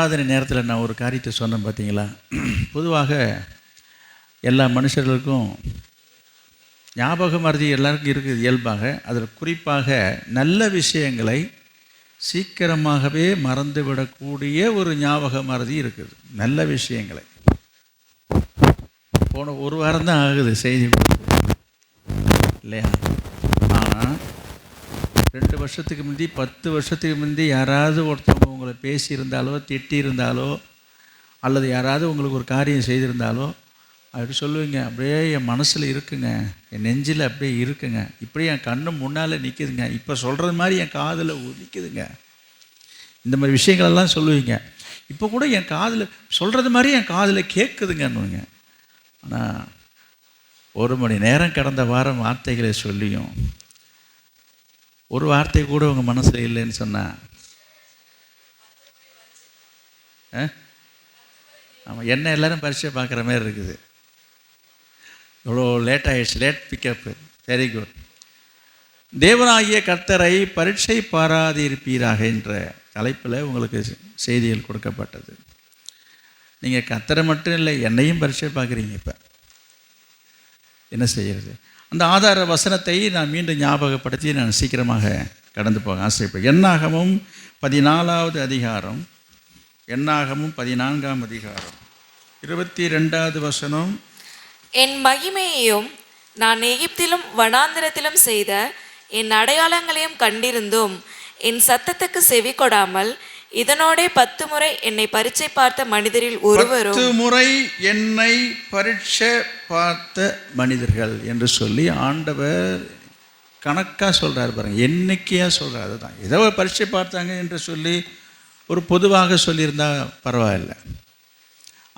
ஆராதனை நேரத்தில் நான் ஒரு காரியத்தை சொன்னேன் பார்த்தீங்களா? பொதுவாக எல்லா மனுஷர்களுக்கும் ஞாபக மறதி எல்லாருக்கும் இருக்குது இயல்பாக. அதில் குறிப்பாக நல்ல விஷயங்களை சீக்கிரமாகவே மறந்துவிடக்கூடிய ஒரு ஞாபக மறதி இருக்குது. நல்ல விஷயங்களை போன ஒரு வாரம் தான் ஆகுது செய்தி இல்லையா? ஆனால் 2 வருஷத்துக்கு முந்தி 10 வருஷத்துக்கு முந்தி யாராவது ஒருத்தவங்க உங்களை பேசியிருந்தாலோ திட்டியிருந்தாலோ அல்லது யாராவது உங்களுக்கு ஒரு காரியம் செய்திருந்தாலோ அப்படி சொல்லுவீங்க, அப்படியே என் மனசில் இருக்குங்க, என் நெஞ்சில் அப்படியே இருக்குங்க, இப்படியே என் கண்ணு முன்னால் நிற்குதுங்க, இப்போ சொல்கிறது மாதிரி என் காதில் நிற்குதுங்க, இந்த மாதிரி விஷயங்களெல்லாம் சொல்லுவீங்க. இப்போ கூட என் காதில் சொல்கிறது மாதிரி என் காதில் கேட்குதுங்கன்னுவீங்க. ஆனால் 1 மணி நேரம் கடந்த வாரம் வார்த்தைகளை சொல்லியும் ஒரு வார்த்தை கூட உங்கள் மனசில் இல்லைன்னு சொன்னால் ஆமாம், என்ன எல்லோரும் பரிசை பார்க்குற மாதிரி இருக்குது. இவ்வளோ லேட் ஆகிடுச்சு, லேட் பிக்கப்பு, வெரி குட். தேவனாகிய கர்த்தரை பரீட்சை பாராதிருப்பீராக என்ற தலைப்பில் உங்களுக்கு செய்திகள் கொடுக்கப்பட்டது. நீங்கள் கர்த்தரை மட்டும் இல்லை, என்னையும் பரீட்சை பார்க்குறீங்க. இப்போ என்ன செய்கிறது? அந்த ஆதார வசனத்தை நான் மீண்டும் ஞாபகப்படுத்தி நான் சீக்கிரமாக கடந்து போக ஆசைப்பேன். என்னாகமும் 14வது அதிகாரம், என்னாகமும் 14ஆம் அதிகாரம் 22வது வசனம். என் மகிமையையும் நான் எகிப்திலும் வனாந்திரத்திலும் செய்த என் அடையாளங்களையும் கண்டிருந்தும் என் சத்தத்துக்கு செவி கொடாமல் இதனோடே 10 முறை என்னை பரீட்சை பார்த்த மனிதரில் ஒருவரும் 10 முறை என்னை பரீட்சை பார்த்த மனிதர்கள் என்று சொல்லி ஆண்டவர் கணக்காக சொல்கிறார் பாருங்க, எண்ணிக்கையாக சொல்கிறார். அதுதான் ஏதோ பரீட்சை பார்த்தாங்க என்று சொல்லி ஒரு பொதுவாக சொல்லியிருந்தால் பரவாயில்லை.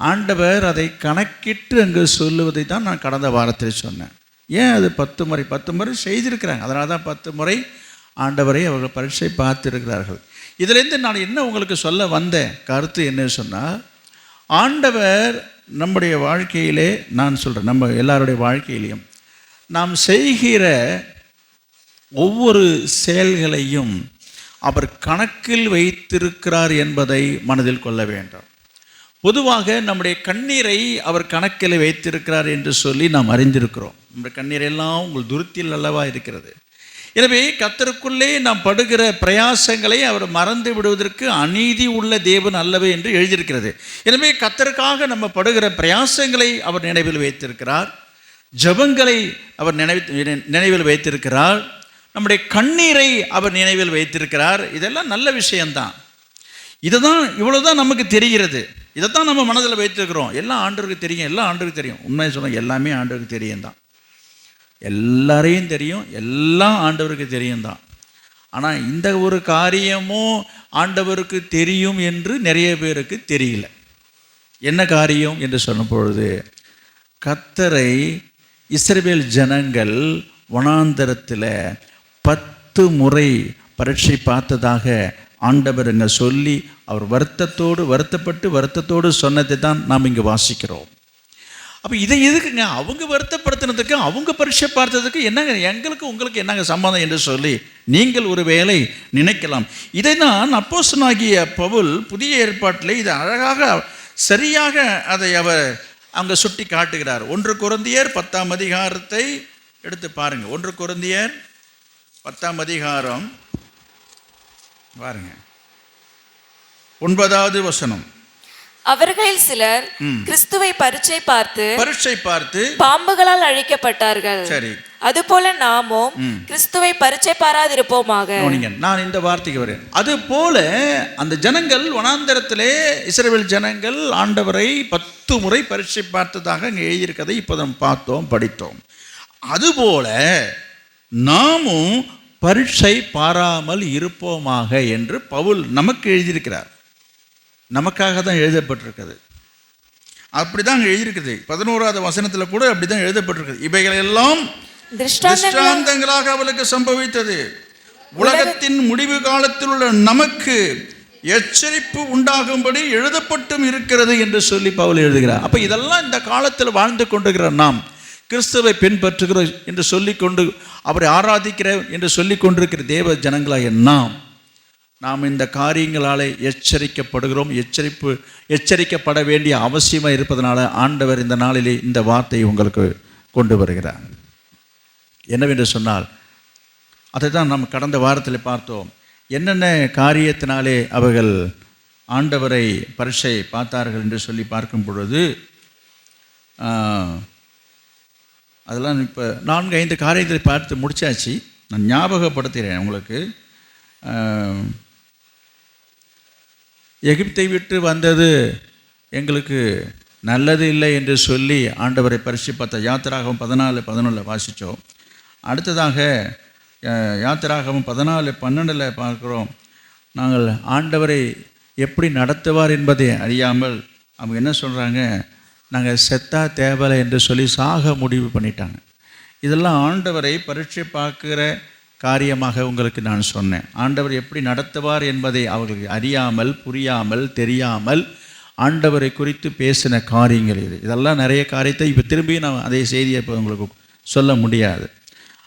ஆண்டவர் அதை கணக்கிட்டு அங்கு சொல்லுவதை தான் நான் கடந்த வாரத்தில் சொன்னேன். ஏன் அது 10 முறை 10 முறை செய்திருக்கிறாங்க, அதனால தான் 10 முறை ஆண்டவரை அவர்கள் பரீட்சை பார்த்துருக்கிறார்கள். இதிலேருந்து நான் என்ன உங்களுக்கு சொல்ல வந்தேன் கருத்து என்ன சொன்னால், ஆண்டவர் நம்முடைய வாழ்க்கையிலே, நான் சொல்கிறேன் நம்ம எல்லாருடைய வாழ்க்கையிலையும் நாம் செய்கிற ஒவ்வொரு செயல்களையும் அவர் கணக்கில் வைத்திருக்கிறார் என்பதை மனதில் கொள்ள வேண்டும். பொதுவாக நம்முடைய கண்ணீரை அவர் கணக்கில் வைத்திருக்கிறார் என்று சொல்லி நாம் அறிந்திருக்கிறோம். நம்முடைய கண்ணீர் எல்லாம் உங்கள் துருத்தியில் அல்லவா இருக்கிறது. எனவே கர்த்தருக்குள்ளே நாம் படுகிற பிரயாசங்களை அவர் மறந்து விடுவதற்கு அநீதி உள்ள தேவன் அல்லவே என்று எழுதியிருக்கிறது. எனவே கர்த்தருக்காக நம்ம படுகிற பிரயாசங்களை அவர் நினைவில் வைத்திருக்கிறார், ஜெபங்களை அவர் நினைவில் வைத்திருக்கிறார், நம்முடைய கண்ணீரை அவர் நினைவில் வைத்திருக்கிறார். இதெல்லாம் நல்ல விஷயம்தான். இதுதான் இவ்வளோதான் நமக்கு தெரிகிறது, இதைத்தான் நம்ம மனதில் வைத்திருக்கிறோம். எல்லாம் ஆண்டவருக்கு தெரியும், எல்லாம் ஆண்டவருக்கு தெரியும். உண்மையை சொன்னால் எல்லாமே ஆண்டவருக்கு தெரியும் தான், எல்லாரையும் தெரியும், எல்லாம் ஆண்டவருக்கு தெரியும் தான். ஆனால் இந்த ஒரு காரியமும் ஆண்டவருக்கு தெரியும் என்று நிறைய பேருக்கு தெரியல. என்ன காரியம் என்று சொன்ன பொழுது, கர்த்தரை இஸ்ரவேல் ஜனங்கள் வனாந்தரத்தில் 10 முறை பரீட்சை பார்த்ததாக ஆண்டவர் இங்கே சொல்லி அவர் வருத்தத்தோடு சொன்னதை தான் நாம் இங்கே வாசிக்கிறோம். அப்போ இதை எதுக்குங்க அவங்க வருத்தப்படுத்தினதுக்கு, அவங்க பரீட்சை பார்த்ததுக்கு என்னங்க எங்களுக்கு உங்களுக்கு என்னங்க சம்பந்தம் என்று சொல்லி நீங்கள் ஒரு வேளை நினைக்கலாம். இதை தான் அப்போஸ்தலனாகிய பவுல் புதிய ஏற்பாட்டில் இதை அழகாக சரியாக அதை அவர் அங்கே சுட்டி காட்டுகிறார். 1 கொரிந்தியர் 10ஆம் அதிகாரத்தை எடுத்து பாருங்கள். 1 கொரிந்தியர் 10ஆம் அதிகாரம் பாருங்க, 9வது வசனம். அவர்களில் சிலர் கிறிஸ்துவை பரீட்சை பார்த்து பாம்புகளால் அழிக்கப்பட்டார்கள். சரி, அதுபோல நாமும் கிறிஸ்துவை பரீட்சை பாராதிருப்போமாக. நான் இந்த வார்த்தைக்கு வரேன். அது போல அந்த ஜனங்கள் வனாந்தரத்திலே இஸ்ரவேல் ஜனங்கள் ஆண்டவரை 10 முறை பரீட்சை பார்த்ததாக இங்கே எழுதியிருக்கதை இப்போ நம்ம பார்த்தோம், படித்தோம். அதுபோல நாமும் பரீட்சை பாராமல் இருப்போமாக என்று பவுல் நமக்கு எழுதியிருக்கிறார். நமக்காக தான் எழுதப்பட்டிருக்கிறது. அப்படி தான் எழுதியிருக்குது. 11வது வசனத்தில் கூட அப்படி தான் எழுதப்பட்டிருக்குது. இவைகள் எல்லாம் திருஷ்டாந்தங்களாக அவளுக்கு சம்பவித்தது, உலகத்தின் முடிவு காலத்தில் உள்ள நமக்கு எச்சரிப்பு உண்டாகும்படி எழுதப்பட்டும் இருக்கிறது என்று சொல்லி பவுல் எழுதுகிறார். அப்போ இதெல்லாம் இந்த காலத்தில் வாழ்ந்து கொண்டிருக்கிற நாம், கிறிஸ்துவை பின்பற்றுகிறோம் என்று சொல்லிக்கொண்டு அவரை ஆராதிக்கிற என்று சொல்லி கொண்டிருக்கிற தேவ ஜனங்களாக நாம் இந்த காரியங்களால் எச்சரிக்கப்படுகிறோம். எச்சரிக்கப்பட வேண்டிய அவசியமாக இருப்பதனால ஆண்டவர் இந்த நாளிலே இந்த வார்த்தையை உங்களுக்கு கொண்டு வருகிறார். என்னவென்று சொன்னால், அதை தான் நாம் கடந்த வாரத்தில் பார்த்தோம். என்னென்ன காரியத்தினாலே அவர்கள் ஆண்டவரை பரீட்சை பார்த்தார்கள் என்று சொல்லி பார்க்கும் பொழுது அதெல்லாம் இப்போ 4-5 காரியத்தை பார்த்து முடித்தாச்சு. நான் ஞாபகப்படுத்துகிறேன் உங்களுக்கு. எகிப்தை விட்டு வந்தது எங்களுக்கு நல்லது இல்லை என்று சொல்லி ஆண்டவரை பரீட்சை பார்த்த யாத்திராகமம் 14:11 வாசித்தோம். அடுத்ததாக யாத்திராகமம் 14:12 பார்க்குறோம். நாங்கள் ஆண்டவரை எப்படி நடத்துவார் என்பதை அறியாமல் அவங்க என்ன சொல்கிறாங்க, நாங்கள் செத்தா தேவலை என்று சொல்லி சாக முடிவு பண்ணிட்டாங்க. இதெல்லாம் ஆண்டவரை பரீட்சை பார்க்குற காரியமாக உங்களுக்கு நான் சொன்னேன். ஆண்டவர் எப்படி நடத்துவார் என்பதை அவர்களுக்கு அறியாமல், புரியாமல், தெரியாமல் ஆண்டவரை குறித்து பேசின காரியங்கள் இதெல்லாம் நிறைய காரியத்தை இப்போ திரும்பி நான் அதே செய்தியை இப்போ உங்களுக்கு சொல்ல முடியாது.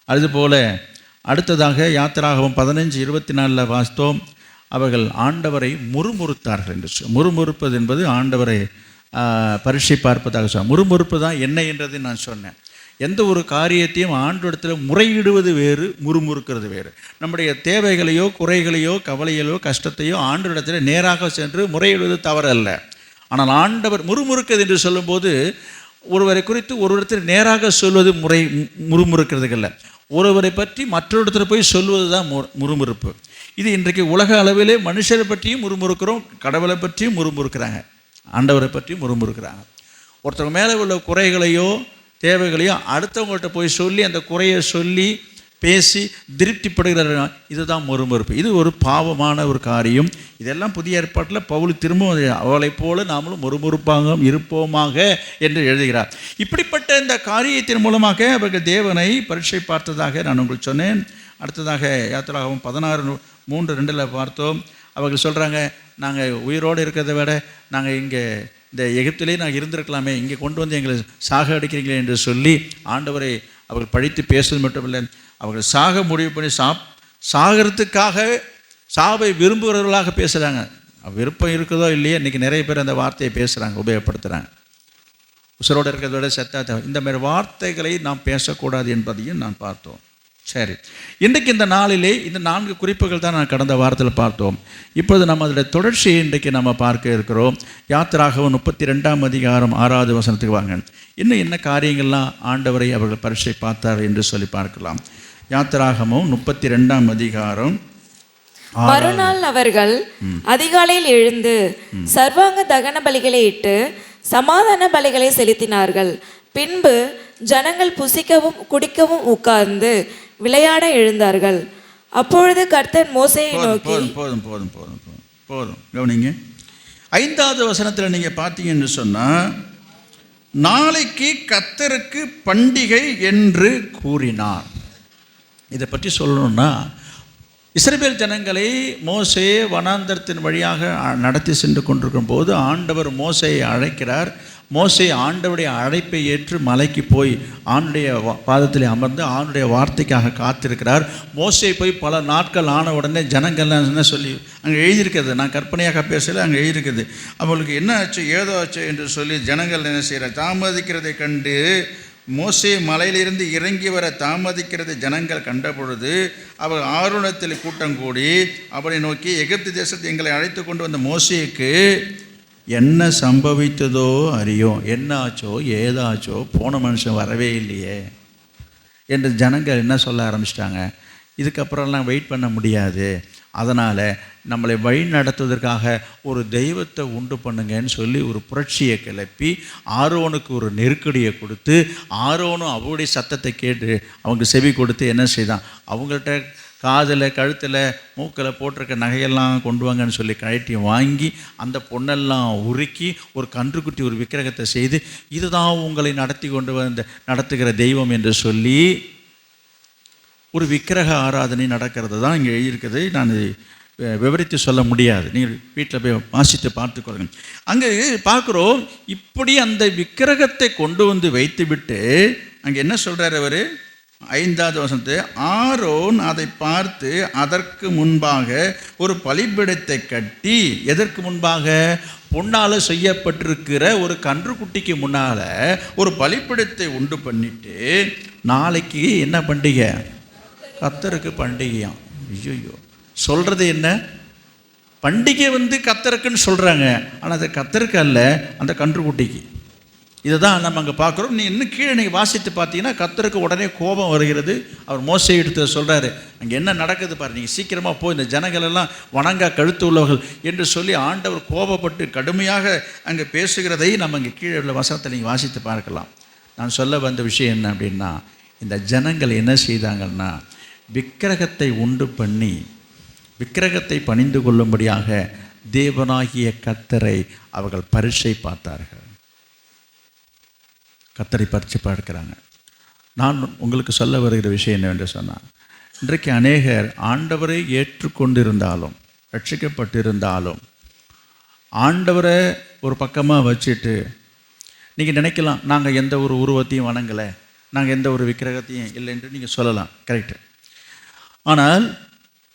அதுபோல் அடுத்ததாக யாத்திராகமம் 15:24 வாசித்தோம். அவர்கள் ஆண்டவரை முறுமுறுத்தார்கள் என்று முறுமுறுப்பது என்பது ஆண்டவரை பரீட்சை பார்ப்பதாக சொன்ன முறுமுறுப்பு தான் என்ன என்றதை நான் சொன்னேன். எந்த ஒரு காரியத்தையும் ஆண்டவரிடத்தில் முறையிடுவது வேறு, முறுமுறுக்கிறது வேறு. நம்முடைய தேவைகளையோ குறைகளையோ கவலைகளையோ கஷ்டத்தையோ ஆண்டவரிடத்தில் நேராக சென்று முறையிடுவது தவறல்ல. ஆனால் ஆண்டவர் முறுமுறுக்கிறது என்று சொல்லும்போது ஒருவரை குறித்து ஒருவரிடத்தில் நேராக சொல்வது முறுமுறுக்கிறதுக்கல்ல, ஒருவரை பற்றி மற்றொருடத்தில் போய் சொல்வது தான் முறுமுறுப்பு. இது இன்றைக்கு உலக அளவிலே மனுஷரை பற்றியும் முறுமுறுக்கிறோம், கடவுளை பற்றியும் முறுமுறுக்கிறாங்க, ஆண்டவரை பற்றியும் முறுமுறுக்கிறாங்க. ஒருத்தவங்க மேலே உள்ள குறைகளையோ தேவைகளையோ அடுத்தவங்கள்ட்ட போய் சொல்லி அந்த குறையை சொல்லி பேசி திருப்திப்படுகிற இதுதான் முறுமுறுப்பு. இது ஒரு பாவமான ஒரு காரியம். இதெல்லாம் புதிய ஏற்பாட்டில் பவுல் திரும்பவும் அவளைப் போல நாமளும் முறுமுறுப்பாக இருப்போமாக என்று எழுதுகிறார். இப்படிப்பட்ட இந்த காரியத்தின் மூலமாக அவர்கள் தேவனை பரீட்சை பார்த்ததாக நான் உங்களுக்கு சொன்னேன். அடுத்ததாக யாத்திராகமம் 16:3-2 பார்த்தோம். அவர்கள் சொல்கிறாங்க, நாங்கள் உயிரோடு இருக்கிறத விட நாங்கள் இங்கே இந்த எகிப்திலே நாங்கள் இருந்திருக்கலாமே, இங்கே கொண்டு வந்து எங்களை சாக அடிக்கிறீங்களே என்று சொல்லி ஆண்டவரை அவர்கள் பழித்து பேசுவது மட்டுமில்லை, அவர்கள் சாக முடிவு பண்ணி சாகிறதுக்காக சாவை விரும்புகிறவர்களாக பேசுகிறாங்க. விருப்பம் இருக்குதோ இல்லையோ இன்றைக்கி நிறைய பேர் அந்த வார்த்தையை பேசுகிறாங்க, உபயோகப்படுத்துகிறாங்க. உசுரோடு இருக்கிறத விட செத்தா தேவை, இந்த மாதிரி வார்த்தைகளை நாம் பேசக்கூடாது என்பதையும் நான் பார்த்தோம். சரி, இன்றைக்கு இந்த நாளிலே இந்த 4 குறிப்புகள் தான் நான் கடந்த வாரத்தில் பார்த்தோம். இப்போது நம்ம அதில் தொடர்ச்சியை இன்றைக்கு நம்ம பார்க்க இருக்கிறோம். யாத்திராகமம் 32:6 வாங்க. இன்னும் என்ன காரியங்கள்லாம் ஆண்டவரை அவர்கள் பரீட்சை பார்த்தார் என்று சொல்லி பார்க்கலாம். யாத்திராகமம் 32 மறுநாள் அவர்கள் அதிகாலையில் எழுந்து சர்வாங்க தகன பலிகளை இட்டு சமாதான பலிகளை செலுத்தினார்கள். பின்பு ஜனங்கள் புசிக்கவும் குடிக்கவும் உட்கார்ந்து விளையாட எழுந்தார்கள். அப்பொழுது கர்த்தர் மோசேயை நோக்கி, போதும் கவனிங்க. 5வது வசனத்தில் நீங்கள் பார்த்தீங்கன்னு சொன்னால், நாளைக்கு கர்த்தருக்கு பண்டிகை என்று கூறினார். இதை பற்றி சொல்லணும்னா, இஸ்ரவேல் ஜனங்களை மோசே வனாந்தரத்தின் வழியாக நடத்தி சென்று கொண்டிருக்கும் போது ஆண்டவர் மோசேயை அழைக்கிறார். மோசே ஆண்டவருடைய அழைப்பை ஏற்று மலைக்கு போய் ஆண்டுடைய பாதத்தில் அமர்ந்து ஆண்டுடைய வார்த்தைக்காக காத்திருக்கிறார். மோசே போய் பல நாட்கள் ஆன உடனே ஜனங்கள்லாம் என்ன சொல்லி அங்கே எழுதியிருக்கிறது, நான் கற்பனையாக பேசல, அங்கே எழுதியிருக்கிறது, அவங்களுக்கு என்ன ஆச்சு ஏதோ ஆச்சு என்று சொல்லி ஜனங்கள் என்ன செய்கிறார், தாமதிக்கிறதை கண்டு மோசே மலையிலிருந்து இறங்கி வர தாமதிக்கிறது ஜனங்கள் கண்ட பொழுது அவர் ஆரோனத்தில் கூட்டம் கூடி அவரை நோக்கி, எகிப்து தேசத்தை எங்களை அழைத்து கொண்டு வந்த மோசேக்கு என்ன சம்பவித்ததோ அறியோம், என்ன ஆச்சோ ஏதாச்சோ, போன மனுஷன் வரவே இல்லையே என்று ஜனங்கள் என்ன சொல்ல ஆரம்பிச்சிட்டாங்க. இதுக்கப்புறம்லாம் வெயிட் பண்ண முடியாது, அதனால் நம்மளை வழி நடத்துவதற்காக ஒரு தெய்வத்தை உண்டு பண்ணுங்கன்னு சொல்லி ஒரு புரட்சியை கிளப்பி ஆரோனுக்கு ஒரு நெருக்கடியை கொடுத்து, ஆரோனும் அவருடைய சத்தத்தை கேட்டு அவங்க செவி கொடுத்து என்ன செய்தான், அவங்கள்ட்ட காதில் கழுத்தில் மூக்கில் போட்டிருக்க நகையெல்லாம் கொண்டு வாங்கன்னு சொல்லி கழட்டி வாங்கி அந்த பொண்ணெல்லாம் உருக்கி ஒரு கன்றுக்குட்டி ஒரு விக்கிரகத்தை செய்து, இதுதான் உங்களை நடத்துகிற தெய்வம் என்று சொல்லி ஒரு விக்கிரக ஆராதனை நடக்கிறது தான் இங்கே எழுதியிருக்கிறது. நான் விவரித்து சொல்ல முடியாது, நீங்கள் வீட்டில் போய் வாசித்து பார்த்துக்கொள்ளுங்க. அங்கே பார்க்குறோம், இப்படி அந்த விக்கிரகத்தை கொண்டு வந்து வைத்து விட்டு அங்கே என்ன சொல்கிறார் அவர், 5வது வசனத்தை, ஆரோன் அதை பார்த்து அதற்கு முன்பாக ஒரு பலிபீடத்தை கட்டி, எதற்கு முன்பாக? பொன்னால் செய்யப்பட்டிருக்கிற ஒரு கன்றுக்குட்டிக்கு முன்னால் ஒரு பலிபீடத்தை உண்டு பண்ணிட்டு, நாளைக்கு என்ன பண்டிகை? கர்த்தருக்கு பண்டிகையாம். ஐயோ, சொல்கிறது என்ன? பண்டிகை கர்த்தருக்குன்னு சொல்கிறாங்க, ஆனால் அது கர்த்தருக்கு அல்ல, அந்த கன்றுக்குட்டிக்கு. இதை தான் நம்ம அங்கே பார்க்குறோம். நீ இன்னும் கீழே நீங்கள் வாசித்து பார்த்தீங்கன்னா கர்த்தருக்கு உடனே கோபம் வருகிறது. அவர் மோசே எடுத்து சொல்கிறாரு, அங்கே என்ன நடக்குது பாரு, நீங்கள் சீக்கிரமாக போய் இந்த ஜனங்களெல்லாம் வணங்கா கழுத்து உள்ளவர்கள் என்று சொல்லி ஆண்டவர் கோபப்பட்டு கடுமையாக அங்கே பேசுகிறதை நம்ம அங்கே கீழே உள்ள வசனத்தை நீங்கள் வாசித்து பார்க்கலாம். நான் சொல்ல வந்த விஷயம் என்ன அப்படின்னா, இந்த ஜனங்கள் என்ன செய்தாங்கன்னா, விக்கிரகத்தை உண்டு பண்ணி விக்கிரகத்தை பணிந்து கொள்ளும்படியாக தேவனாகிய கர்த்தரை அவர்கள் பரீட்சை பார்த்தார்கள். கர்த்தரை பரீட்சை பார்க்கிறாங்க. நான் உங்களுக்கு சொல்ல வருகிற விஷயம் என்னவென்று சொன்னால், இன்றைக்கு அநேகர் ஆண்டவரை ஏற்றுக்கொண்டிருந்தாலும் ரட்சிக்கப்பட்டிருந்தாலும் ஆண்டவரை ஒரு பக்கமாக வச்சுட்டு நீங்கள் நினைக்கலாம், நாங்கள் எந்த ஒரு உருவத்தையும் வணங்கலை, நாங்கள் எந்த ஒரு விக்கிரகத்தையும் இல்லை என்று நீங்கள் சொல்லலாம். கரெக்டு. ஆனால்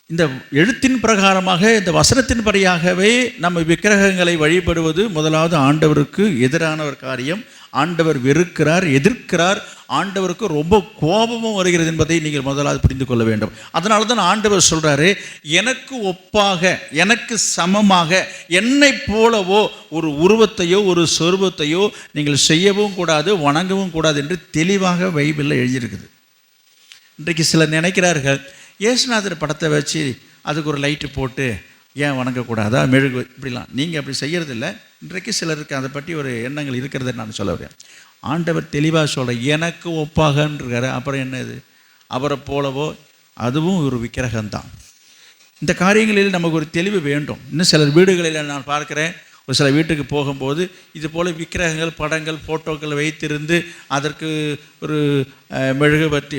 இந்த எழுத்தின் பிரகாரமாக, இந்த வசனத்தின் படியாகவே நம்ம விக்கிரகங்களை வழிபடுவது முதலாவது ஆண்டவருக்கு எதிரான ஒரு காரியம். ஆண்டவர் வெறுக்கிறார், எதிர்க்கிறார். ஆண்டவருக்கு ரொம்ப கோபமும் வருகிறது என்பதை நீங்கள் முதலாவது புரிந்து கொள்ள வேண்டும். அதனால தான் ஆண்டவர் சொல்கிறாரு, எனக்கு ஒப்பாக, எனக்கு சமமாக, என்னை போலவோ ஒரு உருவத்தையோ ஒரு சொருபத்தையோ நீங்கள் செய்யவும் கூடாது, வணங்கவும் கூடாது என்று தெளிவாக பைபிளில் எழுதியிருக்குது. இன்றைக்கு சிலர் நினைக்கிறார்கள், இயேசுநாதர் படத்தை வச்சு அதுக்கு ஒரு லைட்டு போட்டு ஏன் வணங்கக்கூடாதா, மெழுகு, இப்படிலாம். நீங்கள் அப்படி செய்கிறதில்ல. இன்றைக்கு சிலருக்கு அதை பற்றி ஒரு எண்ணங்கள் இருக்கிறத நான் சொல்ல வரேன். ஆண்டவர் தெளிவாக சொல்கிற, எனக்கு ஒப்பாகன்றாரு. அப்புறம் என்னது? அவரை போலவோ, அதுவும் ஒரு விக்கிரகம்தான். இந்த காரியங்களில் நமக்கு ஒரு தெளிவு வேண்டும். இன்னும் சிலர் வீடுகளில் நான் பார்க்குறேன், ஒரு சில வீட்டுக்கு போகும்போது இது போல் விக்கிரகங்கள், படங்கள், ஃபோட்டோக்கள் வைத்திருந்து அதற்கு ஒரு மெழுகுவர்த்தி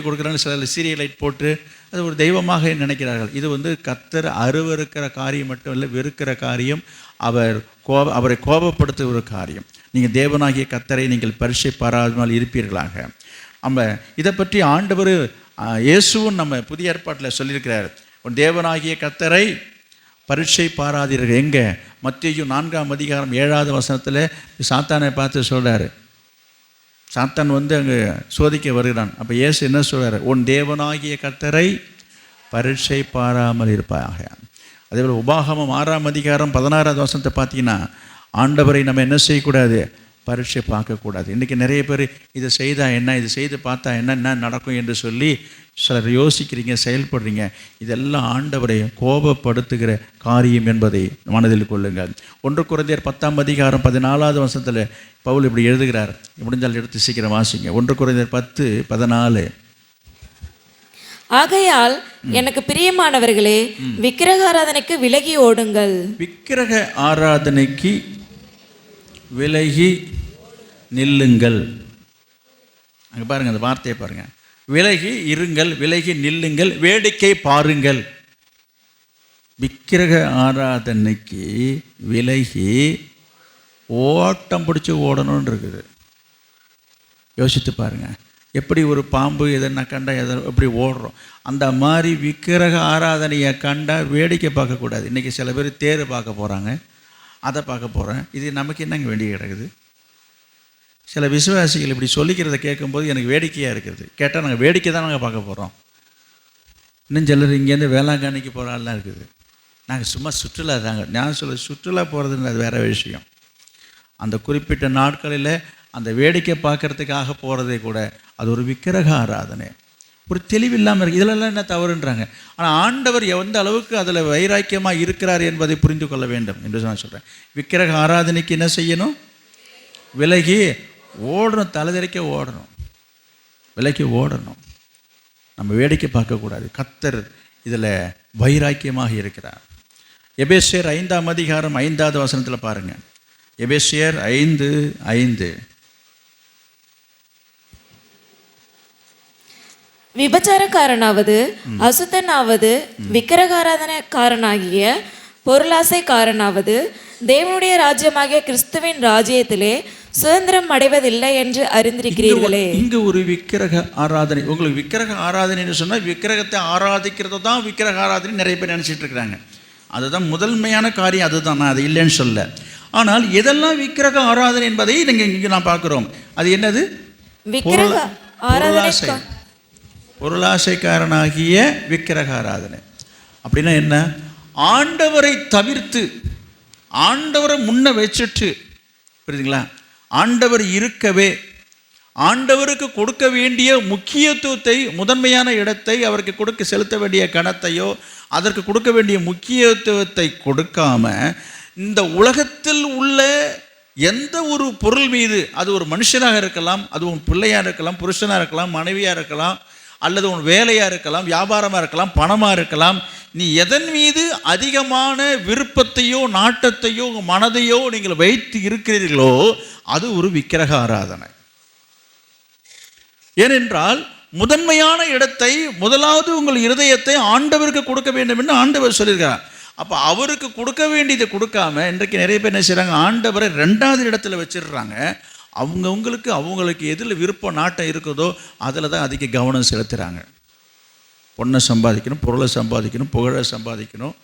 கொடுக்குறாங்க. சில சீரியல் லைட் போட்டு அது ஒரு தெய்வமாக நினைக்கிறார்கள். இது கர்த்தர் அருவருக்கிற காரியம் மட்டும் இல்லை, வெறுக்கிற காரியம். அவரை கோபப்படுத்துகிற ஒரு காரியம். நீங்கள் தேவனாகிய கர்த்தரை நீங்கள் பரீட்சை பாராமல் இருப்பீர்களாக. நம்ம இதை பற்றி ஆண்டவர் இயேசுவும் நம்ம புதிய ஏற்பாட்டில் சொல்லியிருக்கிறார், உன் தேவனாகிய கர்த்தரை பரீட்சை பாராதீர்கள். எங்கே? மத்தேயு 4ஆம் அதிகாரம் 7வது வசனத்தில் சாத்தானை பார்த்து சொல்கிறாரு. சாத்தான் அங்கே சோதிக்க வருகிறான். அப்போ இயேசு என்ன சொல்கிறார்? உன் தேவனாகிய கர்த்தரை பரீட்சை பாராமல் இருப்பாயாக. அதேபோல் உபாகமம் 6ஆம் அதிகாரம் 16வது வசனத்தை பார்த்தீங்கன்னா, ஆண்டவரை நம்ம என்ன செய்யக்கூடாது? பரீட்சை பார்க்கக்கூடாது. இன்றைக்கி நிறைய பேர் இதை செய்தால் என்ன, இது செய்து பார்த்தா என்ன நடக்கும் என்று சொல்லி சிலர் யோசிக்கிறீங்க, செயல்படுறீங்க. இதெல்லாம் ஆண்டவரை கோபப்படுத்துகிற காரியம் என்பதை மனதில் கொள்ளுங்கள். 1 கொரிந்தியர் 10ஆம் அதிகாரம் 14வது வசனத்தில் பவுல் இப்படி எழுதுகிறார். முடிஞ்சால் எடுத்து சீக்கிரம் வாசிங்க. 1 கொரிந்தியர் 10:14. ஆகையால் எனக்கு பிரியமானவர்களே, விக்கிரக ஆராதனைக்கு விலகி ஓடுங்கள். விக்கிரக ஆராதனைக்கு விலகி நில்லுங்கள். அங்கே பாருங்கள், அந்த வார்த்தையை பாருங்கள். விலகி இருங்கள், விலகி நில்லுங்கள், வேடிக்கை பாருங்கள். விக்கிரக ஆராதனைக்கு விலகி ஓட்டம் பிடிச்சி ஓடணும்னு இருக்குது. யோசித்து பாருங்கள், எப்படி ஒரு பாம்பு எதனா கண்டா எப்படி ஓடுறோம், அந்த மாதிரி விக்கிரக ஆராதனையை கண்டா வேடிக்கை பார்க்கக்கூடாது. இன்றைக்கி சில பேர் தேர் பார்க்க போகிறாங்க, அதை பார்க்க போகிறேன். இது நமக்கு என்னங்க வேண்டிய கிடக்குது? சில விசுவாசிகள் இப்படி சொல்லிக்கிறத கேட்கும்போது எனக்கு வேடிக்கையாக இருக்கிறது. கேட்டால் நாங்கள் வேடிக்கை தான் நாங்கள் பார்க்க போகிறோம். இன்னும் சிலர் இங்கேருந்து வேளாங்கண்ணிக்கு போகிறாலாம் இருக்குது. நாங்கள் சும்மா சுற்றுலா தாங்க. நான் சொல்ல, சுற்றுலா போகிறதுன்னு அது வேறு விஷயம். அந்த குறிப்பிட்ட நாட்களில் அந்த வேடிக்கை பார்க்குறதுக்காக போகிறதே கூட அது ஒரு விக்கிரக ஆராதனை. ஒரு தெளிவில்லாமல் இருக்குது. இதிலெல்லாம் என்ன தவறுன்றாங்க. ஆனால் ஆண்டவர் எந்த அளவுக்கு அதில் வைராக்கியமாக இருக்கிறார் என்பதை புரிந்து கொள்ள வேண்டும் என்று நான் சொல்கிறேன். விக்கிரக ஆராதனைக்கு என்ன செய்யணும்? விலகி ஓடணும், தலைதறிக்க ஓடணும், விலகி ஓடணும். நம்ம வேடிக்கை பார்க்கக்கூடாது. கர்த்தர் இதில் வைராக்கியமாக இருக்கிறார். எபேசியர் 5ஆம் அதிகாரம் 5வது வசனத்தில் பாருங்கள். எபேசியர் 5:5. விபச்சாரக்காரனாவது, அசுத்தனாவது, விக்கிரகாராதனைக்காரனாகிய பொருளாசைக்காரனாவது, தேவனுடைய ராஜ்யமாகிய கிறிஸ்துவின் ராஜ்யத்திலே சுதந்திரம் அடைவதில்லை என்று அறிந்திருக்கிறீர்களே. இங்க ஒரு விக்கிரக ஆராதனை. உங்களுக்கு விக்கிரக ஆராதனைன்னு சொன்னால் விக்கிரகத்தை ஆராதிக்கிறது தான் விக்கிரக ஆராதனை நிறைய பேர் நினச்சிட்டு இருக்கிறாங்க. அதுதான் முதன்மையான காரியம், அதுதான், நான் அது இல்லைன்னு சொல்ல. ஆனால் எதெல்லாம் விக்கிரக ஆராதனை என்பதை இங்கே நான் பார்க்குறோம். அது என்னது? விக்கிரக ஆராதனை, பொருளாசைக்காரனாகிய விக்கிரக ஆராதனை. அப்படின்னா என்ன? ஆண்டவரை தவிர்த்து, ஆண்டவரை முன்ன வச்சுட்டு, புரியுதுங்களா, ஆண்டவர் இருக்கவே, ஆண்டவருக்கு கொடுக்க வேண்டிய முக்கியத்துவத்தை, முதன்மையான இடத்தை, அவருக்கு கொடுக்க செலுத்த வேண்டிய கணத்தையோ அதற்கு கொடுக்க வேண்டிய முக்கியத்துவத்தை கொடுக்காம இந்த உலகத்தில் உள்ள எந்த ஒரு பொருள் மீது, அது ஒரு மனுஷனாக இருக்கலாம், அது உன் பிள்ளையாக இருக்கலாம், புருஷனாக இருக்கலாம், மனைவியாக இருக்கலாம், அல்லது உன் வேலையாக இருக்கலாம், வியாபாரமாக இருக்கலாம், பணமாக இருக்கலாம், நீ எதன் மீது அதிகமான விருப்பத்தையோ நாட்டத்தையோ மனதையோ நீங்கள் வைத்து இருக்கிறீர்களோ அது ஒரு விக்கிரக ஆராதனை. ஏனென்றால் முதன்மையான இடத்தை, முதலாவது உங்கள் இருதயத்தை ஆண்டவருக்கு கொடுக்க வேண்டும் என்று ஆண்டவர் சொல்லியிருக்கிறார். அப்போ அவருக்கு கொடுக்க வேண்டியதை கொடுக்காம இன்றைக்கு நிறைய பேர் என்ன செய்கிறாங்க? ஆண்டவரை 2வது இடத்துல வச்சிடுறாங்க. அவங்களுக்கு எதில் விருப்பம் நாட்டம் இருக்குதோ அதில் தான் அதிக கவனம் செலுத்துகிறாங்க. பொண்ணை சம்பாதிக்கணும், பொருளை சம்பாதிக்கணும், புகழை சம்பாதிக்கணும்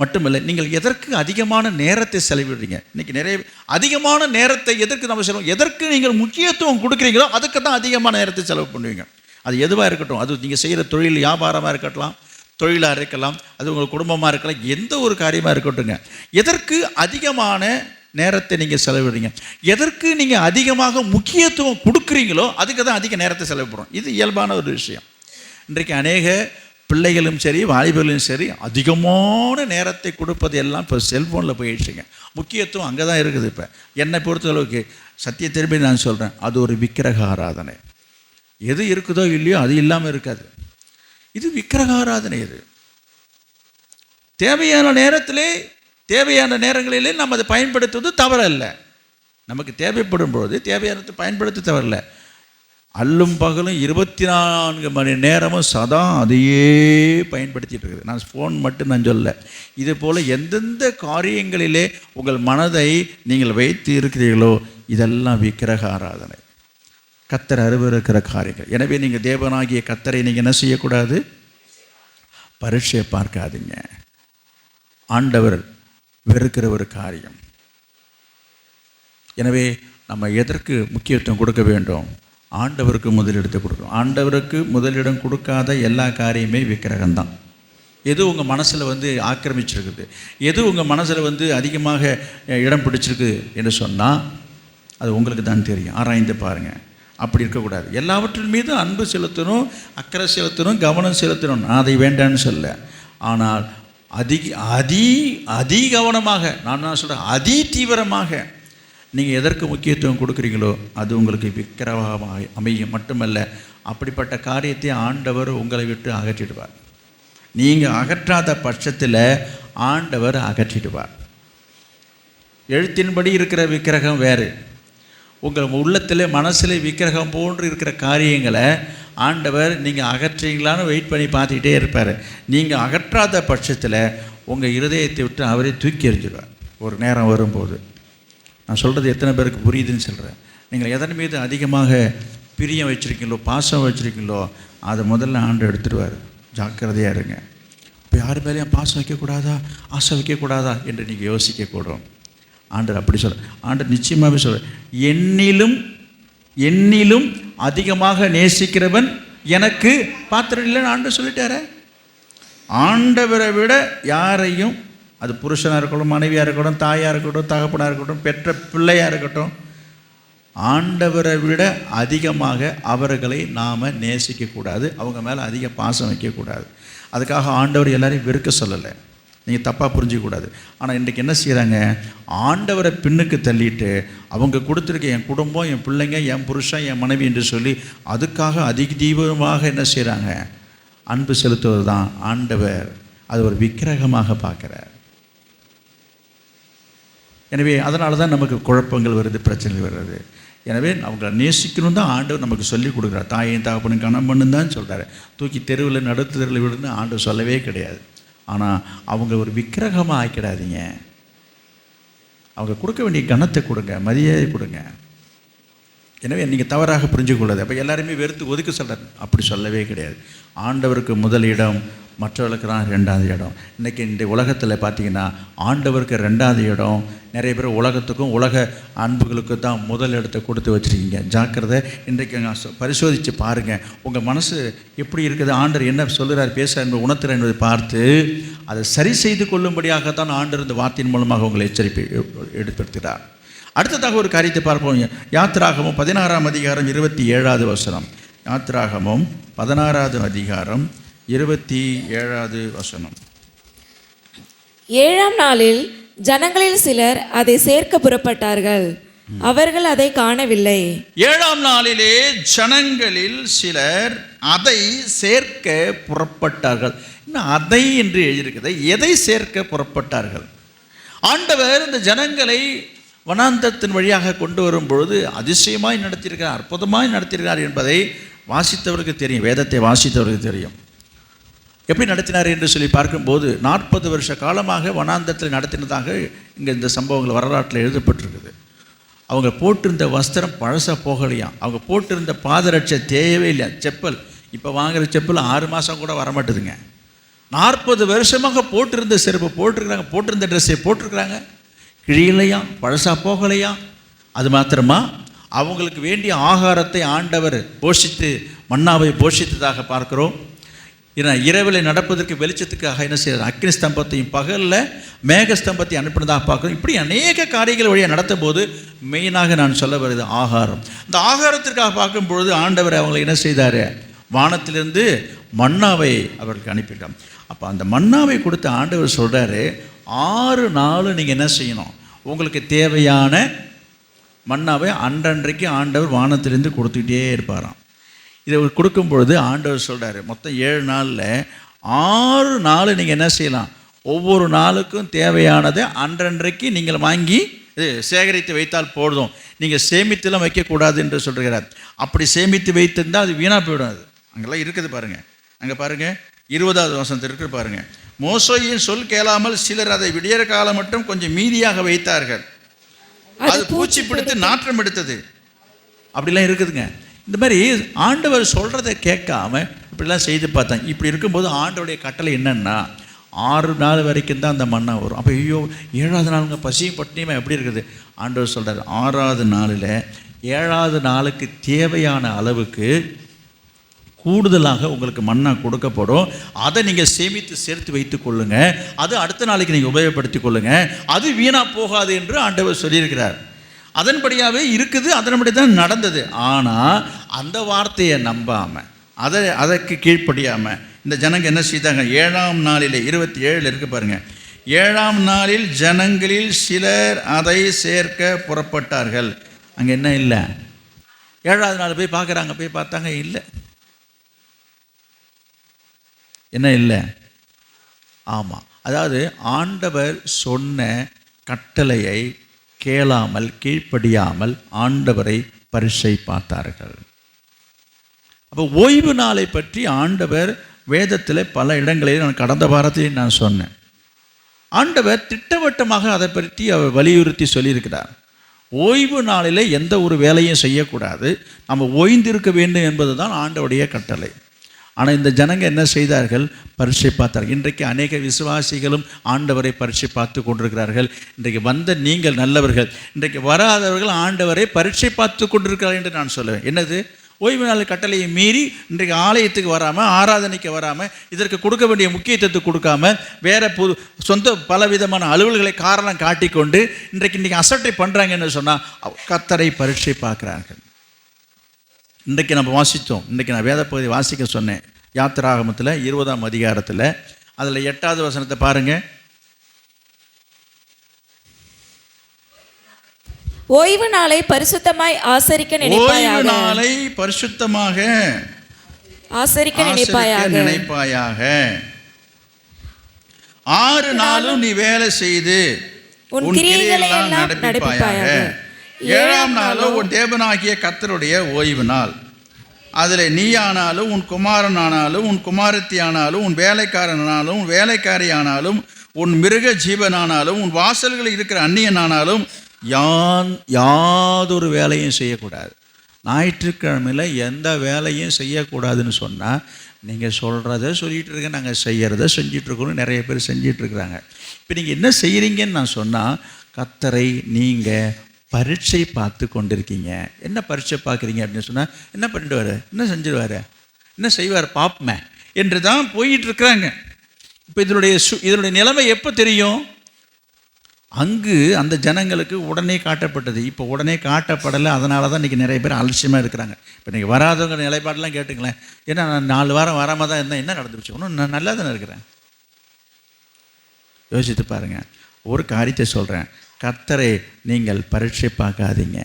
மட்டுமில்லை, நீங்கள் எதற்கு அதிகமான நேரத்தை செலவிடுறீங்க? இன்றைக்கி நிறைய அதிகமான நேரத்தை எதற்கு நம்ம செலவு, எதற்கு நீங்கள் முக்கியத்துவம் கொடுக்குறீங்களோ அதுக்கு தான் அதிகமான நேரத்தை செலவு பண்ணுவீங்க. அது எதுவாக இருக்கட்டும், அது நீங்கள் செய்கிற தொழில், வியாபாரமாக இருக்கலாம், தொழிலாக இருக்கலாம், அது உங்கள் குடும்பமாக இருக்கலாம், எந்த ஒரு காரியமாக இருக்கட்டுங்க, எதற்கு அதிகமான நேரத்தை நீங்கள் செலவிடுறீங்க, எதற்கு நீங்கள் அதிகமாக முக்கியத்துவம் கொடுக்குறீங்களோ அதுக்கு தான் அதிக நேரத்தை செலவிடுறோம். இது இயல்பான ஒரு விஷயம். இன்றைக்கு அநேக பிள்ளைகளும் சரி, வாலிபர்களும் சரி, அதிகமான நேரத்தை கொடுப்பது எல்லாம் இப்போ செல்ஃபோனில் போயிடுச்சுங்க. முக்கியத்துவம் அங்கே தான் இருக்குது. இப்போ என்னை பொறுத்தளவுக்கு சத்திய திரும்பி நான் சொல்கிறேன், அது ஒரு விக்கிரக ஆராதனை. எது இருக்குதோ இல்லையோ அது இல்லாமல் இருக்காது. இது விக்கிரக ஆராதனை. இது தேவையான நேரத்திலே, தேவையான நேரங்களிலே நம்ம அதை பயன்படுத்துவது தவறல்ல. நமக்கு தேவைப்படும் பொழுது தேவையானதை பயன்படுத்த தவறில்லை. அல்லும் பகலும் 24 மணி நேரமும் சதா அதையே பயன்படுத்திகிட்டு இருக்குது. நான் ஃபோன் மட்டும் நான் சொல்ல, இது போல் எந்தெந்த காரியங்களிலே உங்கள் மனதை நீங்கள் வைத்து இருக்கிறீர்களோ இதெல்லாம் விக்கிரக ஆராதனை, கர்த்தர் அருவருக்கிற காரியங்கள். எனவே நீங்கள் தேவனாகிய கர்த்தரை நீங்கள் என்ன செய்யக்கூடாது? பரீட்சையை பார்க்காதீங்க. ஆண்டவர் வெறுக்கிற ஒரு காரியம். எனவே நம்ம எதற்கு முக்கியத்துவம் கொடுக்க வேண்டும்? ஆண்டவருக்கு முதலிடத்தை கொடுக்கணும். ஆண்டவருக்கு முதலிடம் கொடுக்காத எல்லா காரியமே விக்கிரகம்தான். எது உங்கள் மனசில் ஆக்கிரமிச்சிருக்குது, எது உங்கள் மனசில் அதிகமாக இடம் பிடிச்சிருக்கு என்று சொன்னால் அது உங்களுக்கு தான் தெரியும். ஆராய்ந்து பாருங்கள். அப்படி இருக்கக்கூடாது. எல்லாவற்றின் மீது அன்பு செலுத்தணும், அக்கறை செலுத்தணும், கவனம் செலுத்தணும். நான் அதை வேண்டான்னு சொல்ல. ஆனால் அதி கவனமாக, நான் சொல்கிறேன், அதி தீவிரமாக நீங்கள் எதற்கு முக்கியத்துவம் கொடுக்குறீங்களோ அது உங்களுக்கு விக்கிரகமாக அமையும். மட்டுமல்ல, அப்படிப்பட்ட காரியத்தை ஆண்டவர் உங்களை விட்டு அகற்றிடுவார். நீங்கள் அகற்றாத பட்சத்தில் ஆண்டவர் அகற்றிடுவார். எழுத்தின்படி இருக்கிற விக்கிரகம் வேறு. உங்கள் உள்ளத்தில் மனசில் விக்கிரகம் போன்று இருக்கிற காரியங்களை ஆண்டவர் நீங்கள் அகற்றீங்களான்னு வெயிட் பண்ணி பார்த்துக்கிட்டே இருப்பார். நீங்கள் அகற்றாத பட்சத்தில் உங்கள் இருதயத்தை விட்டு அவரே தூக்கி எறிஞ்சிடுவார் ஒரு நேரம் வரும்போது. நான் சொல்கிறது எத்தனை பேருக்கு புரியுதுன்னு சொல்கிறேன். நீங்கள் எதன் மீது அதிகமாக பிரியம் வச்சுருக்கீங்களோ, பாசம் வச்சுருக்கீங்களோ அதை முதல்ல ஆண்டு எடுத்துடுவார். ஜாக்கிரதையாக இருங்க. இப்போ யார் மேலேயும் பாசம் வைக்கக்கூடாதா, ஆசை வைக்கக்கூடாதா என்று நீங்கள் யோசிக்கக்கூடும். ஆண்டர் அப்படி சொல்கிறார். ஆண்டர் நிச்சயமாகவே சொல்கிறார், என்னிலும் அதிகமாக நேசிக்கிறவன் எனக்கு பாத்திரம் இல்லைன்னு ஆண்டவர் சொல்லிட்டார. ஆண்டவரை விட யாரையும், அது புருஷனாக இருக்கட்டும், மனைவியாக இருக்கட்டும், தாயாக இருக்கட்டும், தகப்பனாக இருக்கட்டும், பெற்ற பிள்ளையாக இருக்கட்டும், ஆண்டவரை விட அதிகமாக அவர்களை நாம் நேசிக்கக்கூடாது, அவங்க மேலே அதிக பாசம் வைக்கக்கூடாது. அதுக்காக ஆண்டவர் எல்லாரையும் வெறுக்க சொல்லலை, நீங்கள் தப்பாக புரிஞ்சிக்கக்கூடாது. ஆனால் இன்றைக்கு என்ன செய்கிறாங்க? ஆண்டவரை பின்னுக்கு தள்ளிட்டு அவங்க கொடுத்துருக்க என் குடும்பம், என் பிள்ளைங்க, என் புருஷன், என் மனைவி என்று சொல்லி அதுக்காக அதிக தீவிரமாக என்ன செய்கிறாங்க? அன்பு செலுத்துவது தான் ஆண்டவர் அது ஒரு விக்கிரகமாக பார்க்குறார். எனவே அதனால தான் நமக்கு குழப்பங்கள் வருது, பிரச்சனைகள் வருது. எனவே அவங்கள நேசிக்கணும் தான் ஆண்டவர் நமக்கு சொல்லி கொடுக்குறார். தாயையும் தகப்பனும் கணம் பண்ணுன்னு தான் சொல்கிறார். தூக்கி தெருவில் நடுத்து தெருவில் விடுன்னு ஆண்டவர் சொல்லவே கிடையாது. ஆனால் அவங்க ஒரு விக்கிரகமாக ஆக்கிடாதீங்க. அவங்க கொடுக்க வேண்டிய கணத்தை கொடுங்க, மரியாதை கொடுங்க. எனவே நீங்கள் தவறாக புரிஞ்சுக்கொள்ளாது. அப்போ எல்லாருமே வெறுத்து ஒதுக்க சொல்கிறார், அப்படி சொல்லவே கிடையாது. ஆண்டவருக்கு முதல் இடம், மற்றவர்களுக்கு தான் 2வது இடம். இன்றைக்கி இந்த உலகத்தில் பார்த்திங்கன்னா ஆண்டவருக்கு 2வது இடம். நிறைய பேர் உலகத்துக்கும் உலக அன்புகளுக்கு தான் முதல் இடத்தை கொடுத்து வச்சுருக்கீங்க. ஜாக்கிரதை. இன்றைக்கு பரிசோதித்து பாருங்கள், உங்கள் மனசு எப்படி இருக்குது, ஆண்டவர் என்ன சொல்கிறார், பேசுகிறார் என்பதை உணர்த்துகிறார் என்பதை பார்த்து அதை சரி செய்து கொள்ளும்படியாகத்தான் ஆண்டவர் இந்த வார்த்தையின் மூலமாக உங்களை எச்சரிப்பை ஏற்படுத்துகிறார். அடுத்ததாக ஒரு காரியத்தை பார்ப்போம். யாத்திராகமம் 16ஆம் அதிகாரம் 27வது வசனம். யாத்திராகமம் 16வது அதிகாரம் 27வது வசனம். 7ஆம் நாளில் ஜனங்களில் சிலர் அதை சேர்க்க புறப்பட்டார்கள், அவர்கள் அதை காணவில்லை. 7ஆம் நாளிலே ஜனங்களில் சிலர் அதை சேர்க்க புறப்பட்டார்கள். இன்னும் அதை என்று எழுதியிருக்கிறது, எதை சேர்க்க புறப்பட்டார்கள்? ஆண்டவர் இந்த ஜனங்களை வனாந்தரத்தின் வழியாக கொண்டு வரும்பொழுது அதிசயமாய் நடத்தியிருக்கிறார், அற்புதமாய் நடத்தியிருக்கிறார் என்பதை வாசித்தவருக்கு தெரியும், வேதத்தை வாசித்தவருக்கு தெரியும். எப்படி நடத்தினார் என்று சொல்லி பார்க்கும்போது 40 வருஷ காலமாக வனாந்தரத்தில் நடத்தினதாக இங்கே இந்த சம்பவங்கள் வரலாற்றில் எழுதப்பட்டிருக்குது. அவங்க போட்டிருந்த வஸ்திரம் பழசாக போகலையாம், அவங்க போட்டிருந்த பாதரட்சை தேயவே இல்லை. செப்பல் இப்போ வாங்குகிற செப்பல் 6 மாதம் கூட வரமாட்டுதுங்க. 40 வருஷமாக போட்டிருந்த செருப்பு போட்டிருக்கிறாங்க, போட்டிருந்த ட்ரெஸ்ஸை போட்டிருக்கிறாங்க, கிழியலையாம், பழசாக போகலையாம். அது மாத்திரமா, அவங்களுக்கு வேண்டிய ஆகாரத்தை ஆண்டவர் போஷித்து மன்னாவை போஷித்ததாக பார்க்கிறோம். இரவில் நடப்பதற்கு வெளிச்சத்துக்காக என்ன செய்யறார், அக்னி ஸ்தம்பத்தையும் பகலில் மேகஸ்தம்பத்தையும் அனுப்பினதாக பார்க்குறோம். இப்படி அநேக காரியங்கள் வழியாக நடத்தும் போது மெயினாக நான் சொல்ல வருது ஆகாரம். இந்த ஆகாரத்திற்காக பார்க்கும்பொழுது ஆண்டவர் அவங்களை என்ன செய்தார், வானத்திலிருந்து மன்னாவை அவர்களுக்கு அனுப்பிட்டார். அப்போ அந்த மன்னாவை கொடுத்த ஆண்டவர் சொல்கிறாரு, 6 நாள் நீங்கள் என்ன செய்யணும், உங்களுக்கு தேவையான மன்னாவை அன்றன்றைக்கு ஆண்டவர் வானத்திலிருந்து கொடுத்துக்கிட்டே இருப்பாராம். இதை கொடுக்கும் பொழுது ஆண்டவர் சொல்கிறாரு, மொத்தம் 7 நாளில் 6 நாள் நீங்கள் என்ன செய்யலாம், ஒவ்வொரு நாளுக்கும் தேவையானதை அன்றன்றைக்கு நீங்கள் வாங்கி சேகரித்து வைத்தால் போதும், நீங்கள் சேமித்துலாம் வைக்கக்கூடாது என்று சொல்கிறார். அப்படி சேமித்து வைத்திருந்தால் அது வீணாக போயிடும். அது அங்கெல்லாம் இருக்குது பாருங்கள், அங்கே பாருங்கள் 20வது வசனத்தில் இருக்குது பாருங்கள். மோசேயின் சொல் கேளாமல் சிலர் அதை விடியற காலம் மட்டும் கொஞ்சம் மீதியாக வைத்தார்கள், அது பூச்சி பிடித்து நாற்றம் எடுத்தது. அப்படிலாம் இருக்குதுங்க. இந்த மாதிரி ஆண்டவர் சொல்கிறத கேட்காம இப்படிலாம் செய்து பார்த்தாங்க. இப்படி இருக்கும்போது ஆண்டவருடைய கட்டளை என்னன்னா 6 நாள் வரைக்கும் தான் அந்த மன்னா வரும். அப்போ ஐயோ 7வது நாளுங்க பசியும் பட்டினியுமா எப்படி இருக்குது? ஆண்டவர் சொல்கிறார், 6வது நாளில் 7வது நாளுக்கு தேவையான அளவுக்கு கூடுதலாக உங்களுக்கு மன்னா கொடுக்கப்படும். அதை நீங்கள் சேமித்து சேர்த்து வைத்து கொள்ளுங்க, அது அடுத்த நாளைக்கு நீங்கள் உபயோகப்படுத்தி கொள்ளுங்க, அது வீணாக போகாது என்று ஆண்டவர் சொல்லியிருக்கிறார். அதன்படியாகவே இருக்குது, அதன்படி தான் நடந்தது. ஆனால் அந்த வார்த்தையை நம்பாமல் அதற்கு கீழ்ப்படியாமல் இந்த ஜனங்க என்ன செய்தாங்க, 7ஆம் நாளில் 27 இருக்கு பாருங்கள். 7ஆம் நாளில் ஜனங்களில் சிலர் அதை சேர்க்க புறப்பட்டார்கள். அங்கே என்ன இல்லை, 7வது நாள் போய் பார்க்குறாங்க, போய் பார்த்தாங்க இல்லை. என்ன இல்லை? ஆமாம், அதாவது ஆண்டவர் சொன்ன கட்டளையை கேளாமல் கீழ்ப்படியாமல் ஆண்டவரை பரீட்சை பார்த்தார்கள். அப்போ ஓய்வு நாளை பற்றி ஆண்டவர் வேதத்தில் பல இடங்களில் நான் கடந்த வாரத்தில் நான் சொன்னேன். ஆண்டவர் திட்டவட்டமாக அதை பற்றி அவர் வலியுறுத்தி சொல்லியிருக்கிறார். ஓய்வு நாளில் எந்த ஒரு வேலையும் செய்யக்கூடாது, நம்ம ஓய்ந்திருக்க வேண்டும் என்பது தான் ஆண்டவருடைய கட்டளை. ஆனால் இந்த ஜனங்க என்ன செய்தார்கள், பரீட்சை பார்த்தார்கள். இன்றைக்கு அநேக விசுவாசிகளும் ஆண்டவரை பரீட்சை பார்த்து கொண்டிருக்கிறார்கள். இன்றைக்கு வந்த நீங்கள் நல்லவர்கள், இன்றைக்கு வராதவர்கள் ஆண்டவரை பரீட்சை பார்த்து கொண்டிருக்கிறார்கள் என்று நான் சொல்லுவேன். என்னது, ஓய்வு நாள் கட்டளையை மீறி இன்றைக்கு ஆலயத்துக்கு வராமல், ஆராதனைக்கு வராமல், இதற்கு கொடுக்க வேண்டிய முக்கியத்துவத்தை கொடுக்காம வேறு சொந்த பலவிதமான அலுவல்களை காரணம் காட்டிக்கொண்டு இன்றைக்கு அசட்டை பண்ணுறாங்கன்னு சொன்னால் கர்த்தரை பரீட்சை பார்க்குறார்கள். இன்றைக்கு நம்ம வாசித்தோம், இன்றைக்கி நான் வேத பகுதி வாசிக்க சொன்னேன். யாத்திராகமத்தில் 20ஆம் அதிகாரத்தில் அதில் 8வது வசனத்தை பாருங்கள். ஓய்வு நாளை பரிசுத்தமாய் ஆசரிக்க நினைப்பாயாக. ஓய்வு நாளை பரிசுத்தமாக ஆசரிக்க நினைப்பாயாக. 6 நாளும் நீ வேலை செய்து உன் கிரியைகளை எல்லாம் நடப்பிப்பாயாக. 7ஆம் நாளோ உன் தேவனாகிய கர்த்தருடைய ஓய்வு நாள். அதில் நீ ஆனாலும் உன் குமாரன் ஆனாலும் உன் குமாரத்தி ஆனாலும் உன் வேலைக்காரனானாலும் உன் வேலைக்காரி ஆனாலும் உன் மிருக ஜீவனானாலும் உன் வாசல்களில் இருக்கிற அந்நியன் ஆனாலும் யாதொரு வேலையும் செய்யக்கூடாது. ஞாயிற்றுக்கிழமையில் எந்த வேலையும் செய்யக்கூடாதுன்னு சொன்னால், நீங்கள் சொல்கிறத சொல்லிகிட்டு இருக்க, நாங்கள் செய்கிறத செஞ்சிட்ருக்கோன்னு நிறைய பேர் செஞ்சிட்ருக்குறாங்க. இப்போ நீங்கள் என்ன செய்கிறீங்கன்னு நான் சொன்னால், கர்த்தரை நீங்கள் பரீட்சை பார்த்து கொண்டிருக்கீங்க. என்ன பரீட்சை பார்க்குறீங்க அப்படின்னு சொன்னால், என்ன பண்ணிடுவார், என்ன செஞ்சிடுவார், என்ன செய்வார் பார்ப்போமே என்று தான் போயிட்டுருக்குறாங்க. இப்போ இதனுடைய நிலைமை எப்போ தெரியும்? அங்கு அந்த ஜனங்களுக்கு உடனே காட்டப்பட்டது. இப்போ உடனே காட்டப்படலை. அதனால தான் இன்றைக்கி நிறைய பேர் அலட்சியமாக இருக்கிறாங்க. இப்போ நீங்கள் வராதவங்க நிலைப்பாடெலாம் கேட்டுங்களேன். ஏன்னா நான் 4 வாரம் வராமல் தான் இருந்தேன், என்ன நடந்துச்சு, ஒன்றும் நான் நல்லா தானே இருக்கிறேன். யோசித்து பாருங்கள். ஒரு காரியத்தை சொல்கிறேன், கர்த்தரை நீங்கள் பரீட்சை பார்க்காதீங்க.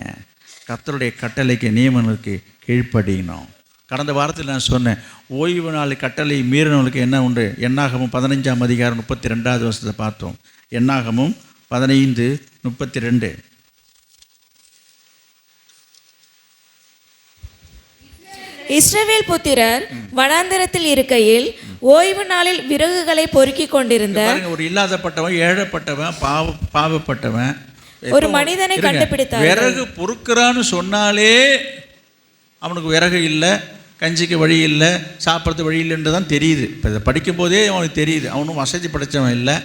கர்த்தருடைய கட்டளைக்கு நியமனுக்கு கீழ்ப்படியணும். கடந்த வாரத்தில் நான் சொன்னேன், ஓய்வு நாள் கட்டளை மீறினவங்களுக்கு என்ன உண்டு. என்னாகமும் 15ஆம் அதிகாரம் 32வது வசனத்தை பார்த்தோம். என்னாகமும் 15:32. இஸ்ரவேல் புத்திரர் வனாந்திரத்தில் இருக்கையில் ஓய்வு நாளில் விறகுகளை பொறுக்கிக் கொண்டிருந்த ஒரு இல்லாதப்பட்டவன், ஏழப்பட்டவன், பாவப்பட்டவன் ஒரு மனிதனை கண்டுபிடித்தார். விறகு பொறுக்கிறான்னு சொன்னாலே அவனுக்கு விறகு இல்லை, கஞ்சிக்கு வழி இல்லை, சாப்பிட்றது வழி இல்லைன்னு தான் தெரியுது. இப்போ இதை படிக்கும்போதே அவனுக்கு தெரியுது, அவனும் வசதி படைத்தவன் இல்லை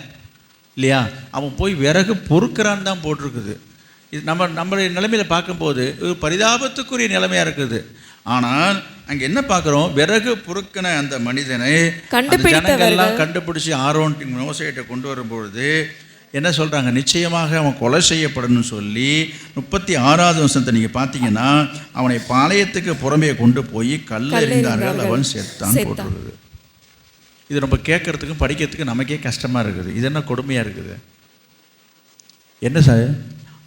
இல்லையா. அவன் போய் விறகு பொறுக்கிறான்னு தான் போட்டிருக்குது. இது நம்மளுடைய நிலைமையில் பார்க்கும்போது இது பரிதாபத்துக்குரிய நிலைமையாக இருக்குது. ஆனால் அங்கே என்ன பார்க்குறோம், விறகு பொறுக்கின அந்த மனிதனை ஜனங்கள்லாம் கண்டுபிடிச்சி ஆரோன் மோசேட்ட கொண்டு வரும்பொழுது என்ன சொல்கிறாங்க, நிச்சயமாக அவன் கொலை செய்யப்படணும்னு சொல்லி 36வது வசனத்தை நீங்கள் பார்த்தீங்கன்னா, அவனை பாளையத்துக்கு புறமே கொண்டு போய் கல்லெறிந்தார்கள், அவன் செத்தான் போட்டுருக்குது. இது நம்ம கேட்குறதுக்கும் படிக்கிறதுக்கு நமக்கே கஷ்டமாக இருக்குது. இது என்ன கொடுமையாக இருக்குது. என்ன சார்,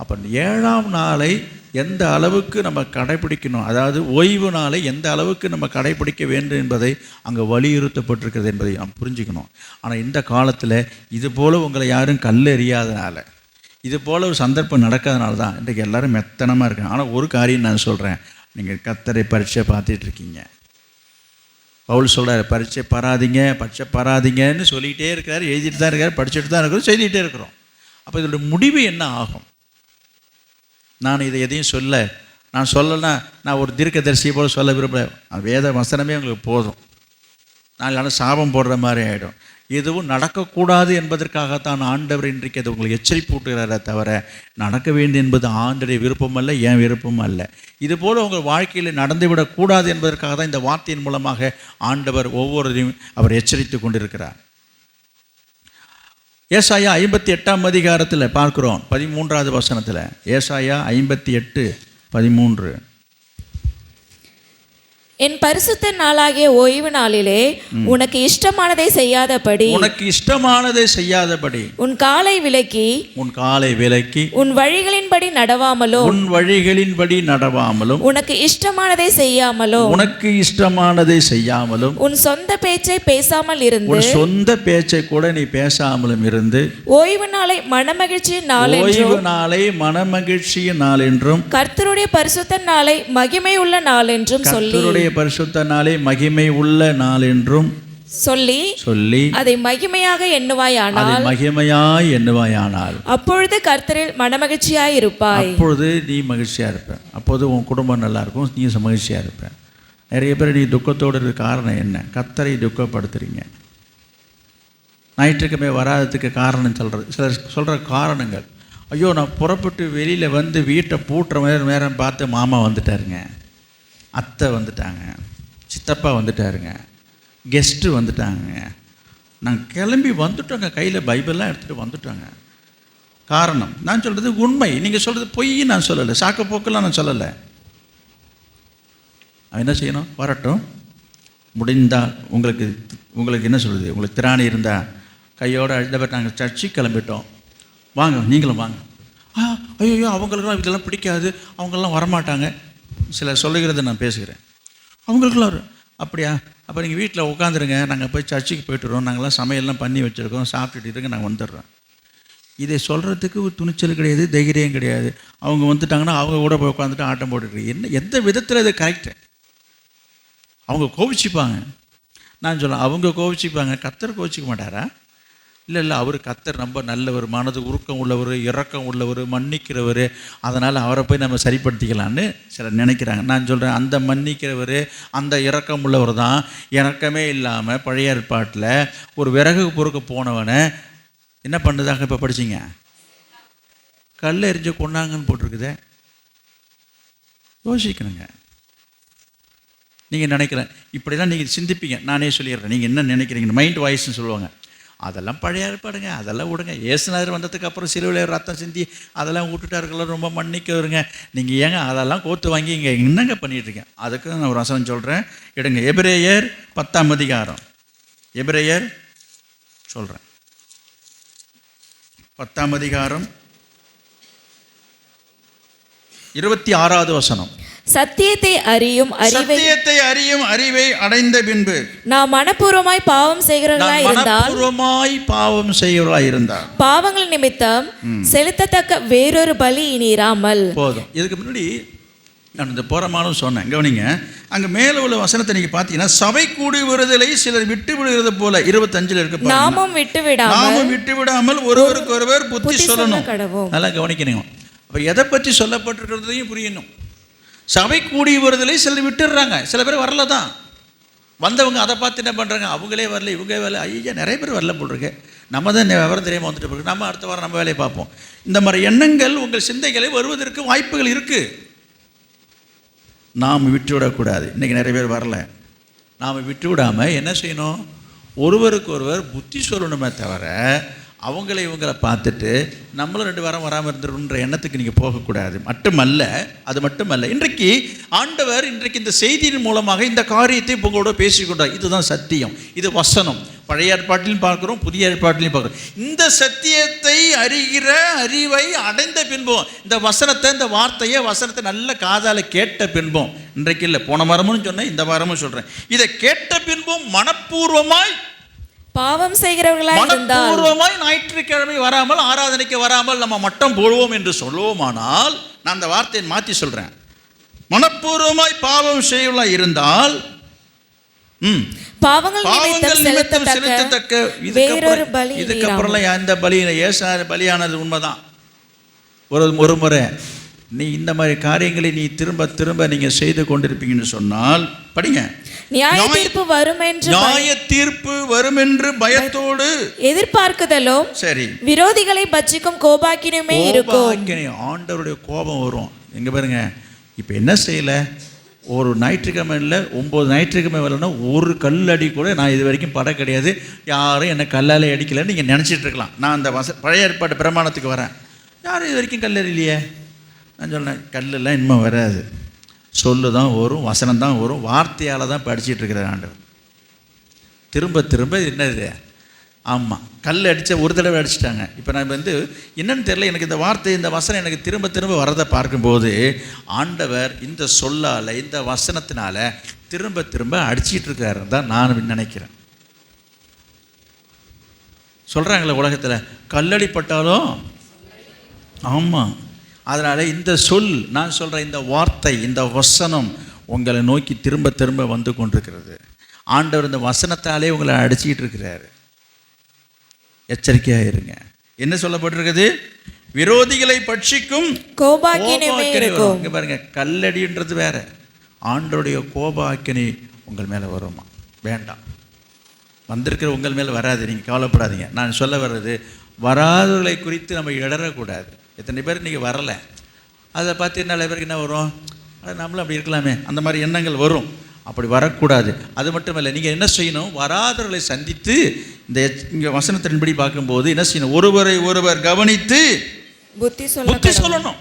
அப்போ 7ஆம் நாளை எந்த அளவுக்கு நம்ம கடைப்பிடிக்கணும், அதாவது ஓய்வு நாளை எந்த அளவுக்கு நம்ம கடைப்பிடிக்க வேண்டும் என்பதை அங்கே வலியுறுத்தப்பட்டிருக்கிறது என்பதை நாம் புரிஞ்சுக்கணும். ஆனால் இந்த காலத்தில் இது போல் உங்களை யாரும் கல் எறியாதனால, இது போல் ஒரு சந்தர்ப்பம் நடக்காதனால தான் இன்றைக்கு எல்லோரும் மெத்தனமாக இருக்காங்க. ஆனால் ஒரு காரியம் நான் சொல்கிறேன், நீங்கள் கர்த்தரை பரீட்சை பார்த்துட்ருக்கீங்க. பவுல் சொல்கிறார், பரீட்சை பாராதீங்கன்னு சொல்லிகிட்டே இருக்கார், எழுதிட்டு தான் இருக்கார், படிச்சுட்டு தான் இருக்கிறோம், செய்துகிட்டே இருக்கிறோம். அப்போ இதோட முடிவு என்ன ஆகும்? நான் இதை எதையும் நான் சொல்லலைன்னா நான் ஒரு தீர்க்கதரிசியை போல் சொல்ல விரும்பல. வேத வசனமே உங்களுக்கு போதும். நாளைக்கு சாபம் போடுற மாதிரி ஆகிடும். எதுவும் நடக்கக்கூடாது என்பதற்காகத்தான் ஆண்டவர் இன்றைக்கு அது உங்களுக்கு எச்சரிப்பு ஊட்டுகிறாரே தவிர, நடக்க வேண்டும் என்பது ஆண்டவருடைய விருப்பம் அல்ல, என் விருப்பம் அல்ல. இதுபோல் உங்கள் வாழ்க்கையில் நடந்துவிடக்கூடாது என்பதற்காக தான் இந்த வார்த்தையின் மூலமாக ஆண்டவர் ஒவ்வொருவரையும் அவர் எச்சரித்து கொண்டிருக்கிறார். ஏசாயா 58ஆம் அதிகாரத்தில் பார்க்குறோம், 13வது வசனத்தில். ஏசாயா 58:13. என் பரிசுத்த நாளாகிய ஓய்வு நாளிலே உனக்கு இஷ்டமானதை செய்யாதபடி உன் காலை விலக்கி உன் வழிகளின்படி நடவாமலும் உனக்கு இஷ்டமானதை செய்யாமலும் உன் சொந்த பேச்சை கூட நீ பேசாமலும் இருந்து ஓய்வு நாளை மனமகிழ்ச்சியின் நாள் என்றும் கர்த்தருடைய பரிசுத்த நாளை மகிமை உள்ள நாள் என்றும் சொல்லி பரிசுத்த நாளை மகிமை உள்ள நாள் என்றும் சொல்லி அதை மகிமையாக எண்ணுவாயானால் அப்பொழுது கர்த்தரில் மனமகிழ்ச்சியாய் இருப்பாய். அப்பொழுது நீ மகிழ்ச்சியாக இருப்ப, அப்போது உன் குடும்பம் நல்லா இருக்கும், நீ மகிழ்ச்சியாக இருப்ப. நிறைய பேர் நீ துக்கத்தோடு இருக்க காரணம் என்ன? கர்த்தரை துக்கப்படுத்துறீங்க. ஞாயிற்றுக்கிழமை வராததுக்கு காரணம் சிலர் சொல்கிற காரணங்கள், ஐயோ நான் புறப்பட்டு வெளியில் வந்து வீட்டை பூட்டுற நேரம் பார்த்து மாமா வந்துட்டாருங்க, அத்தை வந்துட்டாங்க, சித்தப்பா வந்துட்டாருங்க, கெஸ்ட்டு வந்துட்டாங்க, நாங்கள் கிளம்பி வந்துட்டோங்க, கையில் பைபிள்லாம் எடுத்துகிட்டு வந்துட்டோங்க. காரணம், நான் சொல்கிறது உண்மை, நீங்கள் சொல்கிறது பொய் நான் சொல்லலை, சாக்கப்போக்கெல்லாம் நான் சொல்லலை. என்ன செய்யணும்? வரட்டும், முடிந்தால் உங்களுக்கு என்ன சொல்கிறது, உங்களுக்கு திராணி இருந்தால் கையோடு அழுதப்பட்டு நாங்கள் சர்ச்சுக்கு கிளம்பிட்டோம், வாங்க நீங்களும் வாங்க. ஐயோ அவங்களுக்கெல்லாம் இதெல்லாம் பிடிக்காது, அவங்களெலாம் வரமாட்டாங்க. சிலர் சொல்லுகிறத நான் பேசுகிறேன். அவங்களுக்கெல்லாம் அப்படியா, அப்போ நீங்கள் வீட்டில் உட்காந்துருங்க, நாங்கள் போய் சர்ச்சுக்கு போய்ட்டுறோம், நாங்கள்லாம் சமையல்லாம் பண்ணி வச்சுருக்கோம், சாப்பிட்டுட்டு இருக்க நாங்கள் வந்துடுறோம். இதை சொல்கிறதுக்கு துணிச்சல் கிடையாது, தைரியம் கிடையாது. அவங்க வந்துட்டாங்கன்னா அவங்க கூட போய் உட்காந்துட்டு ஆட்டம் போட்டுருக்கு. எந்த விதத்தில் இது கரெக்டு? அவங்க கோபிச்சுப்பாங்க. நான் சொல்ல அவங்க கோபிச்சுப்பாங்க, கர்த்தர் கோபிச்சிக்க மாட்டாரா? இல்லை அவர் கர்த்தர் ரொம்ப நல்லவர், மனது உருக்கம் உள்ளவர், இரக்கம் உள்ளவர், மன்னிக்கிறவர், அதனால் அவரை போய் நம்ம சரிப்படுத்திக்கலான்னு சிலர் நினைக்கிறாங்க. நான் சொல்கிறேன், அந்த மன்னிக்கிறவர், அந்த இரக்கம் உள்ளவர் தான் இரக்கமே இல்லாமல் பழைய ஏற்பாட்டில் ஒரு விறகு பொறுக்க போனவனை என்ன பண்ணுதாங்க இப்போ படிச்சிங்க, கல் எறிஞ்சு கொண்டாங்கன்னு போட்டிருக்குதே. யோசிக்கணுங்க. நீங்கள் நினைக்கிறேன் இப்படிலாம் நீங்கள் சிந்திப்பீங்க. நானே சொல்லிடுறேன், நீங்கள் என்ன நினைக்கிறீங்க, மைண்ட் வாய்ஸ்ன்னு சொல்லுவாங்க. அதெல்லாம் பழைய ஏற்பாடுங்க, அதெல்லாம் விடுங்க. இயேசுநாதர் வந்ததுக்கு அப்புறம் சிலுவையில் ரத்தம் சிந்தி அதெல்லாம் விட்டுட்டார்கள, ரொம்ப மன்னிக்க வருங்க. நீங்கள் ஏங்க அதெல்லாம் கோத்து வாங்கி இங்கே என்னங்க பண்ணிகிட்ருக்கேன்? அதுக்கு நான் ஒரு வசனம் சொல்கிறேன், எடுங்க. எபிரேயர் 10ஆம் அதிகாரம், எபிரேயர் சொல்கிறேன் 10ஆம் அதிகாரம் 26வது வசனம். சத்தியத்தை அறியும் அறிவை அடைந்த பின்பு நாம் மனப்பூர்வமாய் பாவம் செய்கிறவர்களாய் இருந்தால் பாவங்கள் நிமித்தம் செலுத்தத்தக்க வேறொரு பலி இனி இராமல் போதும். இதுக்கு முன்னாடி நான் இந்த போறமாலும் சொன்னேன், கவனிங்க. அங்கே மேலே உள்ள வசனத்தை நீங்கள் பார்த்தீங்கன்னா, சபை கூடி வருதலை சிலர் விட்டு விடுகிறது போல 25ல் இருக்க, நாமும் விட்டு விடாமல் ஒருவருக்கு ஒருவர் புத்தி சொல்லணும். நல்லா கவனிக்கணும். அப்போ எதை பற்றி சொல்லப்பட்டிருக்கிறதையும் புரியணும். சபை கூடி வருதலை சிலர் விட்டுடுறாங்க, சில பேர் வரல தான். வந்தவங்க அதை பார்த்து என்ன பண்ணுறாங்க, அவங்களே வரல, இவங்களே வரல, ஐயா நிறைய பேர் வரல போட்டிருக்கு, நம்ம தான் விவரம் தெரியாமல் வந்துட்டு போயிருக்கு, நம்ம அடுத்த வாரம் நம்ம வேலையை பார்ப்போம். இந்த மாதிரி எண்ணங்கள் உங்கள் சிந்தைகளை வருவதற்கு வாய்ப்புகள் இருக்குது. நாம் விட்டுவிடக்கூடாது. இன்றைக்கி நிறைய பேர் வரல, நாம் விட்டு விடாமல் என்ன செய்யணும், ஒருவருக்கு ஒருவர் புத்தி சொல்லணுமே தவிர அவங்கள இவங்களை பார்த்துட்டு நம்மளும் 2 வாரம் வராமல் இருந்துருன்ற எண்ணத்துக்கு நீங்கள் போகக்கூடாது. அது மட்டுமல்ல இன்றைக்கு ஆண்டவர் இந்த செய்தியின் மூலமாக இந்த காரியத்தை உங்களோட பேசிக்கொண்டார். இதுதான் சத்தியம், இது வசனம். பழைய ஏற்பாட்டிலையும் பார்க்குறோம், புதிய ஏற்பாட்டிலையும் பார்க்குறோம். இந்த சத்தியத்தை அறிவை அடைந்த பின்பும், இந்த வசனத்தை, இந்த வசனத்தை நல்ல காதால் கேட்ட பின்பும், இன்றைக்கு இல்லை போன வாரமும் சொன்னேன், இந்த வாரமும் சொல்கிறேன், இதை கேட்ட பின்பும் மனப்பூர்வமாய் பாவம் செய்கிறவர்களாய் இருந்தால், மனப்பூர்வமாய் ஞாயிற்றுக்கிழமை வராமல், ஆராதனைக்கு வராமல் நம்ம மட்டம் போடுவோம் என்று சொல்லுவோமானால், நான் அந்த வார்த்தையை மாற்றி சொல்றேன், மனப்பூர்வமாய் பாவம் செய்யவர்களாய் இருந்தால் பாவங்கள் நிமித்தம் செலுத்தத்தக்க வேறொரு பலி, இதுக்கப்புறம் எந்த பலியில ஏசான பலியானது உண்மைதான். ஒரு முறை நீ இந்த மாதிரி காரியங்களை நீ திரும்ப திரும்ப நீங்க செய்து கொண்டிருப்பீங்கன்னு சொன்னால், படிங்க, நியாய தீர்ப்பு வரும் என்று பயத்தோடு எதிர்பார்க்குதலும், சரி, விரோதிகளை பட்சிக்கும் கோபாக்கினமே இருக்கும். ஆண்டவருடைய கோபம் வரும். எங்க பாருங்க, இப்ப என்ன செய்யல, ஒரு ஞாயிற்றுக்கிழமை இல்லை 9 ஞாயிற்றுக்கிழமை வரலன்னா ஒரு கல் அடி கூட நான் இது வரைக்கும் பட கிடையாது, யாரும் என்னை கல்லால் அடிக்கலைன்னு நீங்கள் நினச்சிட்டு இருக்கலாம். நான் அந்த பழைய ஏற்பாடு பிரமாணத்துக்கு வரேன், யாரும் இது வரைக்கும் கல் அடிலையே. நான் சொன்னேன், கல்லெல்லாம் இனிமேல் வராது, சொல்லு தான் வரும், வசனம் தான் வரும், வார்த்தையால் தான் படிச்சுட்டு இருக்கிற ஆண்டவர். திரும்ப திரும்ப என்னது, ஆமாம், கல் அடித்த ஒரு தடவை அடிச்சிட்டாங்க. இப்போ நான் என்னன்னு தெரியல, எனக்கு இந்த வார்த்தை, இந்த வசனம் எனக்கு திரும்ப திரும்ப வரதை பார்க்கும்போது ஆண்டவர் இந்த சொல்லால், இந்த வசனத்தினால திரும்ப திரும்ப அடிச்சிட்டு இருக்காருன்னு தான் நான் நினைக்கிறேன். சொல்கிறாங்களே உலகத்தில், கல்லடிப்பட்டாலும், ஆமாம், அதனால் இந்த சொல், நான் சொல்கிறேன், இந்த வார்த்தை, இந்த வசனம் உங்களை நோக்கி திரும்ப திரும்ப வந்து கொண்டிருக்கிறது. ஆண்டவர் இந்த வசனத்தாலே உங்களை அடிச்சிக்கிட்டு இருக்கிறாரு. எச்சரிக்கையாக இருங்க. என்ன சொல்லப்பட்டிருக்குது, விரோதிகளை பட்சிக்கும் கோபாக்கினை. இங்க பாருங்க, கல்லடின்றது வேற, ஆண்டருடைய கோபாக்கினை உங்கள் மேலே வருமா? வேண்டாம், வந்திருக்கிற உங்கள் மேலே வராது, நீங்கள் கவலைப்படாதீங்க. நான் சொல்ல வர்றது, வராதவர்களை குறித்து நம்ம இடறக்கூடாது. எத்தனை பேர் இன்றைக்கி வரலை, அதை பார்த்து நிறைய பேருக்கு என்ன வரும், நம்மளும் அப்படி இருக்கலாமே, அந்த மாதிரி எண்ணங்கள் வரும். அப்படி வரக்கூடாது. அது மட்டும் இல்லை, நீங்கள் என்ன செய்யணும், வராதவர்களை சந்தித்து, இந்த இங்கே வசனத்தின்படி பார்க்கும்போது என்ன செய்யணும், ஒருவரை ஒருவர் கவனித்து புத்தி சொல்லணும்.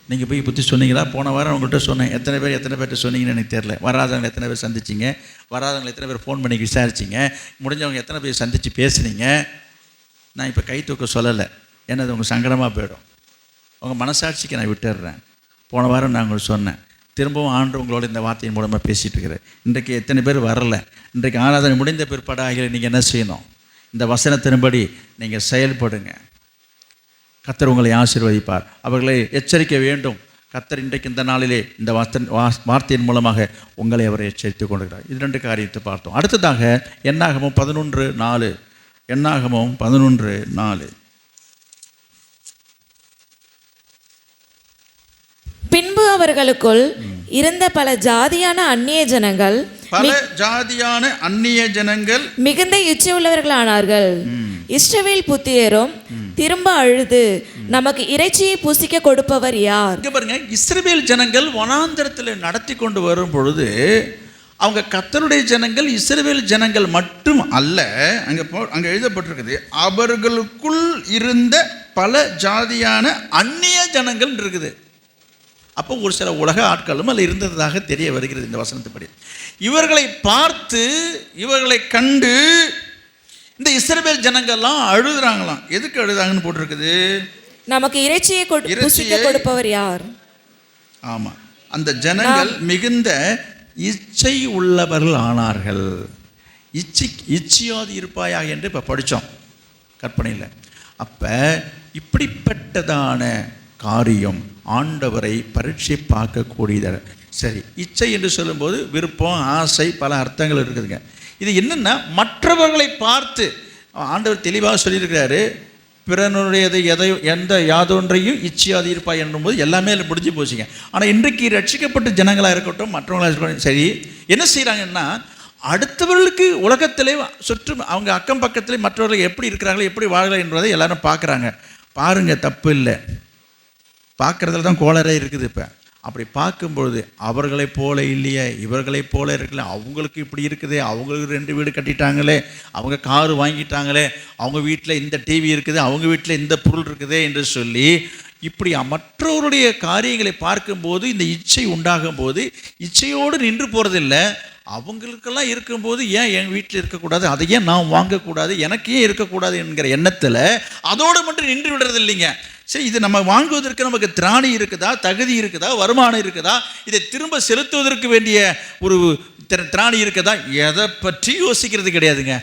நீங்கள் போய் புத்தி சொன்னீங்களா? போன வாரம் உங்கள்கிட்ட சொன்னேன், எத்தனை பேர்கிட்ட சொன்னீங்கன்னு எனக்கு தெரியல. வராதவங்க எத்தனை பேர் சந்திச்சிங்க, வராதவங்களை எத்தனை பேர் ஃபோன் பண்ணி விசாரிச்சிங்க, முடிஞ்சவங்க எத்தனை பேர் சந்தித்து பேசுனீங்க. நான் இப்போ கை தூக்க சொல்லலை, ஏன்னா அது உங்கள் சங்கடமாக போயிடும். உங்கள் மனசாட்சிக்கு நான் விட்டுடுறேன். போன வாரம் நான் உங்களுக்கு சொன்னேன், திரும்பவும் ஆண்டு உங்களோட இந்த வார்த்தையின் மூலமாக பேசிகிட்டு இருக்கிறேன். இன்றைக்கு எத்தனை பேர் வரல, இன்றைக்கு ஆராதனை முடிந்த பிற்பாடாக நீங்கள் என்ன செய்யணும், இந்த வசனத்தின்படி நீங்கள் செயல்படுங்க. கர்த்தர் உங்களை ஆசீர்வதிப்பார். அவர்களை எச்சரிக்க வேண்டும். கர்த்தர் இன்றைக்கு இந்த நாளிலே இந்த வார்த்தையின் மூலமாக உங்களை அவர் எச்சரித்து கொண்டிருக்கிறார். இது 2 காரியத்தை பார்த்தோம். அடுத்ததாக என்னாகமம் 11:4. என்னாகமம் 11:4. பின்பு அவர்களுக்குள் இருந்த பல ஜாதியான அந்நிய ஜனங்கள் மிகுந்த இச்சை உள்ளவர்களானார்கள். இஸ்ரவேல் புத்திரரும் திரும்ப அழுது, நமக்கு இறைச்சியை புசிக்க கொடுப்பவர் யார்? இங்க பாருங்க, இஸ்ரவேல் ஜனங்கள் வனாந்தரத்தில் நடத்தி கொண்டு வரும் பொழுது அவங்க கர்த்தருடைய ஜனங்கள், இஸ்ரவேல் ஜனங்கள் மட்டும் அல்ல, அங்க எழுதப்பட்டிருக்குது, அவர்களுக்குள் இருந்த பல ஜாதியான அந்நிய ஜனங்கள் இருக்குது. அப்போ ஒரு சில உலக ஆட்களும் அதில் இருந்ததாக தெரிய வருகிறது இந்த வசனத்துப்படி. இவர்களை பார்த்து, இவர்களை கண்டு இந்த இஸ்ரவேல் ஜனங்கள்லாம் அழுகுறாங்களாம். எதுக்கு அழுதாங்கன்னு போட்டிருக்குது? நமக்கு இறைச்சியை புசிக்க கொடுப்பவர் யார்? ஆமா, அந்த ஜனங்கள் மிகுந்த இச்சை உள்ளவர்கள் ஆனார்கள். இச்சையாதி இருப்பாயாக என்று இப்போ படித்தோம் கற்பனையில். அப்போ இப்படிப்பட்டதான காரியம் ஆண்டவரை பரீட்சை பார்க்கக்கூடியது. சரி, இச்சை என்று சொல்லும்போது விருப்பம், ஆசை, பல அர்த்தங்கள் இருக்குதுங்க. இது என்னென்னா, மற்றவர்களை பார்த்து ஆண்டவர் தெளிவாக சொல்லியிருக்கிறாரு, பிறனுடையது எந்த யாதொன்றையும் இச்சையாது இருப்பாய் என்னும்போது எல்லாமே அதில் முடிஞ்சு போச்சுங்க. ஆனால் இன்றைக்கு ரட்சிக்கப்பட்ட ஜனங்களாக இருக்கட்டும், மற்றவங்களாக இருக்கட்டும், சரி, என்ன செய்கிறாங்கன்னா, அடுத்தவர்களுக்கு உலகத்திலே சுற்றும் அவங்க அக்கம் பக்கத்திலே மற்றவர்கள் எப்படி இருக்கிறாங்களோ, எப்படி வாழலாம் என்பதை எல்லாரும் பார்க்குறாங்க. பாருங்கள், தப்பு இல்லை, பார்க்குறதுல தான் கோளரே இருக்குது. இப்போ அப்படி பார்க்கும்பொழுது அவர்களைப் போல இல்லையே, இவர்களைப் போல இருக்கல, அவங்களுக்கு இப்படி இருக்குது, அவங்களுக்கு 2 வீடு கட்டிட்டாங்களே, அவங்க காரு வாங்கிட்டாங்களே, அவங்க வீட்டில் இந்த டிவி இருக்குது, அவங்க வீட்டில் இந்த பொருள் இருக்குது என்று சொல்லி இப்படி மற்றவருடைய காரியங்களை பார்க்கும்போது இந்த இச்சை உண்டாகும் போது இச்சையோடு நின்று போகிறதில்லை. அவங்களுக்கெல்லாம் இருக்கும்போது ஏன் என் வீட்டில் இருக்கக்கூடாது, அதை ஏன் நான் வாங்கக்கூடாது, எனக்கு ஏன் இருக்கக்கூடாது என்கிற எண்ணத்தில் அதோடு மட்டும் நின்று விடுறது இல்லைங்க. சரி, இது நம்ம வாங்குவதற்கு நமக்கு திராணி இருக்குதா, தகுதி இருக்குதா, வருமானம் இருக்குதா, இதை திரும்ப செலுத்துவதற்கு வேண்டிய ஒரு திராணி இருக்குதா, எதை பற்றி யோசிக்கிறது கிடையாதுங்க.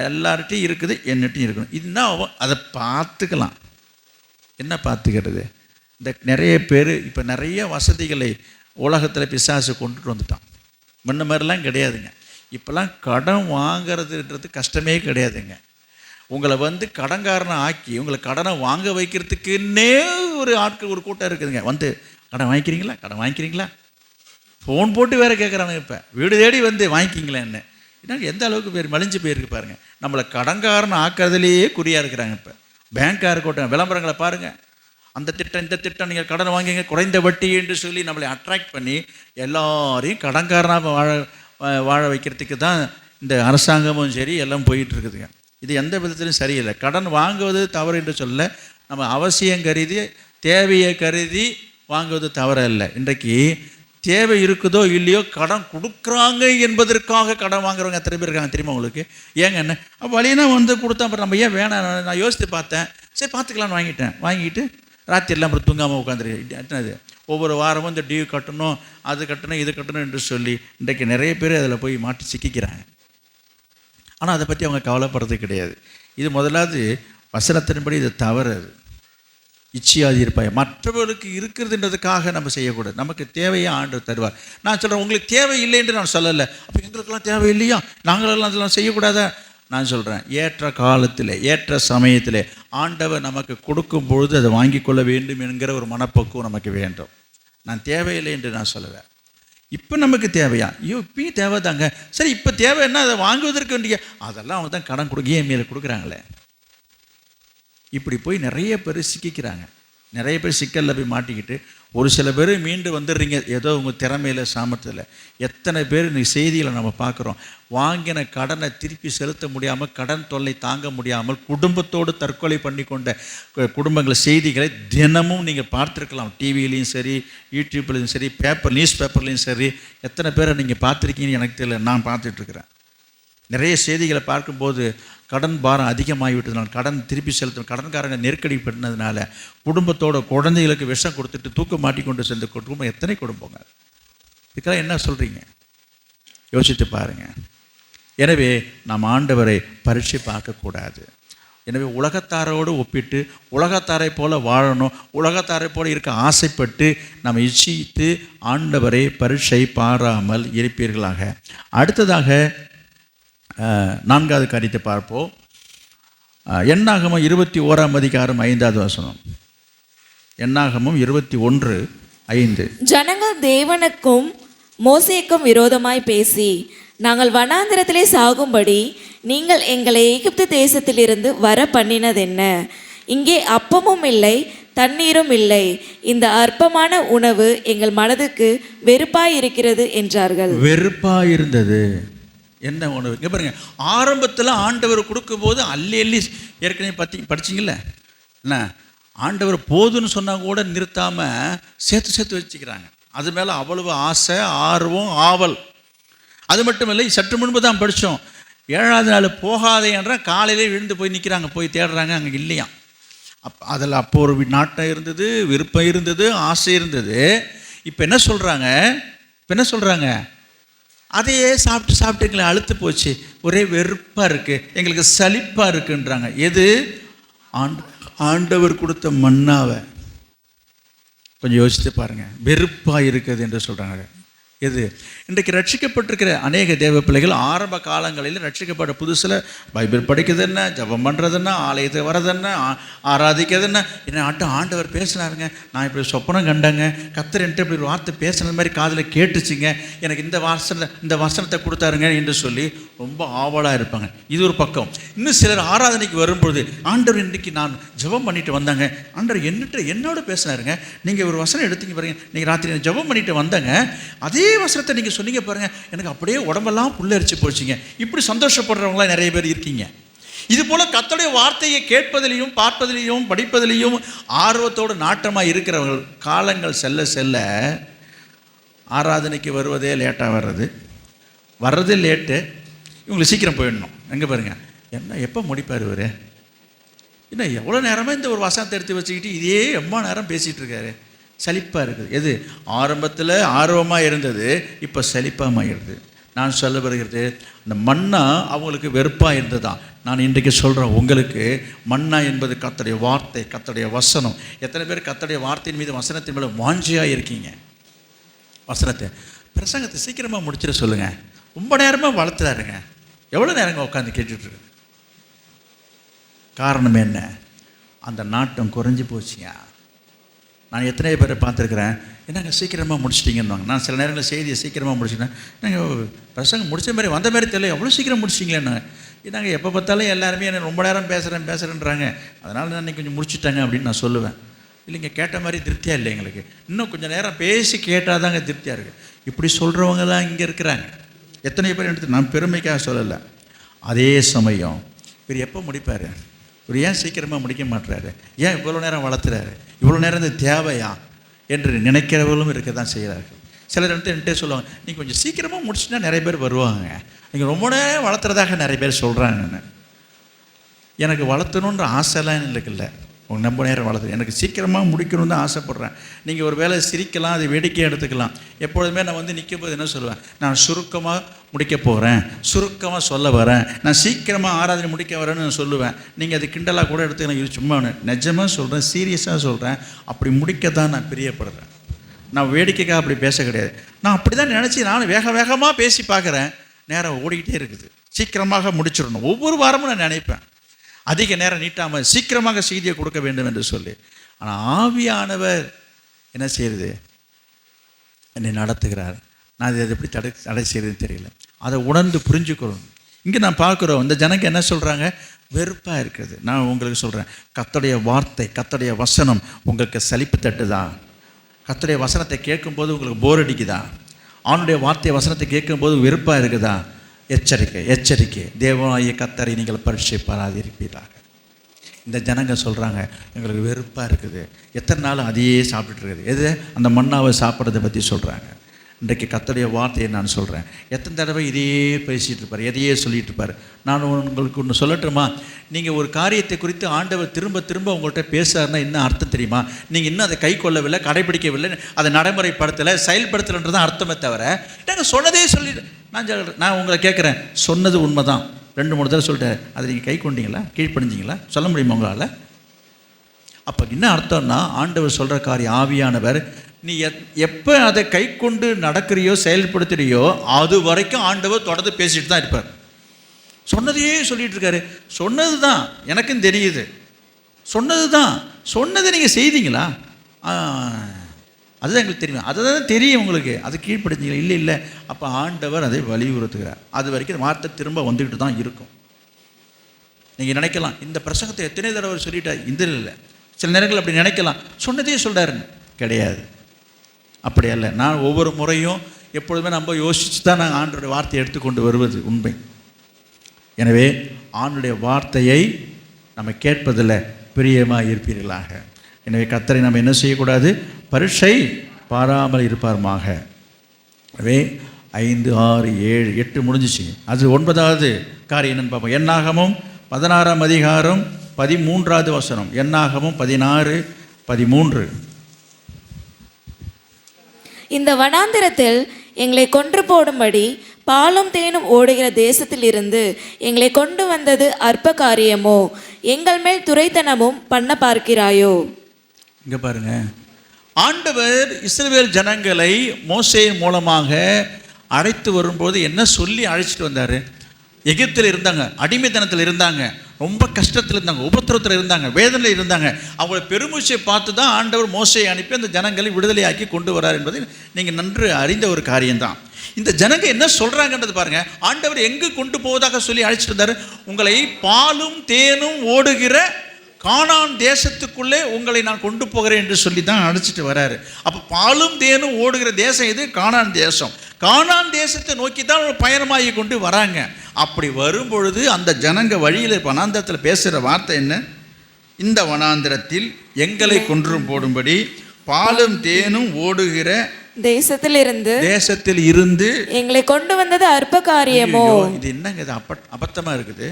எல்லார்ட்டையும் இருக்குது, என்னட்டையும் இருக்கணும். இதுதான் அதை பார்த்துக்கலாம். என்ன பார்த்துக்கிறது? இந்த நிறைய பேர் இப்போ நிறைய வசதிகளை உலகத்தில் பிசாசு கொண்டுட்டு வந்துட்டான். முன்ன மாதிரிலாம் கிடையாதுங்க. இப்போல்லாம் கடன் வாங்கிறதுன்றது கஷ்டமே கிடையாதுங்க. உங்களை கடன்காரனை ஆக்கி உங்களை கடனை வாங்க வைக்கிறதுக்குன்னே ஒரு கூட்டம் இருக்குதுங்க. கடன் வாங்கிக்கிறீங்களா ஃபோன் போட்டு வேறு கேட்குறானுங்க. இப்போ வீடு தேடி வாங்கிக்கிங்களா என்ன? ஏன்னா எந்த அளவுக்கு பேர் மலிஞ்சு போயிருக்கு பாருங்கள். நம்மளை கடன்காரனை ஆக்கிறதுலேயே குறியாக இருக்கிறாங்க. இப்போ பேங்காக இருக்கட்டும், விளம்பரங்களை பாருங்கள், அந்த திட்டம் இந்த திட்டம், நீங்கள் கடன் வாங்கிங்க குறைந்த வட்டி என்று சொல்லி நம்மளை அட்ராக்ட் பண்ணி எல்லாரையும் கடன்காரனாக வாழ வைக்கிறதுக்கு தான் இந்த அரசாங்கமும் சரி எல்லாம் போயிட்டு இருக்குதுங்க. இது எந்த விதத்திலும் சரியில்லை. கடன் வாங்குவது தவறு என்று சொல்ல, நம்ம அவசியம் கருதி, தேவையை கருதி வாங்குவது தவறல்ல. இன்றைக்கு தேவை இருக்குதோ இல்லையோ கடன் கொடுக்குறாங்க என்பதற்காக கடன் வாங்குறவங்க எத்தனை பேர் இருக்காங்க தெரியுமா உங்களுக்கு? ஏங்க என்ன வழினா கொடுத்தா அப்புறம் நம்ம ஏன் வேணாம், நான் யோசித்து பார்த்தேன், சரி பார்த்துக்கலான்னு வாங்கிட்டு ராத்திரிலாம் அப்புறம் தூங்காமல் உட்காந்துருக்கு. ஒவ்வொரு வாரமும் இந்த டியூ கட்டணும், அது கட்டணும், இது கட்டணும் என்று சொல்லி இன்றைக்கு நிறைய பேர் அதில் போய் மாட்டி சிக்கிக்கிறாங்க. ஆனால் அதை பற்றி அவங்க கவலைப்படுறது கிடையாது. இது முதலாவது வசனத்தின்படி இது தவறு. இச்சையாதி இருப்பாய், மற்றவர்களுக்கு இருக்கிறதுன்றதுக்காக நம்ம செய்யக்கூடாது. நமக்கு தேவையை ஆண்டவர் தருவார். நான் சொல்கிறேன், உங்களுக்கு தேவை இல்லை என்று நான் சொல்லலை. அப்போ எங்களுக்கெல்லாம் தேவை இல்லையா, நாங்களெல்லாம் அதெல்லாம் செய்யக்கூடாதா? நான் சொல்கிறேன், ஏற்ற காலத்தில் ஏற்ற சமயத்தில் ஆண்டவர் நமக்கு கொடுக்கும் பொழுது அதை வாங்கி கொள்ள வேண்டும் என்கிற ஒரு மனப்பக்குவம் நமக்கு வேண்டும். நான் தேவையில்லை என்று நான் சொல்லுவேன். இப்போ நமக்கு தேவையா? ஐயோ இப்பயும் தேவை தாங்க. சரி, இப்போ தேவைன்னா அதை வாங்குவதற்கு வேண்டிய அதெல்லாம் அவங்க தான் கடன் இஎம்ஐயில் கொடுக்குறாங்களே. இப்படி போய் நிறைய பேர் சிக்கிக்கிறாங்க. நிறைய பேர் சிக்கலில் போய் மாட்டிக்கிட்டு ஒரு சில பேர் மீண்டு வந்துடுறீங்க ஏதோ உங்கள் திறமையில் சாமர்த்தியில். எத்தனை பேர் இந்த செய்திகளை நம்ம பார்க்குறோம், வாங்கின கடனை திருப்பி செலுத்த முடியாமல், கடன் தொல்லை தாங்க முடியாமல் குடும்பத்தோடு தற்கொலை பண்ணி கொண்ட குடும்பங்கள் செய்திகளை தினமும் நீங்கள் பார்த்துருக்கலாம். டிவிலையும் சரி, யூடியூப்லேயும் சரி, நியூஸ் பேப்பர்லேயும் சரி. எத்தனை பேரை நீங்கள் பார்த்துருக்கீங்கன்னு எனக்கு தெரியல, நான் பார்த்துட்ருக்குறேன். நிறைய செய்திகளை பார்க்கும்போது கடன் பாரம் அதிகமாகிவிட்டதுனால, கடன் திருப்பி செலுத்த கடன்காரங்க நெருக்கடி பண்ணதுனால குடும்பத்தோட குழந்தைகளுக்கு விஷம் கொடுத்துட்டு தூக்க மாட்டிக்கொண்டு சென்ற குடும்பம் எத்தனை குடும்பங்க. இதுக்கெல்லாம் என்ன சொல்கிறீங்க? யோசித்து பாருங்கள். எனவே நாம் ஆண்டவரை பரீட்சை பார்க்கக்கூடாது. எனவே உலகத்தாரோடு ஒப்பிட்டு உலகத்தாரை போல வாழணும், உலகத்தாரை போல இருக்க ஆசைப்பட்டு நம்ம இச்சித்து ஆண்டவரை பரீட்சை பாராமல் இருப்பீர்களாக. அடுத்ததாக 4வது காரியத்தை பார்ப்போம். என்னாகமம் 21:5. என்னாகமம் 21:5. ஜனங்கள் தேவனுக்கும் மோசேக்கும் விரோதமாய் பேசி, நாங்கள் வனாந்திரத்திலே சாகும்படி நீங்கள் எங்களை எகிப்து தேசத்திலிருந்து வர பண்ணினதென்ன? இங்கே அப்பமும் இல்லை தண்ணீரும் இல்லை, இந்த அற்பமான உணவு எங்கள் மனதுக்கு வெறுப்பாய் இருக்கிறது என்றார்கள். வெறுப்பாய் இருந்தது. என்ன உணவு? இங்கே பாருங்க, ஆரம்பத்தில் ஆண்டவர் கொடுக்கும்போது அள்ளி ஏற்கனவே படிச்சிங்கல்ல என்ன, ஆண்டவர் போதுன்னு சொன்னால் கூட நிறுத்தாமல் சேர்த்து வச்சுக்கிறாங்க. அது மேலே அவ்வளவு ஆசை, ஆர்வம், ஆவல். அது மட்டும் இல்லை, சற்று முன்பு தான் படித்தோம், 7வது நாள் போகாதே என்ற காலையிலே விழுந்து போய் நிற்கிறாங்க, போய் தேடுறாங்க, அங்கே இல்லையா. அதில் அப்போ ஒரு நாட்டம் இருந்தது, விருப்பம் இருந்தது, ஆசை இருந்தது. இப்போ என்ன சொல்கிறாங்க? அதையே சாப்பிட்டு எங்களை அழுத்து போச்சு, ஒரே வெறுப்பாக இருக்குது, எங்களுக்கு சலிப்பாக இருக்குன்றாங்க. எது? ஆண்டவர் கொடுத்த மன்னாவை கொஞ்சம் யோசித்து பாருங்கள். வெறுப்பாக இருக்குது என்று சொல்கிறாங்க. எது? இன்றைக்கு ரட்சிக்கப்பட்டிருக்கிற அநேக தேவ பிள்ளைகள் ஆரம்ப காலங்களில் ரட்சிக்கப்பட்ட புதுசில் பைபிள் படிக்கிறது என்ன, ஜபம் பண்ணுறது என்ன, ஆலயத்துக்கு வர்றது என்ன, ஆராதிக்கிறது என்ன ஆண்டவர் பேசினாருங்க, நான் இப்படி சொப்பனம் கண்டேங்க, கர்த்தர் என்கிட்ட இப்படி ஒரு வார்த்தை பேசுனது மாதிரி காதில் கேட்டுச்சுங்க, எனக்கு இந்த வசனத்தை கொடுத்தாருங்க என்று சொல்லி ரொம்ப ஆவலாக இருப்பாங்க. இது ஒரு பக்கம். இன்னும் சிலர் ஆராதனைக்கு வரும்பொழுது, ஆண்டவர் இன்றைக்கி நான் ஜபம் பண்ணிட்டு வந்தாங்க, ஆண்டவர் என்னோட பேசினாருங்க, நீங்கள் ஒரு வசனம் எடுத்தீங்க பாருங்க, நீங்கள் ராத்திரி ஜபம் பண்ணிட்டு வந்தாங்க, அதே வசனத்தை நீங்கள் சொன்னீங்க பாருங்க, எனக்கு அப்படியே உடம்பெல்லாம் புல்லரிச்சு போச்சுங்க. இப்படி சந்தோஷப்படுறவங்களாம் நிறைய பேர் இருக்கீங்க. இது போல கர்த்தருடைய வார்த்தையை கேட்பதிலையும் பார்ப்பதிலையும் படிப்பதிலையும் ஆர்வத்தோடு நாட்டமாக இருக்கிறவர்கள் காலங்கள் செல்ல செல்ல ஆராதனைக்கு வருவதே லேட்டாக வர்றது லேட்டு, இவங்களுக்கு சீக்கிரம் போயிடணும். எங்கே பாருங்க, என்ன எப்போ முடிப்பார் இவர், என்ன எவ்வளோ நேரமாக இந்த ஒரு வசனத்தை எடுத்து வச்சுக்கிட்டு இதே எவ்வளோ நேரம் பேசிகிட்டு இருக்காரு, சலிப்பாக இருக்குது. எது? ஆரம்பத்தில் ஆர்வமாக இருந்தது, இப்போ சலிப்பாக ஆகிடுது. நான் சொல்ல வருகிறது, அந்த மன்னா அவங்களுக்கு வெறுப்பாக இருந்ததுதான். நான் இன்றைக்கு சொல்கிறேன், உங்களுக்கு மன்னா என்பது கர்த்தருடைய வார்த்தை, கர்த்தருடைய வசனம். எத்தனை பேர் கர்த்தருடைய வார்த்தையின் மீது, வசனத்தின் மேலே வாஞ்சியாக இருக்கீங்க? வசனத்தை பிரசங்கத்தை சீக்கிரமாக முடிச்சிட சொல்லுங்கள். ரொம்ப நேரமாக வளர்த்துறாருங்க, எவ்வளோ நேரங்க உட்காந்து கேட்டுட்ருக்கு? காரணம் என்ன? அந்த நாட்டம் குறைஞ்சி போச்சுங்க. நான் எத்தனை பேரை பார்த்துருக்குறேன், என்னங்க சீக்கிரமாக முடிச்சிட்டிங்கன்னு. நான் சில நேரங்களில் செய்தியை சீக்கிரமாக முடிச்சிட்டேன், நாங்கள் பிரசங்கம் முடிச்ச மாதிரி வந்த மாதிரி தெரியல, எவ்வளோ சீக்கிரம் முடிச்சிட்டிங்களேன்னு. நாங்கள் எப்போ பார்த்தாலும் எல்லாருமே என்ன ரொம்ப நேரம் பேசுகிறேன்றாங்க, அதனால் நான் இன்றைக்கி கொஞ்சம் முடிச்சுட்டாங்க அப்படின்னு நான் சொல்லுவேன். இல்லைங்க, கேட்ட மாதிரி திருப்தியாக இல்லை எங்களுக்கு, இன்னும் கொஞ்சம் நேரம் பேசி கேட்டால் தாங்க திருப்தியாக இருக்குது. இப்படி சொல்கிறவங்க தான் இங்கே இருக்கிறாங்க. எத்தனை பேர் எடுத்து நான் பெருமைக்காக சொல்லலை. அதே சமயம் இவர் எப்போ முடிப்பார், இவர் ஏன் சீக்கிரமாக முடிக்க மாட்டுறாரு, ஏன் இவ்வளோ நேரம் வளர்த்துறாரு, இவ்வளோ நேரம் இந்த தேவையா என்று நினைக்கிறவர்களும் இருக்க தான் செய்கிறார்கள். சிலர் என்கிட்ட சொல்லுவாங்க, நீங்கள் கொஞ்சம் சீக்கிரமாக முடிச்சுன்னா நிறைய பேர் வருவாங்க, நீங்கள் ரொம்ப நேரம் வளர்த்துறதாக நிறைய பேர் சொல்கிறாங்கன்னு. எனக்கு வளர்த்தணுன்ற ஆசைலாம் இருக்குல்ல, ரொம்ப நேரம் வளர்த்து எனக்கு சீக்கிரமாக முடிக்கணும்னு தான் ஆசைப்பட்றேன். நீங்கள் ஒரு வேளை சிரிக்கலாம், அது வேடிக்கையாக எடுத்துக்கலாம். எப்பொழுதுமே நான் நிற்கும் போது என்ன சொல்லுவேன், நான் சுருக்கமாக முடிக்க போகிறேன், சுருக்கமாக சொல்ல வரேன், நான் சீக்கிரமாக ஆராதனை முடிக்க வரேன்னு நான் சொல்லுவேன். நீங்கள் அது கிண்டலாக கூட எடுத்துக்கலாம். இது சும்மா நிஜமாக சொல்கிறேன், சீரியஸாக சொல்கிறேன். அப்படி முடிக்க தான் நான் பிரியப்படுறேன். நான் வேடிக்கைக்காக அப்படி பேச கிடையாது. நான் அப்படி தான் நினச்சி நானும் வேகமாக பேசி பார்க்குறேன், நேரம் ஓடிக்கிட்டே இருக்குது, சீக்கிரமாக முடிச்சிடணும். ஒவ்வொரு வாரமும் நான் நினைப்பேன், அதிக நேரம் நீட்டாமல் சீக்கிரமாக செய்தியை கொடுக்க வேண்டும் என்று சொல்லி. ஆனால் ஆவியானவர் என்ன செய்யுது, என்னை நடத்துகிறார். நான் அதை எப்படி தடை செய்கிறதுன்னு தெரியல. அதை உணர்ந்து புரிஞ்சுக்கணும். இங்கே நான் பார்க்குறோம், இந்த ஜனங்க என்ன சொல்கிறாங்க, வெறுப்பாக இருக்கிறது. நான் உங்களுக்கு சொல்கிறேன், கர்த்தருடைய வார்த்தை, கர்த்தருடைய வசனம் உங்களுக்கு சலிப்பு தட்டுதா? கர்த்தருடைய வசனத்தை கேட்கும்போது உங்களுக்கு போர் அடிக்குதா? அவனுடைய வார்த்தை வசனத்தை கேட்கும்போது வெறுப்பாக இருக்குதா? எச்சரிக்கை, தேவனாகிய கர்த்தரை நீங்கள் பரீட்சை பாராதிருப்பீர்களாக. இந்த ஜனங்க சொல்கிறாங்க, எங்களுக்கு வெறுப்பாக இருக்குது, எத்தனை நாள் அதையே சாப்பிட்டுட்டு இருக்குது. எது? அந்த மன்னாவை சாப்பிட்றதை பற்றி சொல்கிறாங்க. இன்றைக்கு கர்த்தருடைய வார்த்தையை நான் சொல்கிறேன், எத்தனை தடவை இதையே பேசிகிட்டு இருப்பார், எதையே சொல்லிகிட்டு இருப்பார். நான் உங்களுக்கு ஒன்று சொல்லட்டுமா, நீங்கள் ஒரு காரியத்தை குறித்து ஆண்டவர் திரும்ப உங்கள்கிட்ட பேசுகிறாருன்னா என்ன அர்த்தம் தெரியுமா? நீங்கள் இன்னும் அதை கை கொள்ளவில்லை, கடைபிடிக்கவில்லை, அதை நடைமுறைப்படுத்தலை, செயல்படுத்தலைன்றதான் அர்த்தமே தவிர நாங்கள் சொன்னதே சொல்லி நான் உங்களை கேட்குறேன், சொன்னது உண்மை தான், 2-3 தடவை சொல்லிட்டார். அதை நீங்கள் கை கொண்டீங்களா, கீழ்ப்படிஞ்சிங்களா, சொல்ல முடியுமா உங்களால்? அப்போ என்ன அர்த்தம்னா, ஆண்டவர் சொல்கிற காரியம் ஆவியானவர் நீ எப்போ அதை கை கொண்டு நடக்கிறியோ செயல்படுத்துறியோ அது வரைக்கும் ஆண்டவர் தொடர்ந்து பேசிட்டு தான் இருப்பார். சொன்னதையே சொல்லிகிட்டு இருக்காரு. சொன்னது தான் எனக்கும் தெரியுது, சொன்னது தான், சொன்னதை நீங்கள் செய்தீங்களா, அதுதான் எங்களுக்கு தெரியும், அதுதான் தெரியும் உங்களுக்கு, அது கீழ்ப்படுத்தீங்களா, இல்லை இல்லை. அப்போ ஆண்டவர் அதை வலியுறுத்துகிறார். அது வரைக்கும் வார்த்தை திரும்ப வந்துக்கிட்டு தான் இருக்கும். நீங்கள் நினைக்கலாம் இந்த பிரசங்கத்தை எத்தனை தடவை சொல்லிட்டா, இந்த இல்லை, சில நேரங்கள் அப்படி நினைக்கலாம், சொன்னதே சொல்கிறாருன்னு. கிடையாது, அப்படி அல்ல. நான் ஒவ்வொரு முறையும் எப்பொழுதுமே நம்ம யோசித்து தான் நாங்கள் ஆண்டோடைய வார்த்தையை எடுத்துக்கொண்டு வருவது உண்மை. எனவே ஆண்டோடைய வார்த்தையை நம்ம கேட்பதில் பிரியமாக இருப்பீர்களாக. எனவே கர்த்தரை நம்ம என்ன செய்யக்கூடாது, பரீட்சை பாராமல் இருப்பாருமாக. எனவே 5, 6, 7, 8 முடிஞ்சிச்சு. அது 9வது காரியம் என்னன்னு பார்ப்போம். என்னாகமும் 16ஆம் அதிகாரம் 13வது வசனம். என்னாகமும் 16, 13. இந்த வனாந்திரத்தில் எங்களை கொன்று போடும்படி பாலும் தேனும் ஓடுகிற தேசத்தில் இருந்து எங்களை கொண்டு வந்தது அற்ப காரியமோ, எங்கள் மேல் துரைத்தனமும் பண்ண பார்க்கிறாயோ. இங்கே பாருங்க, ஆண்டவர் இஸ்ரவேல் ஜனங்களை மோசேயின் மூலமாக அழைத்து வரும்போது என்ன சொல்லி அழைச்சிட்டு வந்தார்? எகிப்தில் இருந்தாங்க, அடிமைத்தனத்தில் இருந்தாங்க, ரொம்ப கஷ்டத்தில் இருந்தாங்க, உபத்திரத்தில் இருந்தாங்க, வேதனையில் இருந்தாங்க. அவங்கள பெருமூச்சை பார்த்து தான் ஆண்டவர் மோசையை அனுப்பி அந்த ஜனங்களை விடுதலையாக்கி கொண்டு வரார் என்பதை நீங்கள் நன்று அறிந்த ஒரு காரியம்தான். இந்த ஜனங்க என்ன சொல்கிறாங்கன்றது பாருங்க. ஆண்டவர் எங்கு கொண்டு போவதாக சொல்லி அழைச்சிட்டு வந்தார்? உங்களை பாலும் தேனும் ஓடுகிற கானான் தேசத்துக்குள்ளே உங்களை நான் கொண்டு போகிறேன் என்று சொல்லி தான் அழைச்சிட்டு வராரு. அப்போ பாலும் தேனும் ஓடுகிற தேசம் இது கானான் தேசம். கானான் தேசத்தை நோக்கி தான் பயணமாகி கொண்டு வராங்க. அப்படி வரும்பொழுது அந்த ஜனங்க வழியில் வனாந்திரத்தில் பேசுகிற வார்த்தை என்ன? இந்த வனாந்திரத்தில் எங்களை கொன்றும் போடும்படி பாலும் தேனும் ஓடுகிற தேசத்தில் இருந்து எங்களை கொண்டு வந்தது அற்ப காரியமோ. இது என்னங்க, இது அபத்தமாக இருக்குது.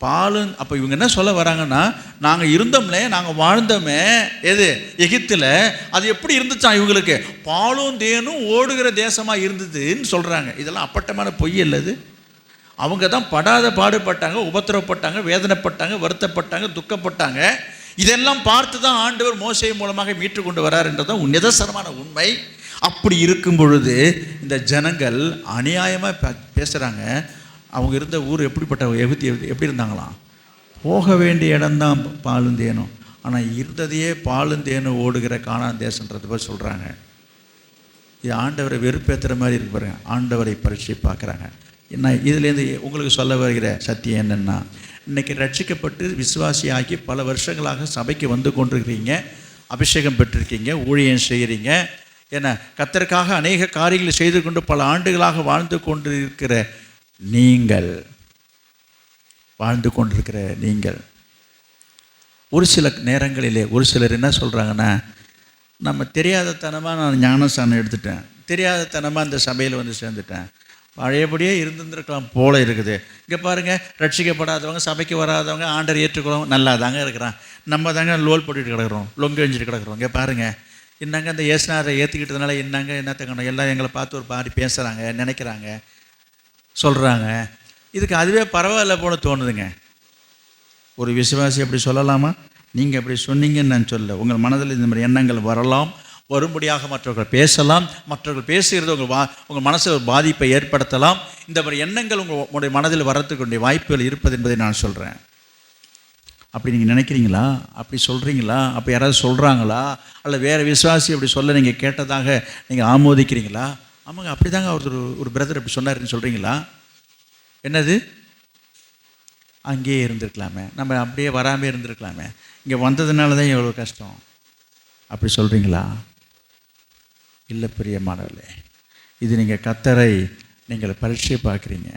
பாலும், அப்போ இவங்க என்ன சொல்ல வராங்கன்னா, நாங்கள் இருந்தோம்லே, நாங்கள் வாழ்ந்தோமே எது எகிப்தில், அது எப்படி இருந்துச்சான் இவங்களுக்கு? பாலும் தேனும் ஓடுகிற தேசமாக இருந்ததுன்னு சொல்கிறாங்க. இதெல்லாம் அப்பட்டமான பொய் அல்லது? அவங்க தான் படாத பாடுபட்டாங்க, உபத்திரப்பட்டாங்க, வேதனைப்பட்டாங்க, வருத்தப்பட்டாங்க, துக்கப்பட்டாங்க. இதெல்லாம் பார்த்து தான் ஆண்டவர் மோசே மூலமாக மீட்டு கொண்டு வரார் என்றதான் நிதர்சனமான உண்மை. அப்படி இருக்கும் பொழுது இந்த ஜனங்கள் அநியாயமாக பேசுகிறாங்க. அவங்க இருந்த ஊர் எப்படிப்பட்ட எப்படி இருந்தாங்களாம்? போக வேண்டிய இடம்தான் பாலும் தேனும், ஆனால் இருந்ததையே பாலும் தேனும் ஓடுகிற கானான் தேசன்றது போய் சொல்கிறாங்க. இது ஆண்டவரை வெறுப்பேற்றுற மாதிரி இருக்கு பாருங்க. ஆண்டவரை பரீட்சை பார்க்குறாங்க. என்ன இதுலேருந்து உங்களுக்கு சொல்ல வருகிற சத்தியம் என்னென்னா, இன்றைக்கி ரட்சிக்கப்பட்டு விசுவாசியாகி பல வருஷங்களாக சபைக்கு வந்து கொண்டிருக்கிறீங்க, அபிஷேகம் பெற்றிருக்கீங்க, ஊழியம் செய்கிறீங்க, ஏன்னா கர்த்தருக்காக அநேக காரியங்களை செய்து கொண்டு பல ஆண்டுகளாக வாழ்ந்து கொண்டிருக்கிற நீங்கள் ஒரு சில நேரங்களிலே ஒரு சிலர் என்ன சொல்கிறாங்கன்னா, நம்ம தெரியாதத்தனமாக நான் ஞானஸ்தானம் எடுத்துட்டேன், தெரியாதத்தனமாக இந்த சபையில் வந்து சேர்ந்துட்டேன், பழையபடியே இருந்துருக்கலாம் போல இருக்குது. இங்கே பாருங்கள், ரட்சிக்கப்படாதவங்க, சபைக்கு வராதவங்க, ஆண்டர் ஏற்றுக்கிறவங்க நல்லா தாங்க இருக்கிறான், நம்ம தாங்க லோல் போட்டுட்டு கிடக்கிறோம், லொங்கு அழிஞ்சிட்டு கிடக்கிறோம். இங்கே பாருங்கள், என்னங்க இந்த ஏசுனாரை ஏற்றிக்கிட்டதுனால என்னத்தக்கணும், எல்லாம் எங்களை பார்த்து ஒரு பாடி பேசுகிறாங்க, நினைக்கிறாங்க, சொல்கிறாங்க. இதுக்கு அதுவே பரவாயில்ல போல தோணுதுங்க. ஒரு விசுவாசி அப்படி சொல்லலாமா? நீங்கள் அப்படி சொன்னீங்கன்னு நான் சொல்ல, உங்கள் மனதில் இந்த மாதிரி எண்ணங்கள் வரலாம், வரும்படியாக மற்றவர்கள் பேசலாம், மற்றவர்கள் பேசுகிறது உங்கள் மனசில் ஒரு பாதிப்பை ஏற்படுத்தலாம். இந்த மாதிரி எண்ணங்கள் உங்களுடைய மனதில் வரத்துக்குரிய வாய்ப்புகள் இருப்பது என்பதை நான் சொல்கிறேன். அப்படி நீங்கள் நினைக்கிறீங்களா? அப்படி சொல்கிறீங்களா? அப்போ யாராவது சொல்கிறாங்களா? அல்ல வேறு விசுவாசி அப்படி சொல்ல நீங்கள் கேட்டதாக நீங்கள் ஆமோதிக்கிறீங்களா? ஆமாங்க, அப்படி தாங்க ஒரு பிரதர் அப்படி சொன்னார்ன்னு சொல்கிறீங்களா? என்னது, அங்கேயே இருந்திருக்கலாமே, நம்ம அப்படியே வராமல் இருந்திருக்கலாமே, இங்கே வந்ததுனால தான் எவ்வளோ கஷ்டம், அப்படி சொல்கிறீங்களா? இல்லை பிரியமானவர்களே, இது நீங்கள் கர்த்தரை நீங்கள் பரீட்சை பார்க்குறீங்க.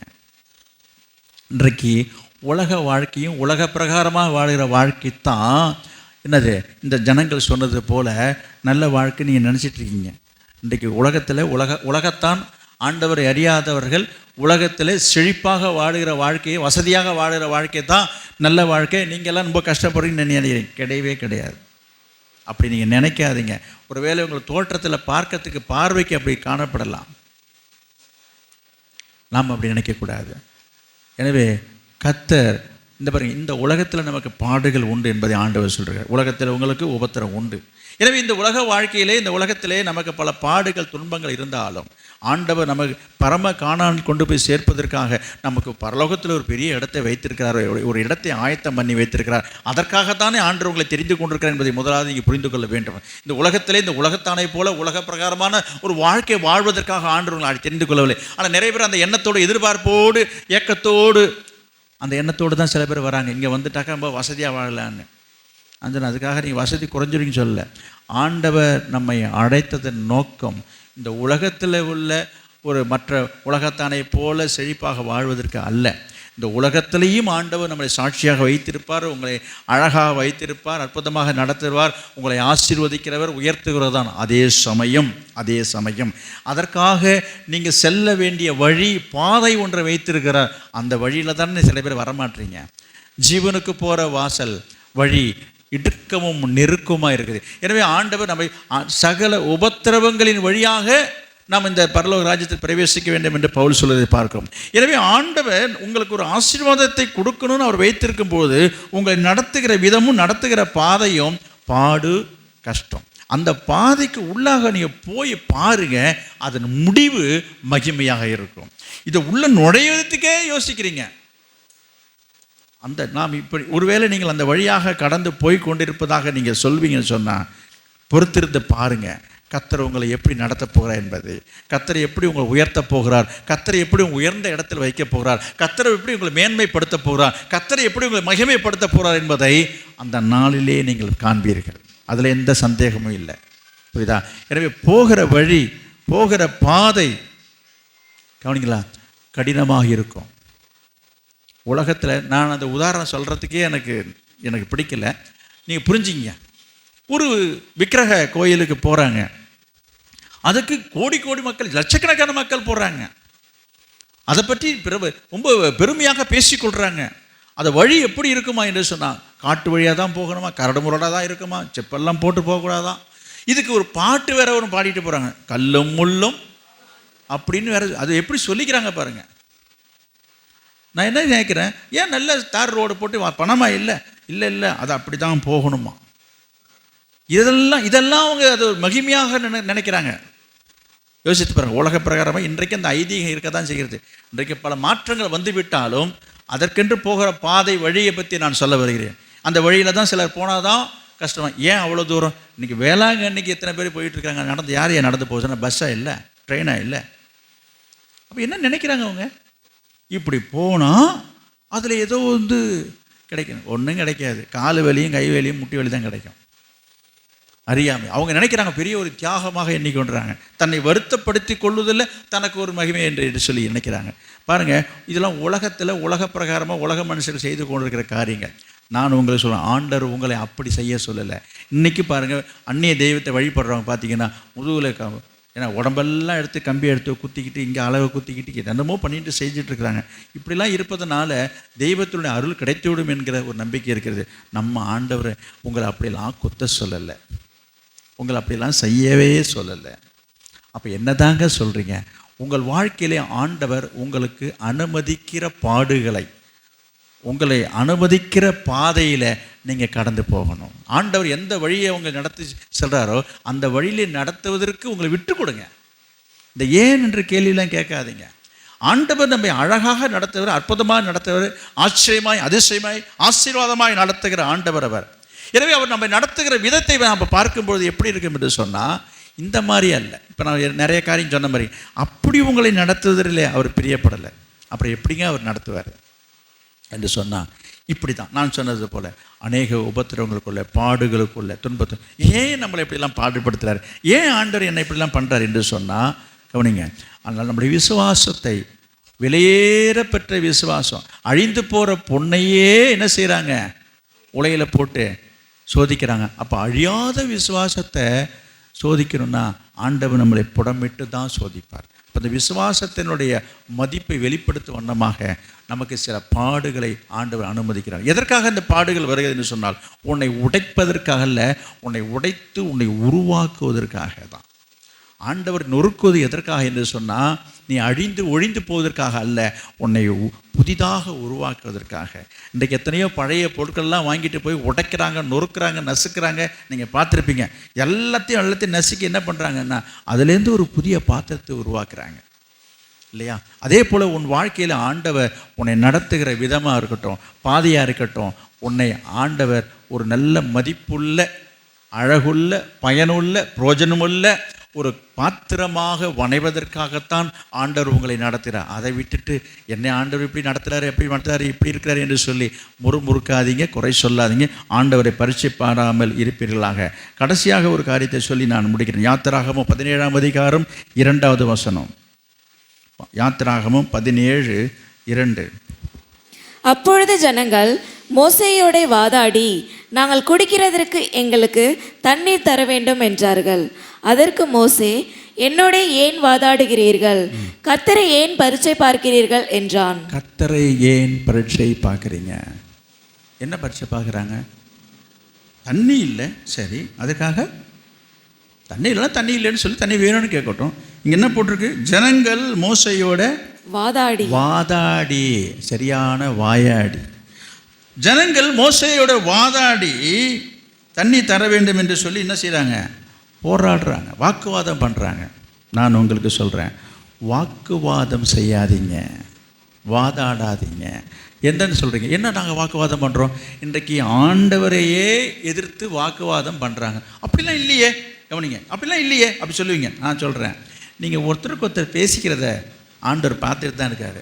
இன்றைக்கு உலக வாழ்க்கையும் உலக பிரகாரமாக வாழ்கிற வாழ்க்கை தான் என்னது, இந்த ஜனங்கள் சொன்னது போல் நல்ல வாழ்க்கை நீங்கள் நினச்சிட்ருக்கீங்க. இன்றைக்கு உலகத்தில் உலகத்தான் ஆண்டவரை அறியாதவர்கள் உலகத்தில் செழிப்பாக வாழுகிற வாழ்க்கையை, வசதியாக வாழுகிற வாழ்க்கை தான் நல்ல வாழ்க்கை, நீங்கள்லாம் ரொம்ப கஷ்டப்படுறீங்கன்னு நினைக்கிறீங்க. கிடையவே கிடையாது. அப்படி நீங்கள் நினைக்காதீங்க. ஒருவேளை உங்கள் தோற்றத்தில் பார்க்கறதுக்கு பார்வைக்கு அப்படி காணப்படலாம், நாம் அப்படி நினைக்கக்கூடாது. எனவே கர்த்தர் இந்த பாருங்க, இந்த உலகத்தில் நமக்கு பாடுகள் உண்டு என்பதை ஆண்டவர் சொல்கிறார். உலகத்தில் உங்களுக்கு உபத்திரம் உண்டு. எனவே இந்த உலக வாழ்க்கையிலே, இந்த உலகத்திலே நமக்கு பல பாடுகள் துன்பங்கள் இருந்தாலும் ஆண்டவர் நமக்கு பரம காணான் கொண்டு போய் சேர்ப்பதற்காக நமக்கு பரலோகத்தில் ஒரு பெரிய இடத்தை வைத்திருக்கிறார், ஒரு இடத்தை ஆயத்தம் பண்ணி வைத்திருக்கிறார். அதற்காகத்தானே ஆண்டவர் உங்களை தெரிந்து கொண்டிருக்கிறார் என்பதை முதலாவது நீங்கள் புரிந்து கொள்ள வேண்டும். இந்த உலகத்திலே இந்த உலகத்தானை போல உலக பிரகாரமான ஒரு வாழ்க்கை வாழ்வதற்காக ஆண்டவர் உங்களை தெரிந்து கொள்ளவில்லை. ஆனால் நிறைய பேர் அந்த எண்ணத்தோடு, எதிர்பார்ப்போடு, ஏக்கத்தோடு, அந்த எண்ணத்தோடு தான் சில பேர் வராங்க. இங்கே வந்துட்டாக்கா ரொம்ப வசதியாக வாழலான்னு. அதுக்காக நீங்கள் வசதி குறைஞ்சிருங்க சொல்ல. ஆண்டவர் நம்மை அழைத்ததன் நோக்கம் இந்த உலகத்தில் உள்ள ஒரு மற்ற உலகத்தானை போல செழிப்பாக வாழ்வதற்கு அல்ல. இந்த உலகத்திலேயும் ஆண்டவர் நம்மளை சாட்சியாக வைத்திருப்பார், உங்களை அழகாக வைத்திருப்பார், அற்புதமாக நடத்துவார், உங்களை ஆசீர்வதிக்கிறவர், உயர்த்துகிறவர் தான். அதே சமயம் அதற்காக நீங்கள் செல்ல வேண்டிய வழி, பாதை ஒன்றை வைத்திருக்கிறார். அந்த வழியில் தானே சில பேர் வரமாட்டீங்க. ஜீவனுக்கு போகிற வாசல் வழி இடுக்கமும் நெருக்கமாக இருக்குது. எனவே ஆண்டவர் நம்மை சகல உபத்திரவங்களின் வழியாக நாம் இந்த பரலோக ராஜ்யத்தில் பிரவேசிக்க வேண்டும் என்று பவுல் சொல்வதை பார்க்கிறோம். எனவே ஆண்டவர் உங்களுக்கு ஒரு ஆசீர்வாதத்தை கொடுக்கணும்னு அவர் வைத்திருக்கும் போது உங்களை நடத்துகிற விதமும் நடத்துகிற பாதையும் பாடு கஷ்டம். அந்த பாதைக்கு உள்ளாக நீங்கள் போய் பாருங்க, அதன் முடிவு மகிமையாக இருக்கும். இதை உள்ள நுழைவதற்கே யோசிக்கிறீங்க. நாம் இப்படி ஒருவேளை நீங்கள் அந்த வழியாக கடந்து போய் கொண்டிருப்பதாக நீங்கள் சொல்வீங்கன்னு சொன்னால் பொறுத்திருந்து பாருங்கள். கர்த்தர் உங்களை எப்படி நடத்த போகிறார் என்பது, கர்த்தர் எப்படி உங்களை உயர்த்த போகிறார், கர்த்தர் எப்படி உங்கள் உயர்ந்த இடத்தில் வைக்க போகிறார், கர்த்தர் எப்படி உங்களை மேன்மைப்படுத்த போகிறார், கர்த்தர் எப்படி உங்களை மகிமைப்படுத்த போகிறார் என்பதை அந்த நாளிலே நீங்கள் காண்பீர்கள். அதில் எந்த சந்தேகமும் இல்லை. புரியுதா? எனவே போகிற வழி, போகிற பாதை கவனிங்களா, கடினமாக இருக்கும். உலகத்தில் நான் அந்த உதாரணம் சொல்கிறதுக்கே எனக்கு பிடிக்கல. நீங்கள் புரிஞ்சிங்க. ஒரு விக்கிரக கோயிலுக்கு போகிறாங்க, அதுக்கு கோடி கோடி மக்கள், லட்சக்கணக்கான மக்கள் போடுறாங்க. அதை பற்றி ரொம்ப பெருமையாக பேசிக்கொள்கிறாங்க. அந்த வழி எப்படி இருக்குமா என்று சொன்னால், காட்டு வழியாக தான் போகணுமா, கரடு முரடாக தான் இருக்குமா, செப்பெல்லாம் போட்டு போகக்கூடாதான். இதுக்கு ஒரு பாட்டு வேற ஒன்று பாடிட்டு போகிறாங்க, கல்லும் முள்ளும் அப்படின்னு வேற. அது எப்படி சொல்லிக்கிறாங்க பாருங்கள். நான் என்ன நினைக்கிறேன், ஏன் நல்ல தார் ரோடு போட்டு பணமாக இல்லை அது அப்படி தான் போகணுமா. இதெல்லாம் அவங்க அது மகிமையாக நினைக்கிறாங்க. யோசித்து பாருங்கள். உலக பிரகாரமாக இன்றைக்கு அந்த ஐதீகம் இருக்க தான் செய்கிறது. இன்றைக்கு பல மாற்றங்கள் வந்து விட்டாலும் அதற்கென்று போகிற பாதை வழியை பற்றி நான் சொல்ல வருகிறேன். அந்த வழியில் தான் சிலர் போனால் தான் கஷ்டமாக. ஏன் அவ்வளோ தூரம்? இன்றைக்கி வேளாங்கண்ணிக்கு எத்தனை பேர் போயிட்டுருக்காங்க, நடந்து யார் நடந்து போகுதுன்னா பஸ்ஸாக இல்லை, ட்ரெயினாக இல்லை. அப்போ என்ன நினைக்கிறாங்க அவங்க? இப்படி போனால் அதில் ஏதோ கிடைக்கணும். ஒன்றும் கிடைக்காது. காலு வலியும் கை வலியும் முட்டி வலி தான் கிடைக்கும். அறியாமல் அவங்க நினைக்கிறாங்க பெரிய ஒரு தியாகமாக எண்ணிக்கொண்டுறாங்க. தன்னை வருத்தப்படுத்தி கொள்வதில்லை தனக்கு ஒரு மகிமை என்று சொல்லி நினைக்கிறாங்க. பாருங்கள், இதெல்லாம் உலகத்தில் உலக பிரகாரமாக உலக மனுஷர்கள் செய்து கொண்டிருக்கிற காரியங்கள். நான் உங்களுக்கு சொல்கிறேன், ஆண்டவர் உங்களை அப்படி செய்ய சொல்லலை. இன்றைக்கி பாருங்கள், அந்நிய தெய்வத்தை வழிபடுறவங்க பார்த்தீங்கன்னா முதுகில் ஏன்னா உடம்பெல்லாம் எடுத்து கம்பி எடுத்து குத்திக்கிட்டு, இங்கே அளவை குத்திக்கிட்டு என்னமோ பண்ணிட்டு செஞ்சிட்ருக்குறாங்க. இப்படிலாம் இருப்பதனால தெய்வத்தினுடைய அருள் கிடைத்துவிடும் என்கிற ஒரு நம்பிக்கை இருக்கிறது. நம்ம ஆண்டவர் உங்களை அப்படிலாம் குத்த சொல்லலை, உங்களை அப்படிலாம் செய்யவே சொல்லலை. அப்போ என்னதாங்க சொல்கிறீங்க? உங்கள் வாழ்க்கையிலே ஆண்டவர் உங்களுக்கு அனுமதிக்கிற பாடுகளை, உங்களை அனுமதிக்கிற பாதையில் நீங்கள் கடந்து போகணும். ஆண்டவர் எந்த வழியை உங்களை நடத்தி செல்கிறாரோ அந்த வழியிலே நடத்துவதற்கு உங்களை விட்டு கொடுங்க. இந்த ஏன் என்ற கேள்வியெல்லாம் கேட்காதீங்க. ஆண்டவர் நம்மை அழகாக நடத்துவர், அற்புதமாக நடத்துவர், ஆச்சரியமாய் அதிசயமாய் ஆசீர்வாதமாய் நடத்துகிற ஆண்டவர் அவர். எனவே அவர் நம்மை நடத்துகிற விதத்தை நாம் பார்க்கும்பொழுது எப்படி இருக்கும் என்று சொன்னால், இந்த மாதிரி அல்ல. இப்போ நான் நிறைய காரியம் சொன்ன மாதிரி அப்படி உங்களை நடத்துவதிலே அவர் பிரியப்படலை. அப்புறம் எப்படிங்க அவர் நடத்துவார் என்று சொன்னால், இப்படி தான் நான் சொன்னது போல் அநேக உபத்திரவங்களுக்குள்ள, பாடுகளுக்குள்ள, துன்பத்தை ஏன் நம்மளை இப்படிலாம் பாடுபடுத்துகிறார், ஏன் ஆண்டவர் என்னை இப்படிலாம் பண்ணுறார் என்று சொன்னால் கவனிங்க. அதனால் நம்முடைய விசுவாசத்தை, விலையேற பெற்ற விசுவாசம், அழிந்து போகிற பொண்ணையே என்ன செய்கிறாங்க, உலையில் போட்டு சோதிக்கிறாங்க. அப்போ அழியாத விசுவாசத்தை சோதிக்கணும்னா ஆண்டவர் நம்மளை புடமிட்டு தான் சோதிப்பார். இப்போ இந்த விசுவாசத்தினுடைய மதிப்பை வெளிப்படுத்தும் வண்ணமாக நமக்கு சில பாடுகளை ஆண்டவர் அனுமதிக்கிறார். எதற்காக இந்த பாடுகள் வருகிறது என்று சொன்னால், உன்னை உடைப்பதற்காக அல்ல, உன்னை உடைத்து உன்னை உருவாக்குவதற்காக தான். ஆண்டவர் நொறுக்குவது எதற்காக என்று சொன்னால், நீ அழிந்து ஒழிந்து போவதற்காக அல்ல, உன்னை புதிதாக உருவாக்குவதற்காக. இன்றைக்கு எத்தனையோ பழைய பொருட்கள்லாம் வாங்கிட்டு போய் உடைக்கிறாங்க, நொறுக்கிறாங்க, நசுக்கிறாங்க. நீங்கள் பார்த்துருப்பீங்க. எல்லாத்தையும் நசுக்கி என்ன பண்ணுறாங்கன்னா, அதுலேருந்து ஒரு புதிய பாத்திரத்தை உருவாக்குறாங்க இல்லையா? அதே போல் உன் வாழ்க்கையில் ஆண்டவர் உன்னை நடத்துகிற விதமாக இருக்கட்டும், பாதையாக இருக்கட்டும், உன்னை ஆண்டவர் ஒரு நல்ல மதிப்புள்ள, அழகுள்ள, பயனுள்ள, பிரயோஜனமுள்ள ஒரு பாத்திரமாக வணைவதற்காகத்தான் ஆண்டவர் உங்களை நடத்துகிறார். அதை விட்டுட்டு என்னை ஆண்டவர் இப்படி நடத்துகிறாரு, எப்படி நடத்துகிறாரு, இப்படி இருக்கிறாரு என்று சொல்லி முறுமுறுக்காதீங்க, குறை சொல்லாதீங்க. ஆண்டவரை பரீட்சை பாராமல் இருப்பீர்களாக. கடைசியாக ஒரு காரியத்தை சொல்லி நான் முடிக்கிறேன். யாத்திராகமம் 17ஆம் அதிகாரம் 2வது வசனம். யாத்திராகமம் 17:2. அப்பொழுது ஜனங்கள் மோசேயோட வாதாடி, நாங்கள் குடிக்கிறதற்கு எங்களுக்கு தண்ணீர் தர வேண்டும் என்றார்கள். அதற்கு மோசே, என்னோட ஏன் வாதாடுகிறீர்கள்? கர்த்தரை ஏன் பரீட்சை பார்க்கிறீர்கள் என்றான். கர்த்தரை ஏன் பரீட்சை பார்க்குறீங்க? என்ன பரீட்சை பார்க்குறாங்க? தண்ணி இல்லை, சரி, அதுக்காக தண்ணி இல்லைன்னா தண்ணி இல்லைன்னு சொல்லி தண்ணி வேணும்னு கேட்கட்டும். இங்கே என்ன போட்டிருக்கு? ஜனங்கள் மோசையோட வாதாடி, சரியான வாயாடி. ஜனங்கள் மோசையோட வாதாடி தண்ணி தர வேண்டும் என்று சொல்லி என்ன செய்கிறாங்க? போராடுறாங்க, வாக்குவாதம் பண்ணுறாங்க. நான் உங்களுக்கு சொல்கிறேன், வாக்குவாதம் செய்யாதீங்க, வாதாடாதீங்க. என்னன்னு சொல்கிறீங்க? என்ன நாங்கள் வாக்குவாதம் பண்ணுறோம்? இன்றைக்கு ஆண்டவரையே எதிர்த்து வாக்குவாதம் பண்ணுறாங்க. அப்படிலாம் இல்லையே, கவனிங்க, அப்படிலாம் இல்லையே அப்படி சொல்லுவீங்க. நான் சொல்கிறேன், நீங்கள் ஒருத்தருக்கு ஒருத்தர் பேசிக்கிறத ஆண்டவர் பார்த்துட்டு தான் இருக்காரு.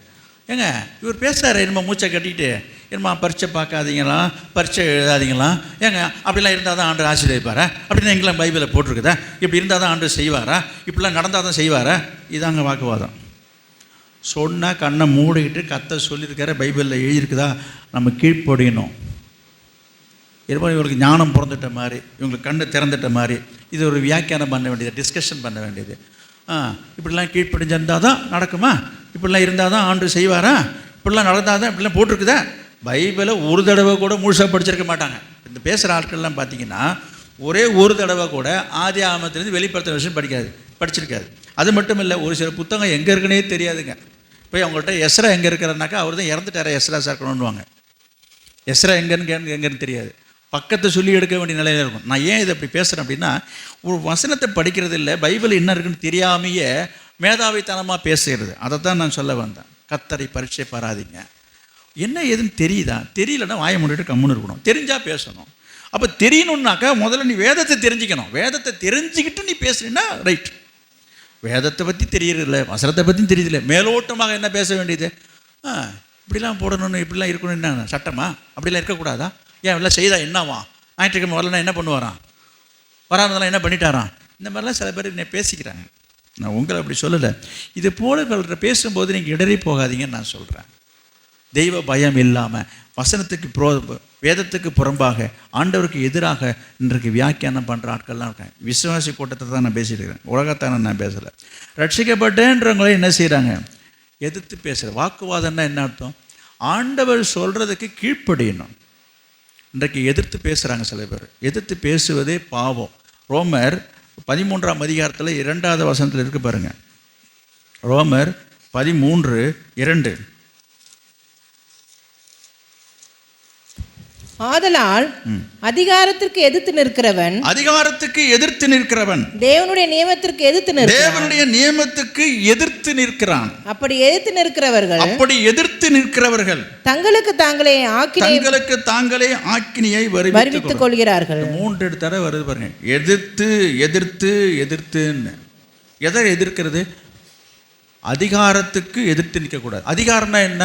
ஏங்க, இவர் பேசுகிறாரு, என்னமோ மூச்சை கட்டிக்கிட்டு, என்னமா பரீட்சை பார்க்காதீங்களா, பரீட்சை எழுதாதீங்களா, ஏங்க அப்படிலாம் இருந்தால் தான் ஆண்டவர் ஆசீர்வதிப்பாரா? அப்படின்னு எங்கெல்லாம் பைபிளில் போட்டிருக்குதா? இப்படி இருந்தால் தான் ஆண்டவர் செய்வாரா? இப்படிலாம் நடந்தால் தான் செய்வாரா? இதாங்க வாக்குவாதம். சொன்னால் கண்ணை மூடிக்கிட்டு கத்த சொல்லியிருக்கார, பைபிளில் எழுதியிருக்குதா, நம்ம கீழ்ப்படியணும். இருப்போம், இவங்களுக்கு ஞானம் பிறந்துட்ட மாதிரி, இவங்களுக்கு கண்ணு திறந்துட்ட மாதிரி, இது ஒரு வியாக்கியானம் பண்ண வேண்டியது, டிஸ்கஷன் பண்ண வேண்டியது. இப்படிலாம் கீழ்ப்படிஞ்சிருந்தால் தான் நடக்குமா? இப்படிலாம் இருந்தால் தான் ஆண்டு செய்வாரா? இப்படிலாம் நடந்தால் தான் இப்படிலாம் போட்டிருக்குதா? பைபிளை ஒரு தடவை கூட முழுசாக படிச்சிருக்க மாட்டாங்க. இந்த பேசுகிற ஆட்கள்லாம் பார்த்தீங்கன்னா ஒரே ஒரு தடவை கூட ஆதி ஆகமத்திலேருந்து வெளிப்படுத்துகிற விஷயம் படிச்சிருக்காது. அது மட்டும் இல்லை, ஒரு சில புத்தகம் எங்கே இருக்குன்னே தெரியாதுங்க. போய் அவங்கள்ட்ட எஸ்ரா எங்கே இருக்கிறனாக்கா, அவர் தான் இறந்துட்டார, எஸ்ரா சேர்க்கணுன்னுவாங்க. எஸ்ரா எங்கேன்னு தெரியாது. பக்கத்தை சொல்லி எடுக்க வேண்டிய நிலையில் இருக்கும். நான் ஏன் இதை அப்படி பேசுகிறேன் அப்படின்னா, ஒரு வசனத்தை படிக்கிறது இல்லை, பைபிள் என்ன இருக்குன்னு தெரியாமையே மேதாவித்தனமாக பேசுகிறது. அதை தான் நான் சொல்ல வந்தேன். கர்த்தரை பரீட்சை பாராதீங்க. என்ன ஏதுன்னு தெரியுதா? தெரியலன்னா வாயை மூடிட்டு கம்முன்னு இருக்கணும். தெரிஞ்சால் பேசணும். அப்போ தெரியணுன்னாக்கா முதல்ல நீ வேதத்தை தெரிஞ்சுக்கணும். வேதத்தை தெரிஞ்சுக்கிட்டு நீ பேசுறீன்னா ரைட். வேதத்தை பற்றி தெரியறதில்ல, வசனத்தை பற்றியும் தெரியதில்லை, மேலோட்டமாக என்ன பேச வேண்டியது? இப்படிலாம் போடணும்னு, இப்படிலாம் இருக்கணும், என்ன சட்டமா? அப்படிலாம் இருக்கக்கூடாதா? ஏன் எல்லாம் செய்தா என்னவா? ஞாயிற்றுக்கிழமை வரலன்னா என்ன பண்ணுவாராம்? வராதெல்லாம் என்ன பண்ணிட்டாராம்? இந்த மாதிரிலாம் சில பேர் என்ன பேசிக்கிறாங்க. நான் உங்களை அப்படி சொல்லலை. இது போல பேசும்போது நீங்கள் இடறி போகாதீங்கன்னு நான் சொல்கிறேன். தெய்வ பயம் இல்லாமல் வசனத்துக்கு வேதத்துக்கு புறம்பாக ஆண்டவருக்கு எதிராக இன்றைக்கு வியாக்கியானம் பண்ணுற ஆட்கள்லாம் இருக்காங்க. விசுவாசி கூட்டத்தை தான் நான் பேசிட்டு இருக்கிறேன், உலகத்தான நான் பேசலை. ரட்சிக்கப்பட்டேன்றவங்களே என்ன செய்கிறாங்க? எதிர்த்து பேசுகிற. வாக்குவாதம்னா என்ன அர்த்தம்? ஆண்டவர் சொல்கிறதுக்கு கீழ்ப்படியணும். இன்றைக்கு எதிர்த்து பேசுகிறாங்க சில பேர். எதிர்த்து பேசுவதே பாவம். ரோமர் 13ஆம் அதிகாரத்தில் 2வது வசனத்தில் இருக்கு பாருங்க. ரோமர் 13:2. ஆதலால் அதிகாரத்திற்கு எதிர்த்து நிற்கிறவன் தேவனுடைய நியமத்திற்கு எதிர்த்து நிற்கிறான். அப்படி எதிர்த்து நிற்கிறவர்கள் தங்களுக்கு தாங்களே ஆக்கினையை வருவித்துக் கொள்கிறார்கள். 3 தடவை வருது பாருங்க. எதிர்த்துன்னு. எதை எதிர்க்கிறது? அதிகாரத்துக்கு எதிர்த்து நிற்கக்கூடாது. அதிகாரம்னா என்ன?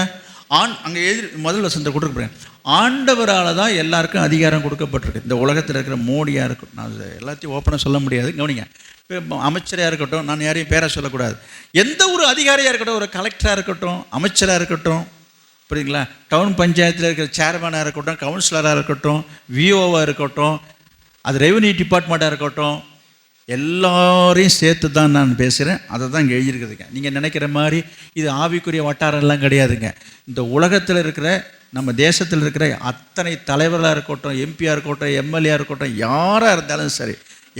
அங்கே முதல் வசனத்தை கொடுத்துருப்பேன். ஆண்டவரால் தான் எல்லாருக்கும் அதிகாரம் கொடுக்கப்பட்டிருக்கு. இந்த உலகத்தில் இருக்கிற மோடியாக இருக்கட்டும், நான் எல்லாத்தையும் ஓப்பனாக சொல்ல முடியாது, கவனிங்க. இப்போ அமைச்சராக இருக்கட்டும், நான் யாரையும் பேரை சொல்லக்கூடாது, எந்த ஒரு அதிகாரியாக இருக்கட்டும், ஒரு கலெக்டராக இருக்கட்டும், அமைச்சராக இருக்கட்டும், புரியுதுங்களா, டவுன் பஞ்சாயத்தில் இருக்கிற சேர்மனாக இருக்கட்டும், கவுன்சிலராக இருக்கட்டும், விஓவாக இருக்கட்டும், அது ரெவன்யூ டிபார்ட்மெண்ட்டாக இருக்கட்டும், எல்லாரையும் சேர்த்து தான் நான் பேசுகிறேன். அதை தான் இங்கே எழுதியிருக்குதுங்க. நீங்கள் நினைக்கிற மாதிரி இது ஆவிக்குரிய வட்டாரம்லாம் கிடையாதுங்க. இந்த உலகத்தில் இருக்கிற, நம்ம தேசத்தில் இருக்கிற அத்தனை தலைவர்களாக இருக்கட்டும், எம்பியாக இருக்கட்டும், எம்எல்ஏ இருக்கட்டும், யாராக இருந்தாலும் சரி,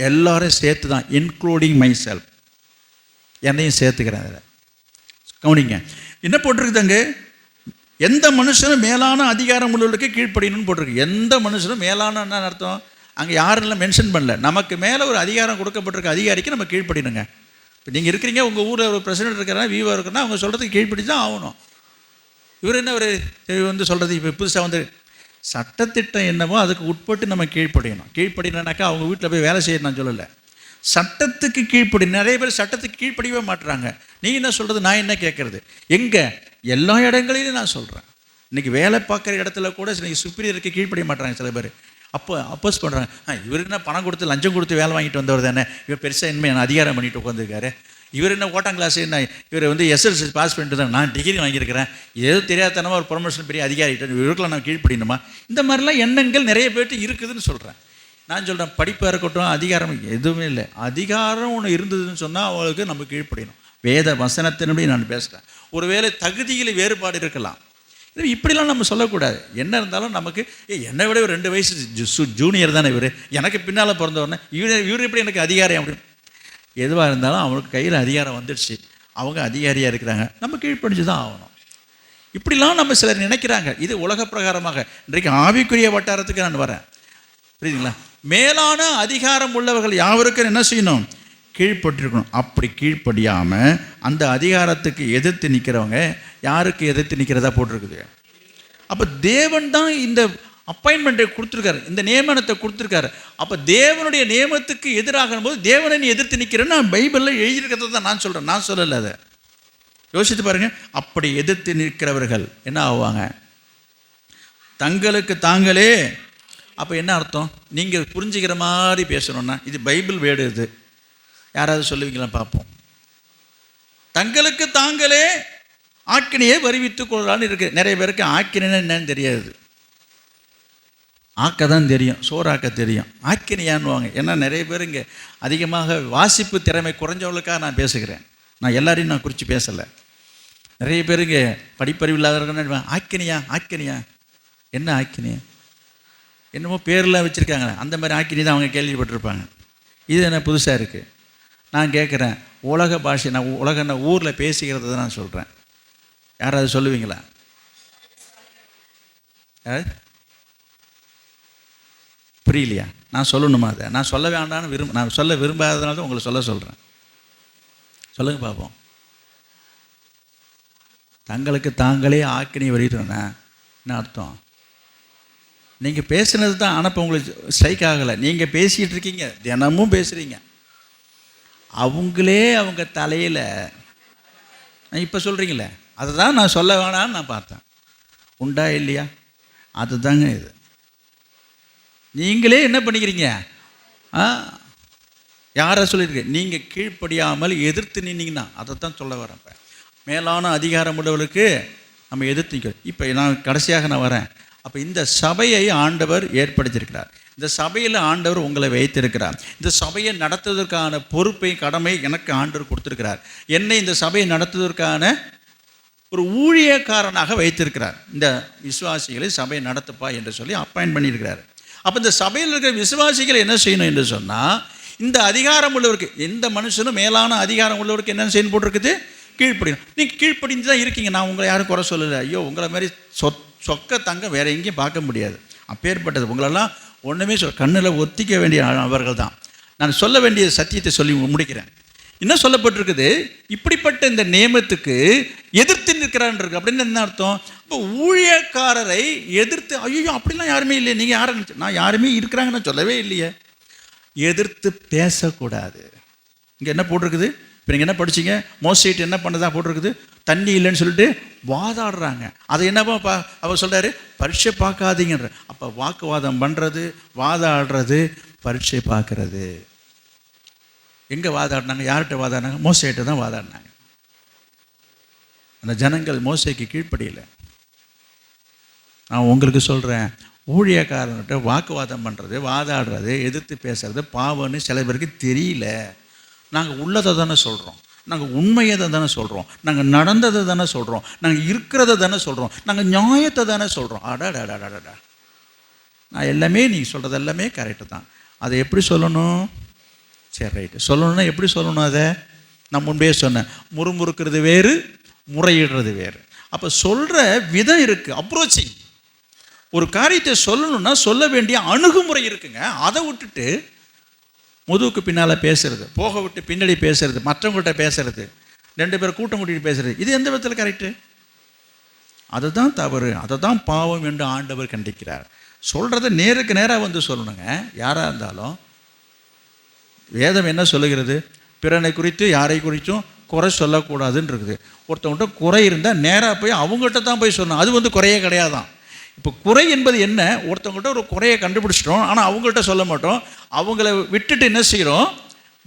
எல்லாரும் சேர்த்து தான், இன்க்ளூடிங் மை செல்ஃப். என்னையும் சேர்த்துக்கிறேன் அதில். கவனிங்க, என்ன போட்டிருக்குதாங்க? எந்த மனுஷனும் மேலான அதிகாரம் உள்ளவர்களுக்கு கீழ்ப்படியணும்னு போட்டிருக்கு. எந்த மனுஷனும் மேலான என்ன அர்த்தம்? அங்கே யாரெல்லாம் மென்ஷன் பண்ணல. நமக்கு மேலே ஒரு அதிகாரம் கொடுக்கப்பட்டிருக்க அதிகாரிக்கு நம்ம கீழ்ப்படியணுங்க. இப்போ நீங்கள் இருக்கிறீங்க, உங்கள் ஊரில் ஒரு பிரசிடென்ட் இருக்கிறா, விவோ இருக்குன்னா அவங்க சொல்கிறதுக்கு கீழ்ப்படி தான் ஆகணும். இவர் என்ன ஒரு சொல்கிறது, இப்போ புதுசாக வந்து சட்டத்திட்டம் என்னவோ அதுக்கு உட்பட்டு நம்ம கீழ்ப்படியணும். கீழ்ப்படினாக்கா அவங்க வீட்டில் போய் வேலை செய்யணும் நான் சொல்லலை. சட்டத்துக்கு கீழ்ப்படி. நிறைய பேர் சட்டத்துக்கு கீழ்ப்படியவே மாட்டுறாங்க. நீ என்ன சொல்கிறது, நான் என்ன கேட்குறது? எங்கே? எல்லா இடங்களிலும் நான் சொல்கிறேன். இன்றைக்கி வேலை பார்க்குற இடத்துல கூட இன்றைக்கி சுப்பீரியருக்கு கீழ்ப்படிய மாட்டுறாங்க சில பேர். அப்போஸ் பண்ணுறாங்க. இவர் என்ன பணம் கொடுத்து லஞ்சம் கொடுத்து வேலை வாங்கிட்டு வந்தவர் தானே, இவர் பெருசாக இனிமேல் அதிகாரம் பண்ணிட்டு உட்காந்துருக்காரு. இவர் என்ன ஓட்டாங் கிளாஸ் என்ன, இவர் வந்து எஸ்எல்சி பாஸ் பண்ணிட்டு தான், நான் டிகிரி வாங்கியிருக்கிறேன், ஏதோ தெரியாதனமாக ஒரு ப்ரொமோஷன் பெரிய அதிகாரிகிட்ட இவருக்கெல்லாம் நான் கீழ்ப்படியணுமா? இந்த மாதிரிலாம் எண்ணங்கள் நிறைய பேர்ட்டு இருக்குதுன்னு சொல்கிறேன். நான் சொல்கிறேன், படிப்பாக இருக்கட்டும், அதிகாரம் எதுவுமே இல்லை. அதிகாரம் ஒன்று இருந்ததுன்னு சொன்னால் அவங்களுக்கு நம்ம கீழ்ப்படியணும். வேத வசனத்தின்படி நான் பேசுகிறேன். ஒருவேளை தகுதியில் வேறுபாடு இருக்கலாம், இப்படிலாம் நம்ம சொல்லக்கூடாது. என்ன இருந்தாலும் நமக்கு என்னை விட ஒரு 2 வயசு ஜூனியர் தானே இவர், எனக்கு பின்னால் பிறந்தவொடனே இவர் எப்படி எனக்கு அதிகாரம் அப்படின்னு. எதுவாக இருந்தாலும் அவங்களுக்கு கையில் அதிகாரம் வந்துடுச்சு, அவங்க அதிகாரியாக இருக்கிறாங்க, நம்ம கீழ்ப்படிஞ்சு தான் ஆகணும். இப்படிலாம் நம்ம சிலர் நினைக்கிறாங்க. இது உலக பிரகாரமாக. இன்றைக்கு ஆவிக்குரிய வட்டாரத்துக்கு நான் வரேன், புரியுதுங்களா? மேலான அதிகாரம் உள்ளவர்கள் யாவருக்கும் என்ன செய்யணும்? கீழ்ப்பட்டிருக்கணும். அப்படி கீழ்ப்படியாமல் அந்த அதிகாரத்துக்கு எதிர்த்து நிற்கிறவங்க யாருக்கு எதிர்த்து நிற்கிறதா போட்டிருக்குது. அப்போ தேவன் தான் இந்த அப்பாயின்மெண்ட்டை கொடுத்துருக்காரு, இந்த நியமனத்தை கொடுத்துருக்காரு. அப்போ தேவனுடைய நியமனத்துக்கு எதிராக போது தேவனை நீ எதிர்த்து நிற்கிறேன்னு நான் பைபிளில் எழுதியிருக்கிறத தான் நான் சொல்கிறேன், நான் சொல்லலை. அதை யோசித்து பாருங்கள். அப்படி எதிர்த்து நிற்கிறவர்கள் என்ன ஆவாங்க? தங்களுக்கு தாங்களே. அப்போ என்ன அர்த்தம்? நீங்கள் புரிஞ்சுக்கிற மாதிரி பேசணுன்னா இது பைபிள் வேர்டு. இது யாராவது சொல்லுவீங்களா பார்ப்போம். தங்களுக்கு தாங்களே ஆக்கினையை வருவித்துக் கொள்ளலான்னு இருக்கு. நிறைய பேருக்கு ஆக்கினைன்னா என்னன்னு தெரியாது. ஆக்க தான் தெரியும், சோறாக்க தெரியும், ஆக்கினையான்னுவாங்க. ஏன்னா நிறைய பேர் இங்கே அதிகமாக வாசிப்பு திறமை குறைஞ்சவங்களுக்காக நான் பேசுகிறேன். நான் எல்லாரையும் நான் குறித்து பேசலை. நிறைய பேர் இங்கே படிப்பறிவு இல்லாதவர்கள் ஆக்கினையா ஆக்கினையா என்ன ஆக்கினையா என்னமோ பேரெலாம் வச்சுருக்காங்களே, அந்த மாதிரி ஆக்கினி தான் அவங்க கேள்விப்பட்டிருப்பாங்க. இது என்ன புதுசாக இருக்குது? நான் கேட்குறேன், உலக பாஷை நான் ஊரில் பேசிக்கிறது தான் நான் சொல்கிறேன். யாராவது சொல்லுவீங்களா? புரியலையா? நான் சொல்லணுமா? அதை நான் சொல்ல வேண்டான்னு நான் சொல்ல விரும்பாததுனால தான் உங்களை சொல்கிறேன். சொல்லுங்கள் பார்ப்போம். தங்களுக்கு தாங்களே ஆக்கினி வருகிறோன்னா என்ன அர்த்தம்? நீங்கள் பேசுனது தான், ஆனால் இப்போ உங்களுக்கு ஸ்ட்ரைக் ஆகலை. நீங்கள் பேசிகிட்டு இருக்கீங்க, தினமும் பேசுகிறீங்க. அவங்களே அவங்க தலையில் இப்போ சொல்கிறீங்களே, அதை தான் நான் சொல்ல வேணான்னு நான் பார்த்தேன். உண்டா இல்லையா? அதுதாங்க இது. நீங்களே என்ன பண்ணிக்கிறீங்க? யாரை சொல்லியிருக்கீங்க? நீங்கள் கீழ்ப்படியாமல் எதிர்த்து நின்னீங்கன்னா அதை தான் சொல்ல வரேன். இப்போ மேலான அதிகாரம் உள்ளவர்களுக்கு நம்ம எதிர்த்து நிற்கிறோம். இப்போ நான் கடைசியாக நான் வரேன். அப்போ இந்த சபையை ஆண்டவர் ஏற்படுத்தியிருக்கிறார். இந்த சபையில் ஆண்டவர் உங்களை வைத்திருக்கிறார். இந்த சபையை நடத்துவதற்கான பொறுப்பை கடமை எனக்கு ஆண்டவர் கொடுத்துருக்கிறார். என்னை இந்த சபையை நடத்துவதற்கான ஒரு ஊழியக்காரனாக வைத்திருக்கிறார். இந்த விசுவாசிகளை சபையை நடத்துப்பா என்று சொல்லி அப்பாயின்ட் பண்ணியிருக்கிறார். அப்போ இந்த சபையில் இருக்கிற விசுவாசிகள் என்ன செய்யணும் என்று சொன்னால், இந்த அதிகாரம் உள்ளவருக்கு, எந்த மனுஷனும் மேலான அதிகாரம் உள்ளவருக்கு என்ன செய்யணும் போட்டிருக்குது? கீழ்ப்படியும். நீங்கள் கீழ்ப்படிஞ்சு தான் இருக்கீங்க. நான் உங்களை யாரும் குறை சொல்லலை. ஐயோ, உங்களை மாதிரி சொக்க தங்க வேறு எங்கேயும் பார்க்க முடியாது. அப்பேற்பட்டது உங்களெல்லாம் ஒன்றுமே கண்ணில் ஒத்திக்க வேண்டிய அவர்கள் தான். நான் சொல்ல வேண்டிய சத்தியத்தை சொல்லி முடிக்கிறேன். என்ன சொல்லப்பட்டிருக்குது? இப்படிப்பட்ட இந்த நியமத்துக்கு எதிர்த்து நிற்கிறான்ருக்கு. அப்படின்னு என்ன அர்த்தம்? இப்போ ஊழியக்காரரை எதிர்த்து, ஐயோ அப்படிலாம் யாருமே இல்லையே, நீங்கள் யாரை நான் யாருமே இருக்கிறாங்கன்னு சொல்லவே இல்லையே. எதிர்த்து பேசக்கூடாது. இங்கே என்ன போட்டிருக்குது? இப்போ நீங்கள் என்ன படிச்சிங்க? மோசைட்டு என்ன பண்ணதா போட்டிருக்குது? தண்ணி இல்லைன்னு சொல்லிட்டு வாதாடுறாங்க. அதை என்னப்பா அவர் சொல்கிறாரு? பரீட்சை பார்க்காதீங்கன்ற. அப்போ வாக்குவாதம் பண்ணுறது, வாதாடுறது, பரீட்சை பார்க்கறது. எங்கே வாதாடினாங்க? யார்கிட்ட வாதாடினாங்க? மோசைகிட்ட தான் வாதாடினாங்க. அந்த ஜனங்கள் மோசைக்கு கீழ்ப்படியலை. நான் உங்களுக்கு சொல்கிறேன், ஊழியக்காரன்கிட்ட வாக்குவாதம் பண்ணுறது, வாதாடுறது, எதிர்த்து பேசுறது பாவம்னு சில பேருக்கு தெரியல. நாங்கள் உள்ளதை தானே சொல்கிறோம், நாங்கள் உண்மையை தானே சொல்கிறோம், நாங்கள் நடந்ததை தானே சொல்கிறோம், நாங்கள் இருக்கிறத தானே சொல்கிறோம், நாங்கள் நியாயத்தை தானே சொல்கிறோம். அடாடாடாடாடா, நான் எல்லாமே நீ சொல்கிறது எல்லாமே கரெக்டு தான். அதை எப்படி சொல்லணும்? சரி ரைட்டு, சொல்லணும்னா எப்படி சொல்லணும்? அதை நான் முன்பே சொன்னேன், முறுமுறுக்கிறது வேறு, முறையிடுறது வேறு. அப்போ சொல்கிற விதம் இருக்குது, அப்ரோச்சிங். ஒரு காரியத்தை சொல்லணும்னா சொல்ல வேண்டிய அணுகுமுறை இருக்குங்க. அதை விட்டுட்டு முதுகுக்கு பின்னால் பேசுறது, போக விட்டு பின்னாடி பேசுறது, மற்றவங்கள்ட்ட பேசுறது, 2 பேர் கூட்டம் கூட்டிகிட்டு பேசுறது, இது எந்த விதத்தில் கரெக்டு? அதுதான் தவறு, அதை தான் பாவம் என்று ஆண்டவர் கண்டிக்கிறார். சொல்கிறத நேருக்கு நேராக வந்து சொல்லணுங்க. யாராக இருந்தாலும் வேதம் என்ன சொல்லுகிறது? பிறனை குறித்து யாரை குறித்தும் குறை சொல்லக்கூடாதுன்னு இருக்குது. ஒருத்தவங்கள்ட்ட குறை இருந்தால் நேராக போய் அவங்ககிட்ட தான் போய் சொல்லணும். அது வந்து குறையே கிடையாதான். இப்போ குறை என்பது என்ன? ஒருத்தவங்கள்ட்ட ஒரு குறையை கண்டுபிடிச்சிட்டோம், ஆனால் அவங்கள்ட்ட சொல்ல மாட்டோம். அவங்கள விட்டுட்டு என்ன செய்கிறோம்?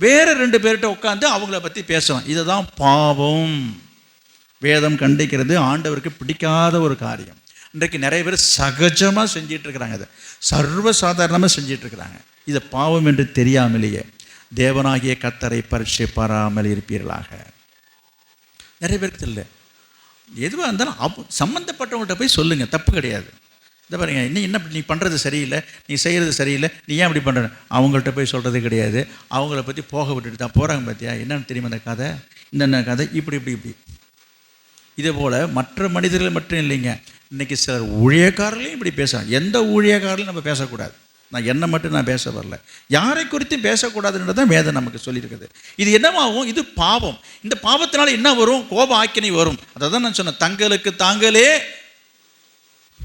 வேறு 2 பேர்கிட்ட உட்காந்து அவங்கள பற்றி பேசுகிறோம். இதுதான் பாவம். வேதம் கண்டிக்கிறது, ஆண்டவருக்கு பிடிக்காத ஒரு காரியம். இன்றைக்கு நிறைய பேர் சகஜமாக செஞ்சிட்ருக்கிறாங்க, அதை சர்வசாதாரணமாக செஞ்சிட்ருக்கிறாங்க. இதை பாவம் என்று தெரியாமலேயே தேவனாகிய கர்த்தரை பரீட்சிப்பாராமல் இருப்பீர்களாக. நிறைய பேருக்கு தெரியல. எதுவாக இருந்தாலும் சம்மந்தப்பட்டவங்கள்ட்ட போய் சொல்லுங்கள், தப்பு கிடையாது. இதை பாருங்க, என்ன நீ பண்ணுறது சரியில்லை, நீ செய்கிறது சரியில்லை, நீ ஏன் அப்படி பண்ணுற, அவங்கள்ட்ட போய் சொல்கிறது கிடையாது. அவங்கள பற்றி போக விட்டுட்டு தான் போகிறாங்க. பார்த்தியா என்னென்னு தெரியுமா அந்த கதை, இந்த கதை இப்படி. இதே போல் மற்ற மனிதர்கள் மட்டும் இல்லைங்க, இன்றைக்கி சிலர் ஊழியக்காரர்களையும் இப்படி பேசுகிறாங்க. எந்த ஊழியக்காரர்களையும் நம்ம பேசக்கூடாது. நான் என்னை மட்டும் நான் பேச வரல, யாரை குறித்தும் பேசக்கூடாதுன்றது தான் வேதம் நமக்கு சொல்லியிருக்குது. இது என்னவாகும்? இது பாவம். இந்த பாவத்தினால என்ன வரும்? கோப ஆக்கினை வரும். அதை தான் நான் சொன்னேன், தங்களுக்கு தாங்களே.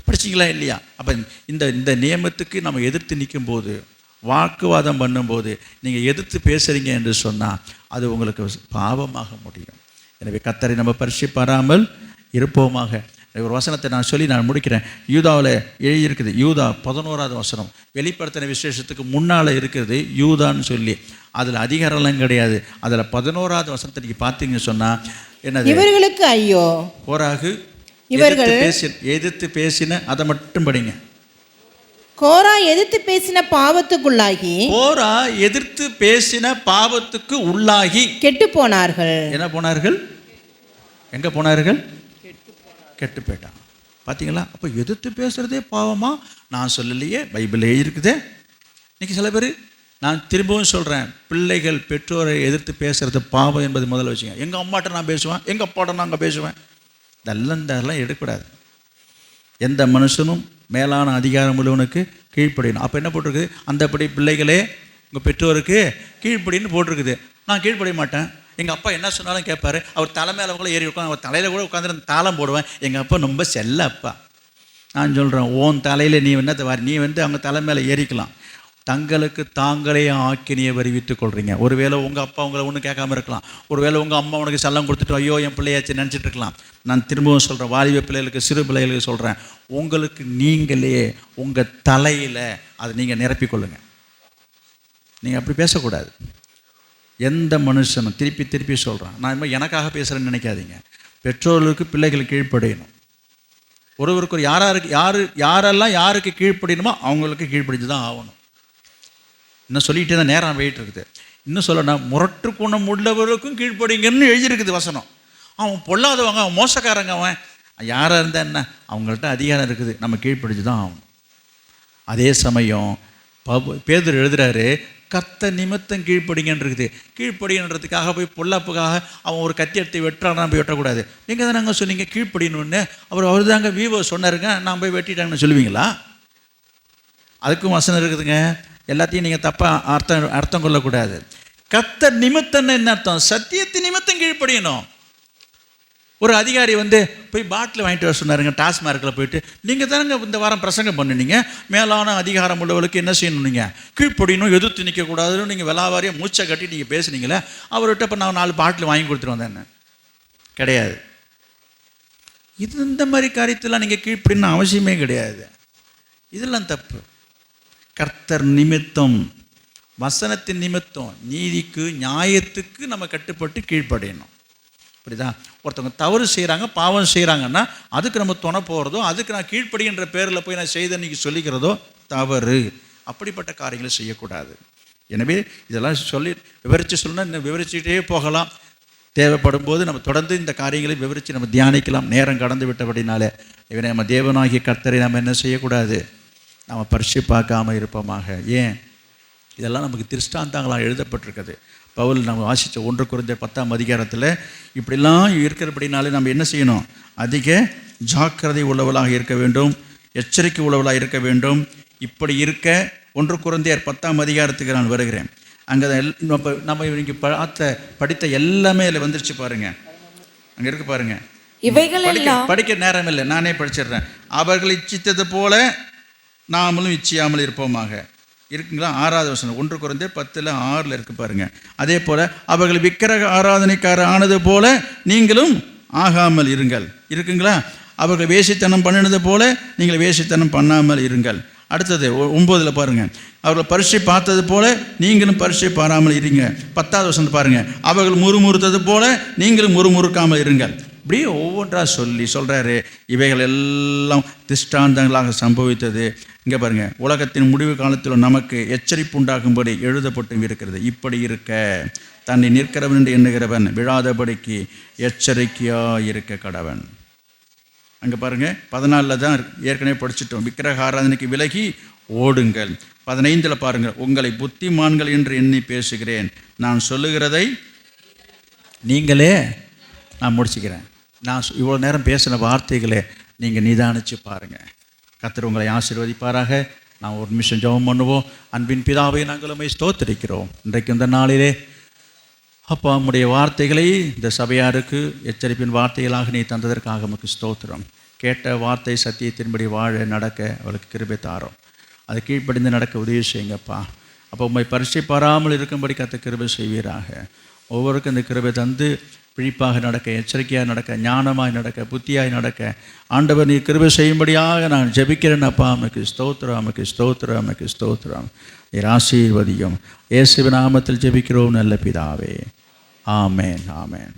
படிச்சிங்களா இல்லையா? அப்போ இந்த நியமத்துக்கு நம்ம எதிர்த்து நிற்கும் போது, வாக்குவாதம் பண்ணும்போது நீங்கள் எதிர்த்து பேசுகிறீங்க என்று சொன்னால் அது உங்களுக்கு பாவமாக முடியும். எனவே கர்த்தரை நம்ம பரீட்சிப்பாராமல் இருப்போமாக. ஒரு வசனத்தை நான் சொல்லி நான் முடிக்கிறேன். யூதாவில் எழுதியிருக்குது, யூதா 11வது வசனம். வெளிப்படுத்தின விசேஷத்துக்கு முன்னால் இருக்கிறது யூதான்னு சொல்லி. அதில் அதிகாரம்லாம் கிடையாது. அதில் 11வது வசனத்தை நீங்கள் பார்த்தீங்கன்னு சொன்னால் என்னது? இவர்களுக்கு ஐயோ. போராகு இவர்கள் எதிர்த்து பேசின, அதை மட்டும் படிங்க. கோரா எதிர்த்து பேசின பாவத்துக்குள்ளாகி, கோரா எதிர்த்து பேசின பாவத்துக்கு உள்ளாகி கெட்டு போனார்கள். என்ன போனார்கள்? எங்கே போனார்கள்? கெட்டு போயிட்டான். பார்த்தீங்களா? அப்போ எதிர்த்து பேசுகிறதே பாவமா? நான் சொல்லலையே, பைபிளே இருக்குதே. இன்றைக்கி சில பேர், நான் திரும்பவும் சொல்கிறேன், பிள்ளைகள் பெற்றோரை எதிர்த்து பேசுகிறது பாவம் என்பது முதல்ல வச்சுங்க. எங்கள் அம்மாட்ட நான் பேசுவேன், எங்கள் அப்பாட்ட நான் அங்கே பேசுவேன், இதெல்லாம் எடுக்கக்கூடாது. எந்த மனுஷனும் மேலான அதிகாரம் உள்ளவனுக்கு கீழ்ப்படியணும். அப்போ என்ன போட்டிருக்குது? அந்தப்படி பிள்ளைகளே உங்கள் பெற்றோருக்கு கீழ்ப்படின்னு போட்டிருக்குது. நான் கீழ்ப்படிய மாட்டேன். எங்கள் அப்பா என்ன சொன்னாலும் கேட்பாரு. அவர் தலை மேலே கூட ஏறி உட்காந்து, அவர் தலையில் கூட உட்காந்து தாளம் போடுவேன். எங்கள் அப்பா ரொம்ப செல்ல அப்பா. நான் சொல்கிறேன், ஓன் தலையில் நீ நீ அவங்க தலை மேலே ஏறிக்கலாம். தங்களுக்கு தாங்களே ஆக்கினியை வருவித்துக் கொள்கிறீங்க. ஒருவேளை உங்கள் அப்பா உங்களை ஒன்றும் கேட்காம இருக்கலாம். ஒருவேளை உங்கள் அம்மா உனக்கு செல்லம் கொடுத்துட்டு ஐயோ என் பிள்ளையாச்சு நினச்சிட்டு இருக்கலாம். நான் திரும்பவும் சொல்கிறேன், வாலிப பிள்ளைகளுக்கு, சிறு பிள்ளைகளுக்கு சொல்கிறேன், உங்களுக்கு நீங்களே உங்கள் தலையில் அதை நீங்கள் நிரப்பிக்கொள்ளுங்கள். நீங்கள் அப்படி பேசக்கூடாது. எந்த மனுஷனும் திருப்பி சொல்கிறேன், நான் இன்னும் எனக்காக பேசுகிறேன்னு நினைக்காதீங்க. பெற்றோர்களுக்கு பிள்ளைகள் கீழ்ப்படையணும். ஒருவருக்கு யாரெல்லாம் யாருக்கு கீழ்ப்படியணுமோ அவங்களுக்கு கீழ்ப்படிஞ்சு தான் ஆகணும். இன்னும் சொல்லிகிட்டே தான் நேரம் போயிட்டு இருக்குது. இன்னும் சொல்லணும், முரட்டு குணம் உள்ளவருக்கும் கீழ்ப்படிங்கன்னு எழுதியிருக்குது வசனம். அவன் பொல்லாதவங்க, அவன் மோசக்காரங்க, அவன் யாராக இருந்தால் என்ன, அவங்கள்ட்ட அதிகாரம் இருக்குது, நம்ம கீழ்ப்படிஞ்சு தான் ஆகணும். அதே சமயம் பேதுரு எழுதுகிறாரு, கர்த்தர் நிமித்தம் கீழ்ப்படிங்கன்னு இருக்குது. கீழ்ப்படின்றதுக்காக போய் பொல்லாப்புக்காக அவன் ஒரு கத்தி எடுத்து வெட்டுறான்னா போய் வெட்டக்கூடாது. நீங்கள் தான் நாங்கள் சொன்னீங்க கீழ்ப்படியணுன்னு, அவர் தாங்க வீவோ சொன்னாருங்க, நான் போய் வெட்டிட்டாங்கன்னு சொல்லுவீங்களா? அதுக்கும் வசனம் இருக்குதுங்க. எல்லாத்தையும் நீங்கள் தப்பாக அர்த்தம் கொள்ளக்கூடாது. கர்த்தர் நிமித்தம்னு என்ன அர்த்தம்? சத்தியத்தின் நிமித்தம் கீழ்ப்படியணும். ஒரு அதிகாரி போய் பாட்டில் வாங்கிட்டு வர சொன்னாருங்க டாஸ்மார்க்கில் போயிட்டு. நீங்கள் தானங்க இந்த வாரம் பிரசங்கம் பண்ணினீங்க, மேலான அதிகாரம் உள்ளவர்களுக்கு என்ன செய்யணும், நீங்கள் கீழ்ப்படியணும், எதிர்த்து நிற்கக்கூடாதுன்னு நீங்கள் விலாவாரியாக மூச்சை கட்டி நீங்கள் பேசுனீங்களே. அவர்கிட்ட இப்போ நான் 4 பாட்டில் வாங்கி கொடுத்துட்டு வந்தேன். என்ன கிடையாது. இந்த மாதிரி காரியத்தெல்லாம் நீங்கள் கீழ்ப்படின்னு அவசியமே கிடையாது. இதெல்லாம் தப்பு. கர்த்தர் நிமித்தம், வசனத்தின் நிமித்தம், நீதிக்கு நியாயத்துக்கு நம்ம கட்டுப்பட்டு கீழ்ப்படையணும். புரியுதா? ஒருத்தவங்க தவறு செய்கிறாங்க, பாவம் செய்கிறாங்கன்னா அதுக்கு நம்ம துணை போகிறதோ, அதுக்கு நான் கீழ்ப்படின்ற பேரில் போய் நான் செய்த இன்னைக்கு சொல்லிக்கிறதோ தவறு. அப்படிப்பட்ட காரியங்களை செய்யக்கூடாது. எனவே இதெல்லாம் சொல்லி விவரித்து சொல்லணும். இன்னும் விவரிச்சுக்கிட்டே போகலாம். தேவைப்படும் போது நம்ம தொடர்ந்து இந்த காரியங்களை விவரித்து நம்ம தியானிக்கலாம். நேரம் கடந்து விட்டபடினாலே இவனை நம்ம தேவனாகிய கர்த்தரை நம்ம என்ன செய்யக்கூடாது, நம்ம பரிசு பார்க்காமல் இருப்போமாக. ஏன்? இதெல்லாம் நமக்கு திருஷ்டாந்தங்களாக எழுதப்பட்டிருக்குது. பவுல் நம்ம வாசித்த 1 கொரிந்தியர் 10ஆம் அதிகாரத்தில் இப்படிலாம் இருக்கிறபடினாலே நம்ம என்ன செய்யணும்? அதிக ஜாக்கிரதை உள்ளவளாக இருக்க வேண்டும், எச்சரிக்கை உள்ளவளாக இருக்க வேண்டும். இப்படி இருக்க 1 கொரிந்தியர் 10ஆம் அதிகாரத்துக்கு நான் வருகிறேன். அங்கே நம்ம இன்றைக்கி படித்த எல்லாமே அதில் வந்துருச்சு பாருங்க. அங்கே இருக்கு பாருங்க. படிக்க நேரம் இல்லை, நானே படிச்சிடுறேன். அவர்கள் இச்சித்தது போல நாமளும் இச்சியாமல் இருப்போமாக இருக்குங்களா? 6வது வசனம் 1 கொரிந்தியர் 10:6 இருக்கு பாருங்க. அதே போல அவர்கள் விக்கிரக ஆராதனைக்கார ஆனது போல நீங்களும் ஆகாமல் இருங்கள் இருக்குங்களா? அவர்கள் வேசித்தனம் பண்ணினது போல நீங்கள் வேசித்தனம் பண்ணாமல் இருங்கள். அடுத்தது 9 பாருங்க. அவர்கள் பரீட்சை பார்த்தது போல நீங்களும் பரீட்சை பாராமல் இருங்க. 10வது வசனம் பாருங்க. அவர்கள் முறுமுறுத்தது போல நீங்களும் முறுமுறுக்காமல் இருங்கள். இப்படியே ஒவ்வொன்றா சொல்கிறாரு. இவைகள் எல்லாம் திஷ்டாந்தங்களாக சம்பவித்தது. இங்கே பாருங்க, உலகத்தின் முடிவு காலத்தில் நமக்கு எச்சரிப்பு உண்டாகும்படி எழுதப்பட்டும் இருக்கிறது. இப்படி இருக்க தன்னை நிற்கிறவன் என்று எண்ணுகிறவன் விழாதபடிக்கு எச்சரிக்கையாக இருக்க கடவன். அங்கே பாருங்கள் 14 தான் ஏற்கனவே படிச்சுட்டோம். விக்கிரக ஆராதனைக்கு விலகி ஓடுங்கள். 15 பாருங்கள். உங்களை புத்திமான்கள் என்று எண்ணி பேசுகிறேன், நான் சொல்லுகிறதை நீங்களே. நான் முடிச்சுக்கிறேன். நான் இவ்வளோ நேரம் பேசின வார்த்தைகளே நீங்கள் நிதானித்து பாருங்கள். கர்த்தர் உங்களை ஆசீர்வதிப்பாராக. நான் ஒரு நிமிஷம் ஜெபம் பண்ணுவோம். அன்பின் பிதாவை நாங்கள் உம்மை ஸ்தோத்திரிக்கிறோம். இன்றைக்கு இந்த நாளிலே அப்பா உம்முடைய வார்த்தைகளை இந்த சபையாருக்கு எச்சரிப்பின் வார்த்தைகளாக நீ தந்ததற்காக உமக்கு ஸ்தோத்திரம். கேட்ட வார்த்தை சத்தியத்தின்படி வாழ நடக்க அவளுக்கு கிருபை தாரோம். அதை கீழ்ப்படிந்து நடக்க உதவி செய்யுங்கப்பா. அப்போ உம்மை பரீட்சை பாராமல் இருக்கும்படி கர்த்தர் கிருபை செய்வீராக. ஒவ்வொருக்கும் இந்த கிருபை தந்து விழிப்பாக நடக்க, எச்சரிக்கையாக நடக்க, ஞானமாய் நடக்க, புத்தியாய் நடக்க ஆண்டவர் நீ கிருபை செய்யும்படியாக நான் ஜெபிக்கிறேன் அப்பா. நமக்கு ஸ்தோத்திரம், நமக்கு ஸ்தோத்திரம், நமக்கு ஸ்தோத்திரம். நீர் ஆசீர்வதியும். இயேசுவின் நாமத்தில் ஜெபிக்கிறோம் நல்ல பிதாவே. ஆமென், ஆமென்.